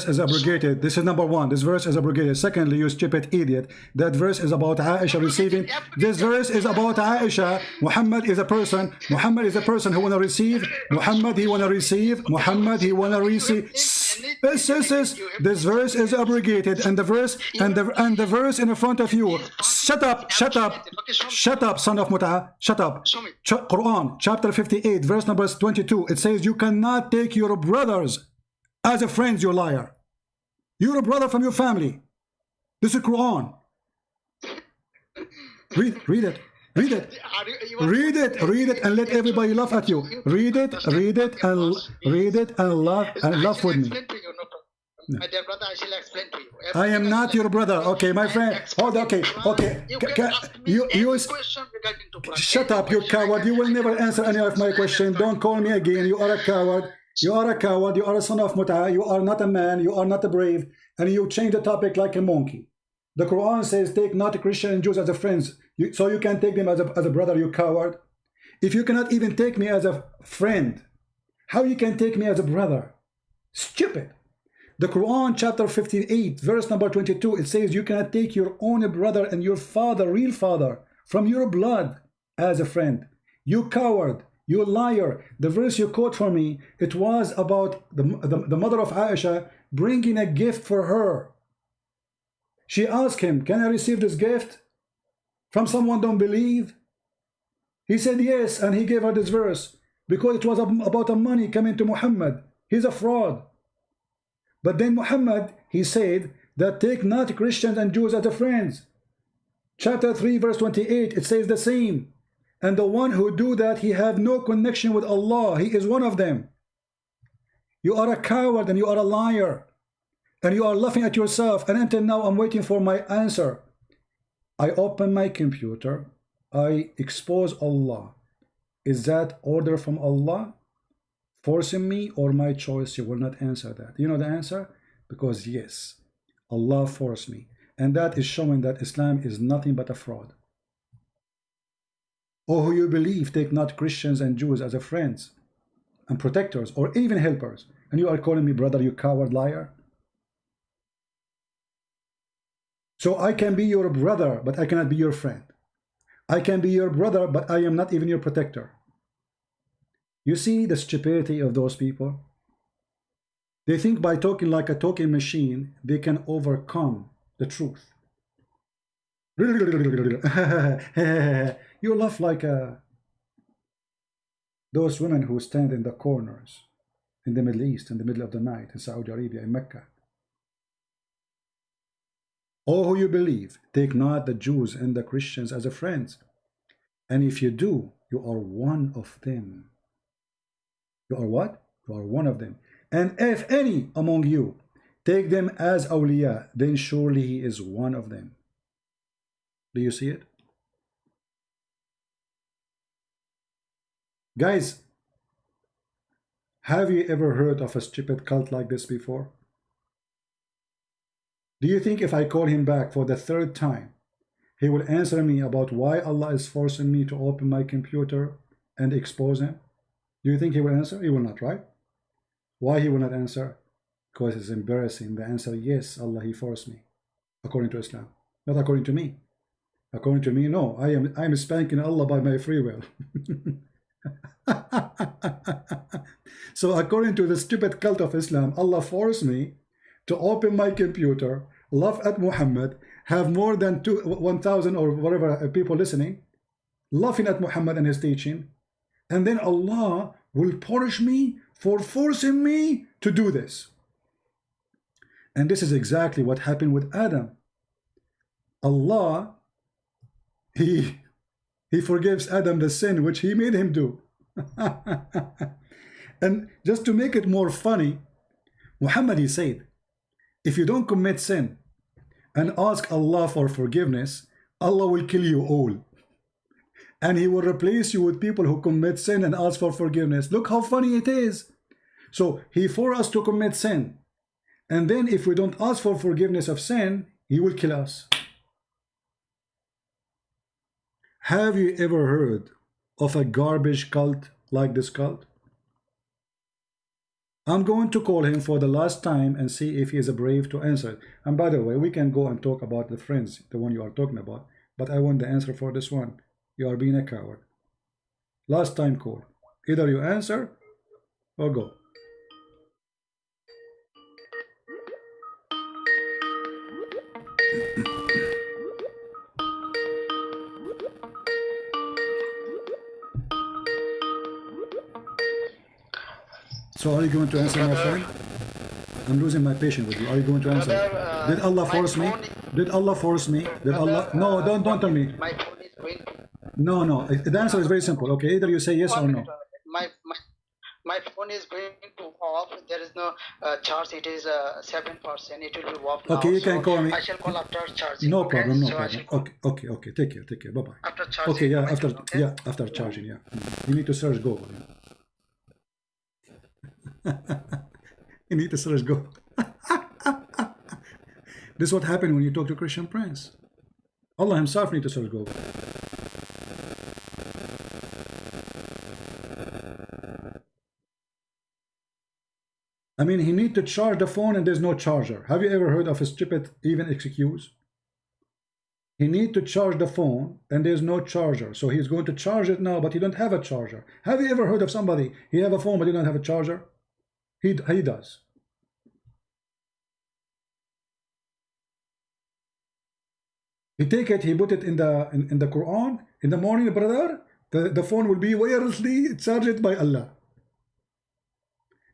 is abrogated. This is number one. This verse is abrogated. Secondly, you stupid idiot, that verse is about Aisha receiving. This verse is about Aisha. Muhammad is a person. Muhammad is a person who wanna receive. Muhammad he wanna receive. Muhammad he wanna receive. This verse is abrogated, and the verse and the verse in front of you. Shut up, shut up, shut up, son of Mut'a, shut up. Quran, chapter 58, verse number 22, it says, you cannot take your brothers as a friends, you liar. You're a brother from your family. This is Quran. Read it, read it. Read it, and let everybody laugh at you. Read it, and laugh with me. My dear brother, I shall explain to you. I am not your brother. Okay, my friend. Hold on. Okay. Shut up, you coward. You will never answer any of my questions. Don't call me again. You are a coward. You are a coward. You are a son of Mut'a. You are not a man. You are not a brave. And you change the topic like a monkey. The Quran says, take not Christian and Jews as a friends. So you can take them as a brother, you coward. If you cannot even take me as a friend, how you can take me as a brother? Stupid. The Quran chapter 58 verse number 22, it says you cannot take your own brother and your father, real father, from your blood as a friend. You coward, you liar. The verse you quote for me, it was about the mother of Aisha bringing a gift for her. She asked him, can I receive this gift from someone don't believe? He said yes, and he gave her this verse because it was about the money coming to Muhammad. He's a fraud. But then Muhammad, he said that take not Christians and Jews as a friends. Chapter 3 verse 28, it says the same. And the one who do that, he have no connection with Allah. He is one of them. You are a coward and you are a liar. And you are laughing at yourself. And until now, I'm waiting for my answer. I open my computer. I expose Allah, is that order from Allah forcing me or my choice? You will not answer that. You know the answer? Because yes, Allah forced me. And that is showing that Islam is nothing but a fraud. Oh, who you believe, take not Christians and Jews as a friends and protectors or even helpers. And you are calling me brother, you coward liar? So I can be your brother, but I cannot be your friend. I can be your brother, but I am not even your protector. You see the stupidity of those people? They think by talking like a talking machine, they can overcome the truth. You laugh like those women who stand in the corners in the Middle East, in the middle of the night, in Saudi Arabia, in Mecca. Oh, who you believe, take not the Jews and the Christians as a friends. And if you do, you are one of them. You are what? You are one of them. And if any among you take them as awliya, then surely he is one of them. Do you see it? Guys, have you ever heard of a stupid cult like this before? Do you think if I call him back for the third time, he will answer me about why Allah is forcing me to open my computer and expose him? Do you think he will answer? He will not, right? Why he will not answer? Because it's embarrassing. The answer, yes, Allah, he forced me. According to Islam. Not according to me. According to me, no. I am spanking Allah by my free will. So according to the stupid cult of Islam, Allah forced me to open my computer, laugh at Muhammad, have more than 1,000 or whatever people listening, laughing at Muhammad and his teaching, and then Allah will punish me for forcing me to do this. And this is exactly what happened with Adam. Allah, he forgives Adam the sin which he made him do. And just to make it more funny, Muhammad, he said, if you don't commit sin and ask Allah for forgiveness, Allah will kill you all. And he will replace you with people who commit sin and ask for forgiveness. Look how funny it is. So he forced us to commit sin. And then if we don't ask for forgiveness of sin, he will kill us. Have you ever heard of a garbage cult like this cult? I'm going to call him for the last time and see if he is brave to answer it. And by the way, we can go and talk about the friends, the one you are talking about. But I want the answer for this one. You are being a coward. Last time call. Either you answer or go. So are you going to answer, my friend? I'm losing my patience with you. Are you going to answer? Did Allah force me? Did Allah force me? Did Allah? No, don't tell me. My phone is going. No. The answer is very simple. Okay, either you say yes or no. My phone is going to off. There is no charge. It is 7%. It will be off now. Okay, you can call me. I shall call after charging. No okay? problem. No so problem. Okay. Take care. Bye bye. After charging. Okay, yeah. After charging. Yeah. You need to search Google. Yeah. You need to search Google. This is what happened when you talk to Christian Prince. Allah himself need to search Google. I mean, he need to charge the phone and there's no charger. Have you ever heard of a stupid even excuse? He need to charge the phone and there's no charger. So he's going to charge it now, but he don't have a charger. Have you ever heard of somebody, he have a phone but he don't have a charger? He does. He take it, he put it in the Quran. In the morning, brother, the phone will be wirelessly charged by Allah.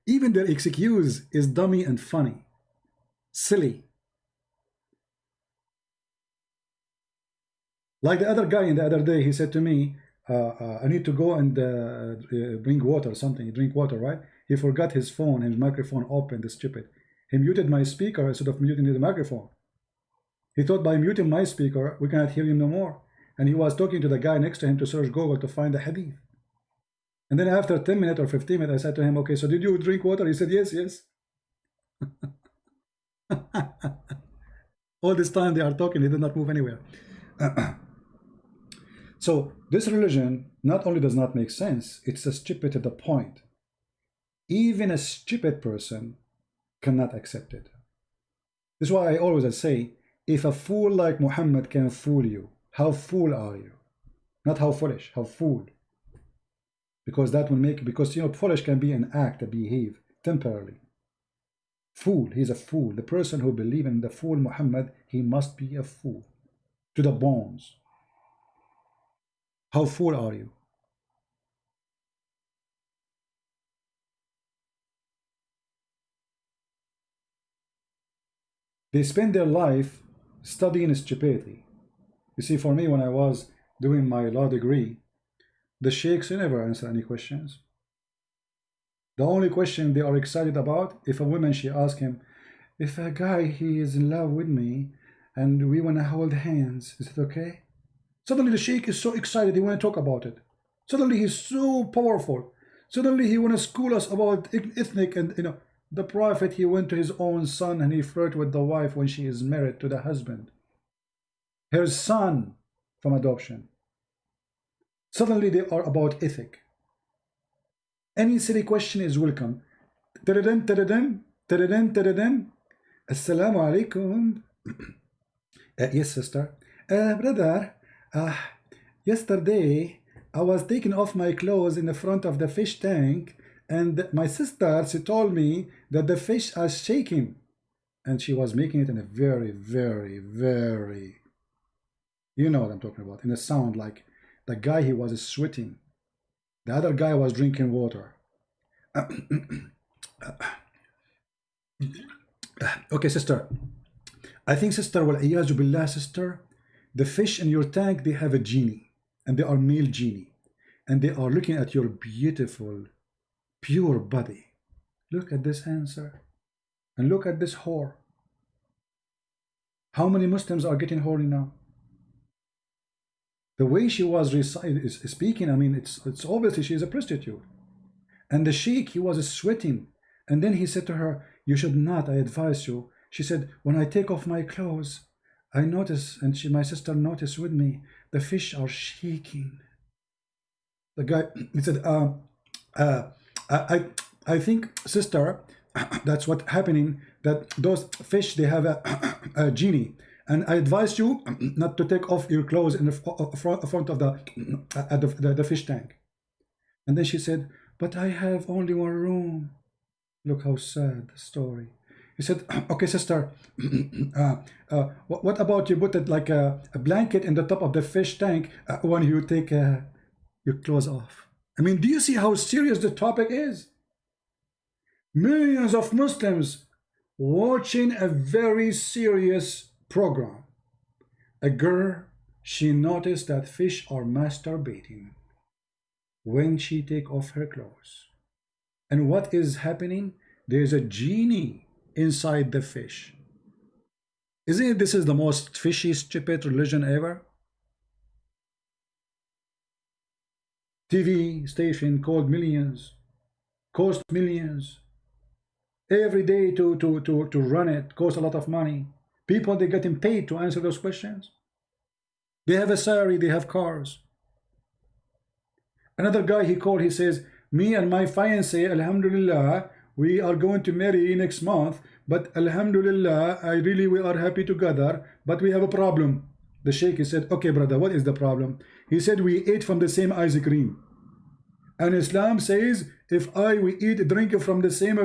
Even their excuse is dummy and funny. Silly. Like the other guy in the other day, he said to me, I need to go and drink water or something. Drink water, right? He forgot his phone and his microphone open, the stupid. He muted my speaker instead of muting the microphone. He thought by muting my speaker, we cannot hear him no more. and he was talking to the guy next to him to search Google to find the hadith. And then after 10 minutes or 15 minutes, I said to him, okay, so did you drink water? He said, yes, yes. All this time they are talking, they did not move anywhere. So this religion not only does not make sense, it's a stupid to the point. Even a stupid person cannot accept it. This is why I always say, if a fool like Muhammad can fool you, how fool are you? Not how foolish, how fool. Because that will make, because foolish can be an act, a behave, temporarily. Fool, he's a fool. The person who believes in the fool Muhammad, he must be a fool. To the bones. How fool are you? They spend their life studying stupidity. You see, for me, when I was doing my law degree, the sheikhs never answer any questions. The only question they are excited about, if a woman, she asks him, if a guy, he is in love with me, and we want to hold hands, is it okay? Suddenly the sheikh is so excited, he want to talk about it. Suddenly he's so powerful. Suddenly he want to school us about ethnic, and the prophet, he went to his own son and he flirted with the wife when she is married to the husband. Her son from adoption. Suddenly they are about ethic. Any silly question is welcome. Tadadam, tadadam, tadadam, tadadam. Assalamu alaikum. Yes, sister. Brother, yesterday I was taking off my clothes in the front of the fish tank, and my sister, she told me that the fish are shaking, and she was making it in a very, very, very, you know what I'm talking about, in a sound like the guy, he was sweating. The other guy was drinking water. Okay, sister. I think, sister, wal-iyazu billah, sister, the fish in your tank, they have a genie, and they are male genie, and they are looking at your beautiful, pure body. Look at this answer, and look at this whore. How many Muslims are getting horny now? The way she was speaking, I mean, it's obviously she is a prostitute. And the sheikh, he was sweating, and then he said to her, you should not, I advise you. She said, when I take off my clothes, I notice, and my sister noticed with me, the fish are shaking. The guy, he said, I think, sister, that's what's happening, that those fish, they have a genie. And I advise you not to take off your clothes in the front of the fish tank. And then she said, but I have only one room. Look how sad the story. He said, okay, sister, what about you put it like a blanket in the top of the fish tank when you take your clothes off? I mean, do you see how serious the topic is? Millions of Muslims watching a very serious program. A girl, she noticed that fish are masturbating when she take off her clothes. And what is happening? There's a genie inside the fish. Isn't it this is the most fishy, stupid religion ever? TV station called millions, cost millions. Every day to run it costs a lot of money. People, they're getting paid to answer those questions. They have a salary, they have cars. Another guy, he called, he says, me and my fiancé, alhamdulillah, we are going to marry next month, but alhamdulillah, we are happy together, but we have a problem. The sheikh, he said, okay, brother, what is the problem? He said, we ate from the same ice cream. And Islam says, if we drink from the same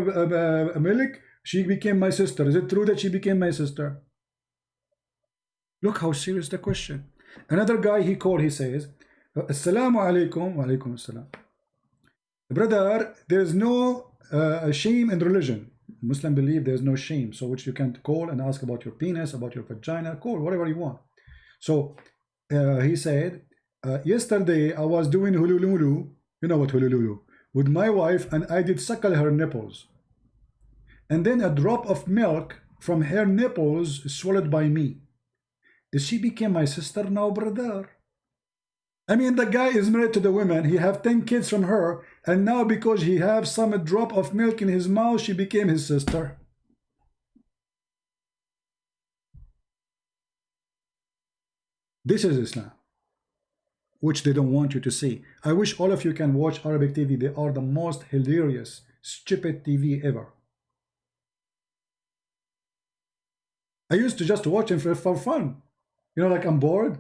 milk, she became my sister. Is it true that she became my sister? Look how serious the question. Another guy, he called, he says, Assalamu alaikum, wa alaikum assalam. Brother, there is no shame in religion. Muslim believe there is no shame, so which you can call and ask about your penis, about your vagina, call whatever you want. So he said, yesterday I was doing hulululu, you know what hulululu, with my wife, and I did suckle her nipples. And then a drop of milk from her nipples swallowed by me. She became my sister now, brother. I mean, the guy is married to the woman. He have 10 kids from her, and now because he have some drop of milk in his mouth, she became his sister. This is Islam, which they don't want you to see. I wish all of you can watch Arabic TV. They are the most hilarious, stupid TV ever. I used to just watch them for fun. You know, like I'm bored,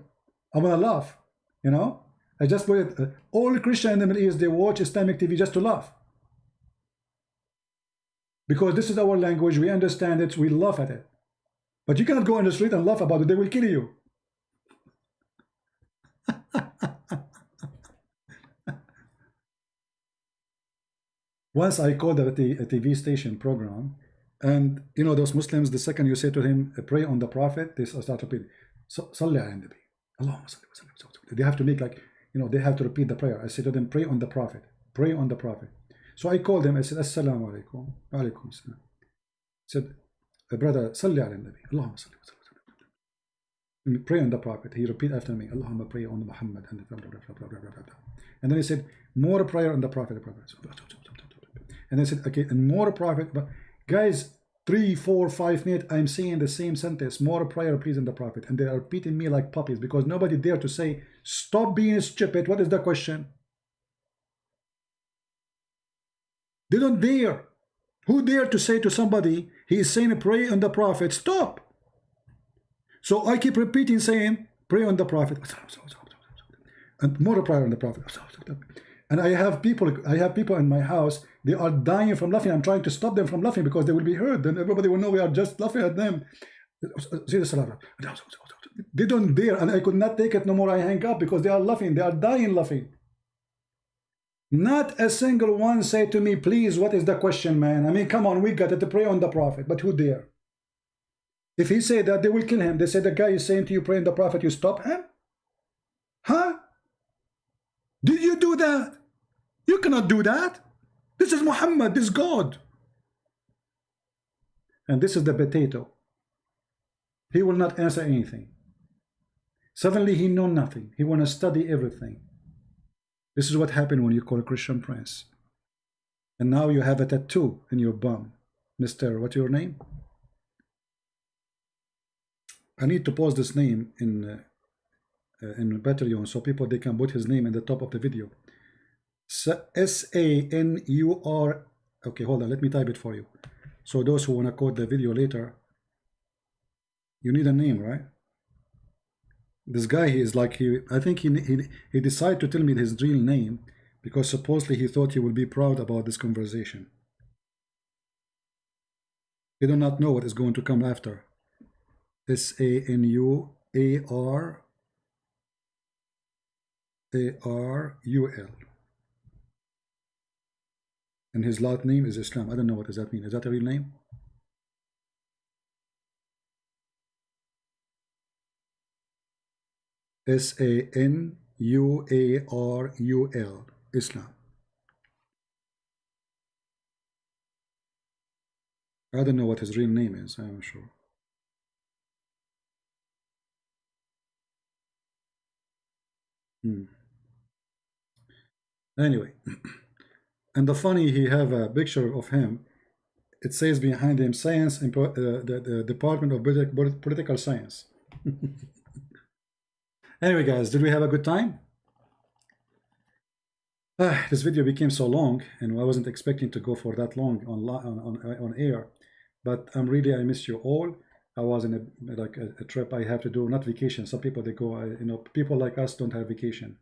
I want to laugh. You know, I just put it. All Christians in the Middle East, they watch Islamic TV just to laugh. Because this is our language, we understand it, we laugh at it. But you cannot go on the street and laugh about it, they will kill you. Once I called a TV station program, and you know those Muslims, the second you say to him, pray on the Prophet, they start repeating, Salli ala nabi, Allahumma salli wa sallim. They have to make like, you know, they have to repeat the prayer. I say to them, pray on the Prophet, pray on the Prophet. So I called them, I said, Assalamu alaikum, wa alaikum assalam. I said, brother, Salli ala nabi, Allahumma salli wa sallim. Pray on the Prophet. He repeat after me, Allahumma pray on Muhammad, and then he said, more prayer on the Prophet. And I said, okay, and more Prophet. But guys, 3, 4, 5 minutes, I'm saying the same sentence, more prayer, please, in the Prophet. And they are repeating me like puppies because nobody dare to say, stop being stupid. What is the question? They don't dare. Who dare to say to somebody, he is saying pray on the Prophet, stop. So I keep repeating saying, pray on the Prophet. And more prayer on the Prophet. And I have people in my house, they are dying from laughing. I'm trying to stop them from laughing because they will be hurt. Then everybody will know we are just laughing at them. They don't dare, and I could not take it no more. I hang up because they are laughing. They are dying laughing. Not a single one say to me, please, what is the question, man? I mean, come on, we got it to pray on the Prophet. But who dare? If he say that, they will kill him. They say the guy is saying to you, pray on the Prophet, you stop him? Huh? Did you do that? You cannot do that. This is Muhammad, this is God. And this is the potato. He will not answer anything. Suddenly he know nothing. He want to study everything. This is what happened when you call a Christian prince. And now you have a tattoo in your bum. Mr. What's your name? I need to post this name in Patreon so people they can put his name in the top of the video. S-A-N-U-R. Okay, hold on. Let me type it for you. So those who want to quote the video later, you need a name, right? This guy, he is like, I think he decided to tell me his real name because supposedly he thought he will be proud about this conversation. He do not know what is going to come after. S-A-N-U-A-R-A-R-U-L. And his last name is Islam. I don't know what does that mean. Is that a real name? S-A-N-U-A-R-U-L. Islam. I don't know what his real name is. I'm sure. Anyway. And the funny, he have a picture of him. It says behind him, science in the Department of Political Science. Anyway, guys, did we have a good time? This video became so long, and I wasn't expecting to go for that long on air. But I miss you all. I was in a trip I have to do, not vacation. Some people they go, you know, people like us don't have vacation.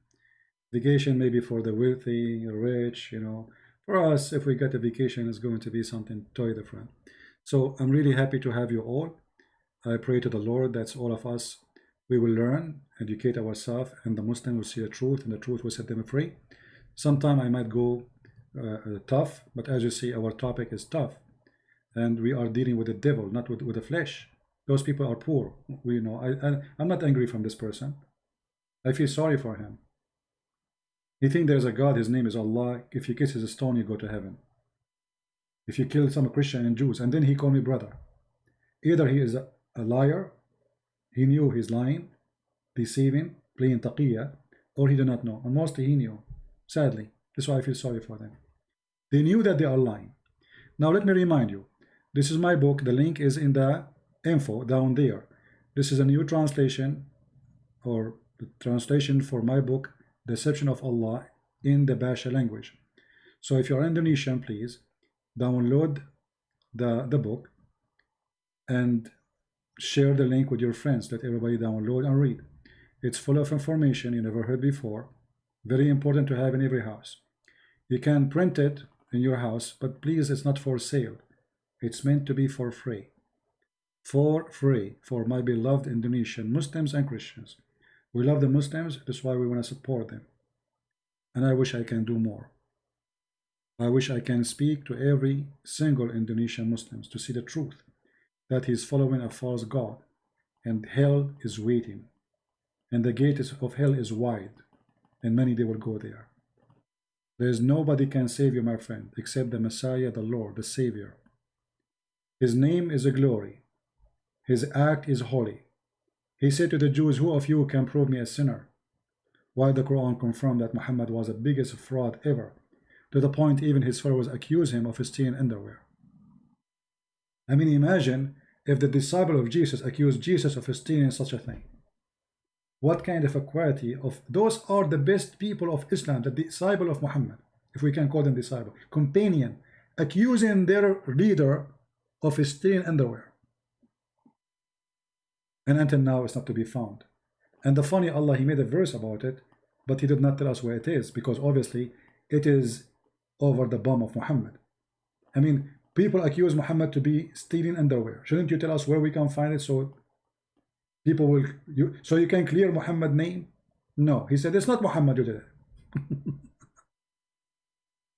Vacation maybe for the wealthy, rich, you know. For us, if we get a vacation, it's going to be something totally different. So I'm really happy to have you all. I pray to the Lord that all of us, we will learn, educate ourselves, and the Muslim will see the truth, and the truth will set them free. Sometime I might go tough, but as you see, our topic is tough. And we are dealing with the devil, not with the flesh. Those people are poor. We know. I'm not angry from this person. I feel sorry for him. You think there's a God, his name is Allah. If you kiss his stone, you go to heaven. If you kill some Christian and Jews, and then he called me brother. Either he is a liar, he knew he's lying, deceiving, playing taqiyya, or he did not know, and mostly he knew, sadly. That's why I feel sorry for them. They knew that they are lying. Now let me remind you, this is my book. The link is in the info down there. This is a new translation, or the translation for my book, Deception of Allah, in the Basha language. So if you're Indonesian, please download the book and share the link with your friends. Let everybody download and read. It's full of information you never heard before. Very important to have in every house. You can print it in your house, but please, it's not for sale. It's meant to be for free. For free, for my beloved Indonesian Muslims and Christians. We love the Muslims, that's why we want to support them. And I wish I can do more. I wish I can speak to every single Indonesian Muslim to see the truth, that he is following a false God, and hell is waiting, and the gate of hell is wide, and many they will go there. There is nobody can save you, my friend, except the Messiah, the Lord, the Savior. His name is a glory. His act is holy. He said to the Jews, who of you can prove me a sinner? While the Quran confirmed that Muhammad was the biggest fraud ever, to the point even his followers accused him of stealing underwear. I mean, imagine if the disciple of Jesus accused Jesus of stealing such a thing. What kind of a quality of those are the best people of Islam, the disciple of Muhammad, if we can call them disciple, companion, accusing their leader of stealing underwear. And until now it's not to be found. And the funny, Allah, he made a verse about it, but he did not tell us where it is, because obviously it is over the bum of Muhammad. I mean, people accuse Muhammad to be stealing underwear. Shouldn't you tell us where we can find it, so people will, so you can clear Muhammad's name? No, he said it's not Muhammad who did it.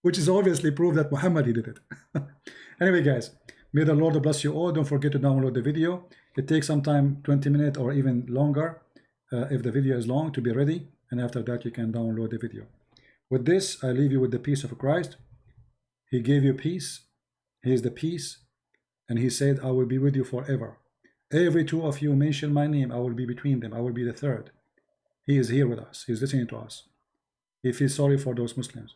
Which is obviously proof that Muhammad he did it. Anyway, guys, may the Lord bless you all. Don't forget to download the video. It takes some time, 20 minutes or even longer, if the video is long, to be ready, and after that you can download the video. With this, I leave you with the peace of Christ. He gave you peace. He is the peace, and he said, I will be with you forever. Every two of you mention my name, I will be between them. I will be the third. He is here with us. He is listening to us. He feels sorry for those Muslims.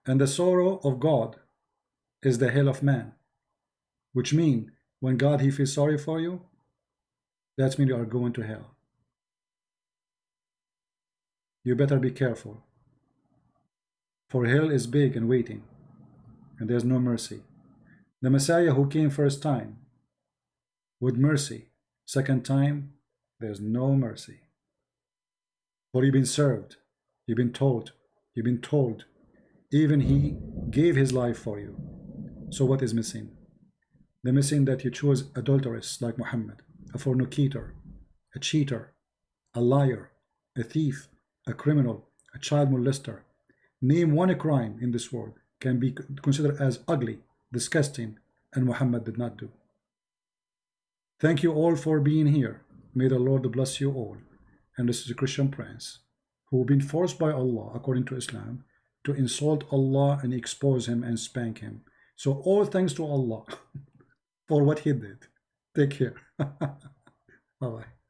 And the sorrow of God is the hell of man, which means when God, he feels sorry for you, that means you are going to hell. You better be careful, for hell is big and waiting, and there's no mercy. The Messiah who came first time with mercy, second time there's no mercy. For you've been served, you've been told, even he gave his life for you. So what is missing? The missing that you chose adulteress like Muhammad, a fornicator, a cheater, a liar, a thief, a criminal, a child molester. Name one crime in this world can be considered as ugly, disgusting, and Muhammad did not do. Thank you all for being here. May the Lord bless you all. And this is a Christian prince who have been forced by Allah, according to Islam, to insult Allah and expose him and spank him. So all thanks to Allah for what he did. Take care. Bye-bye.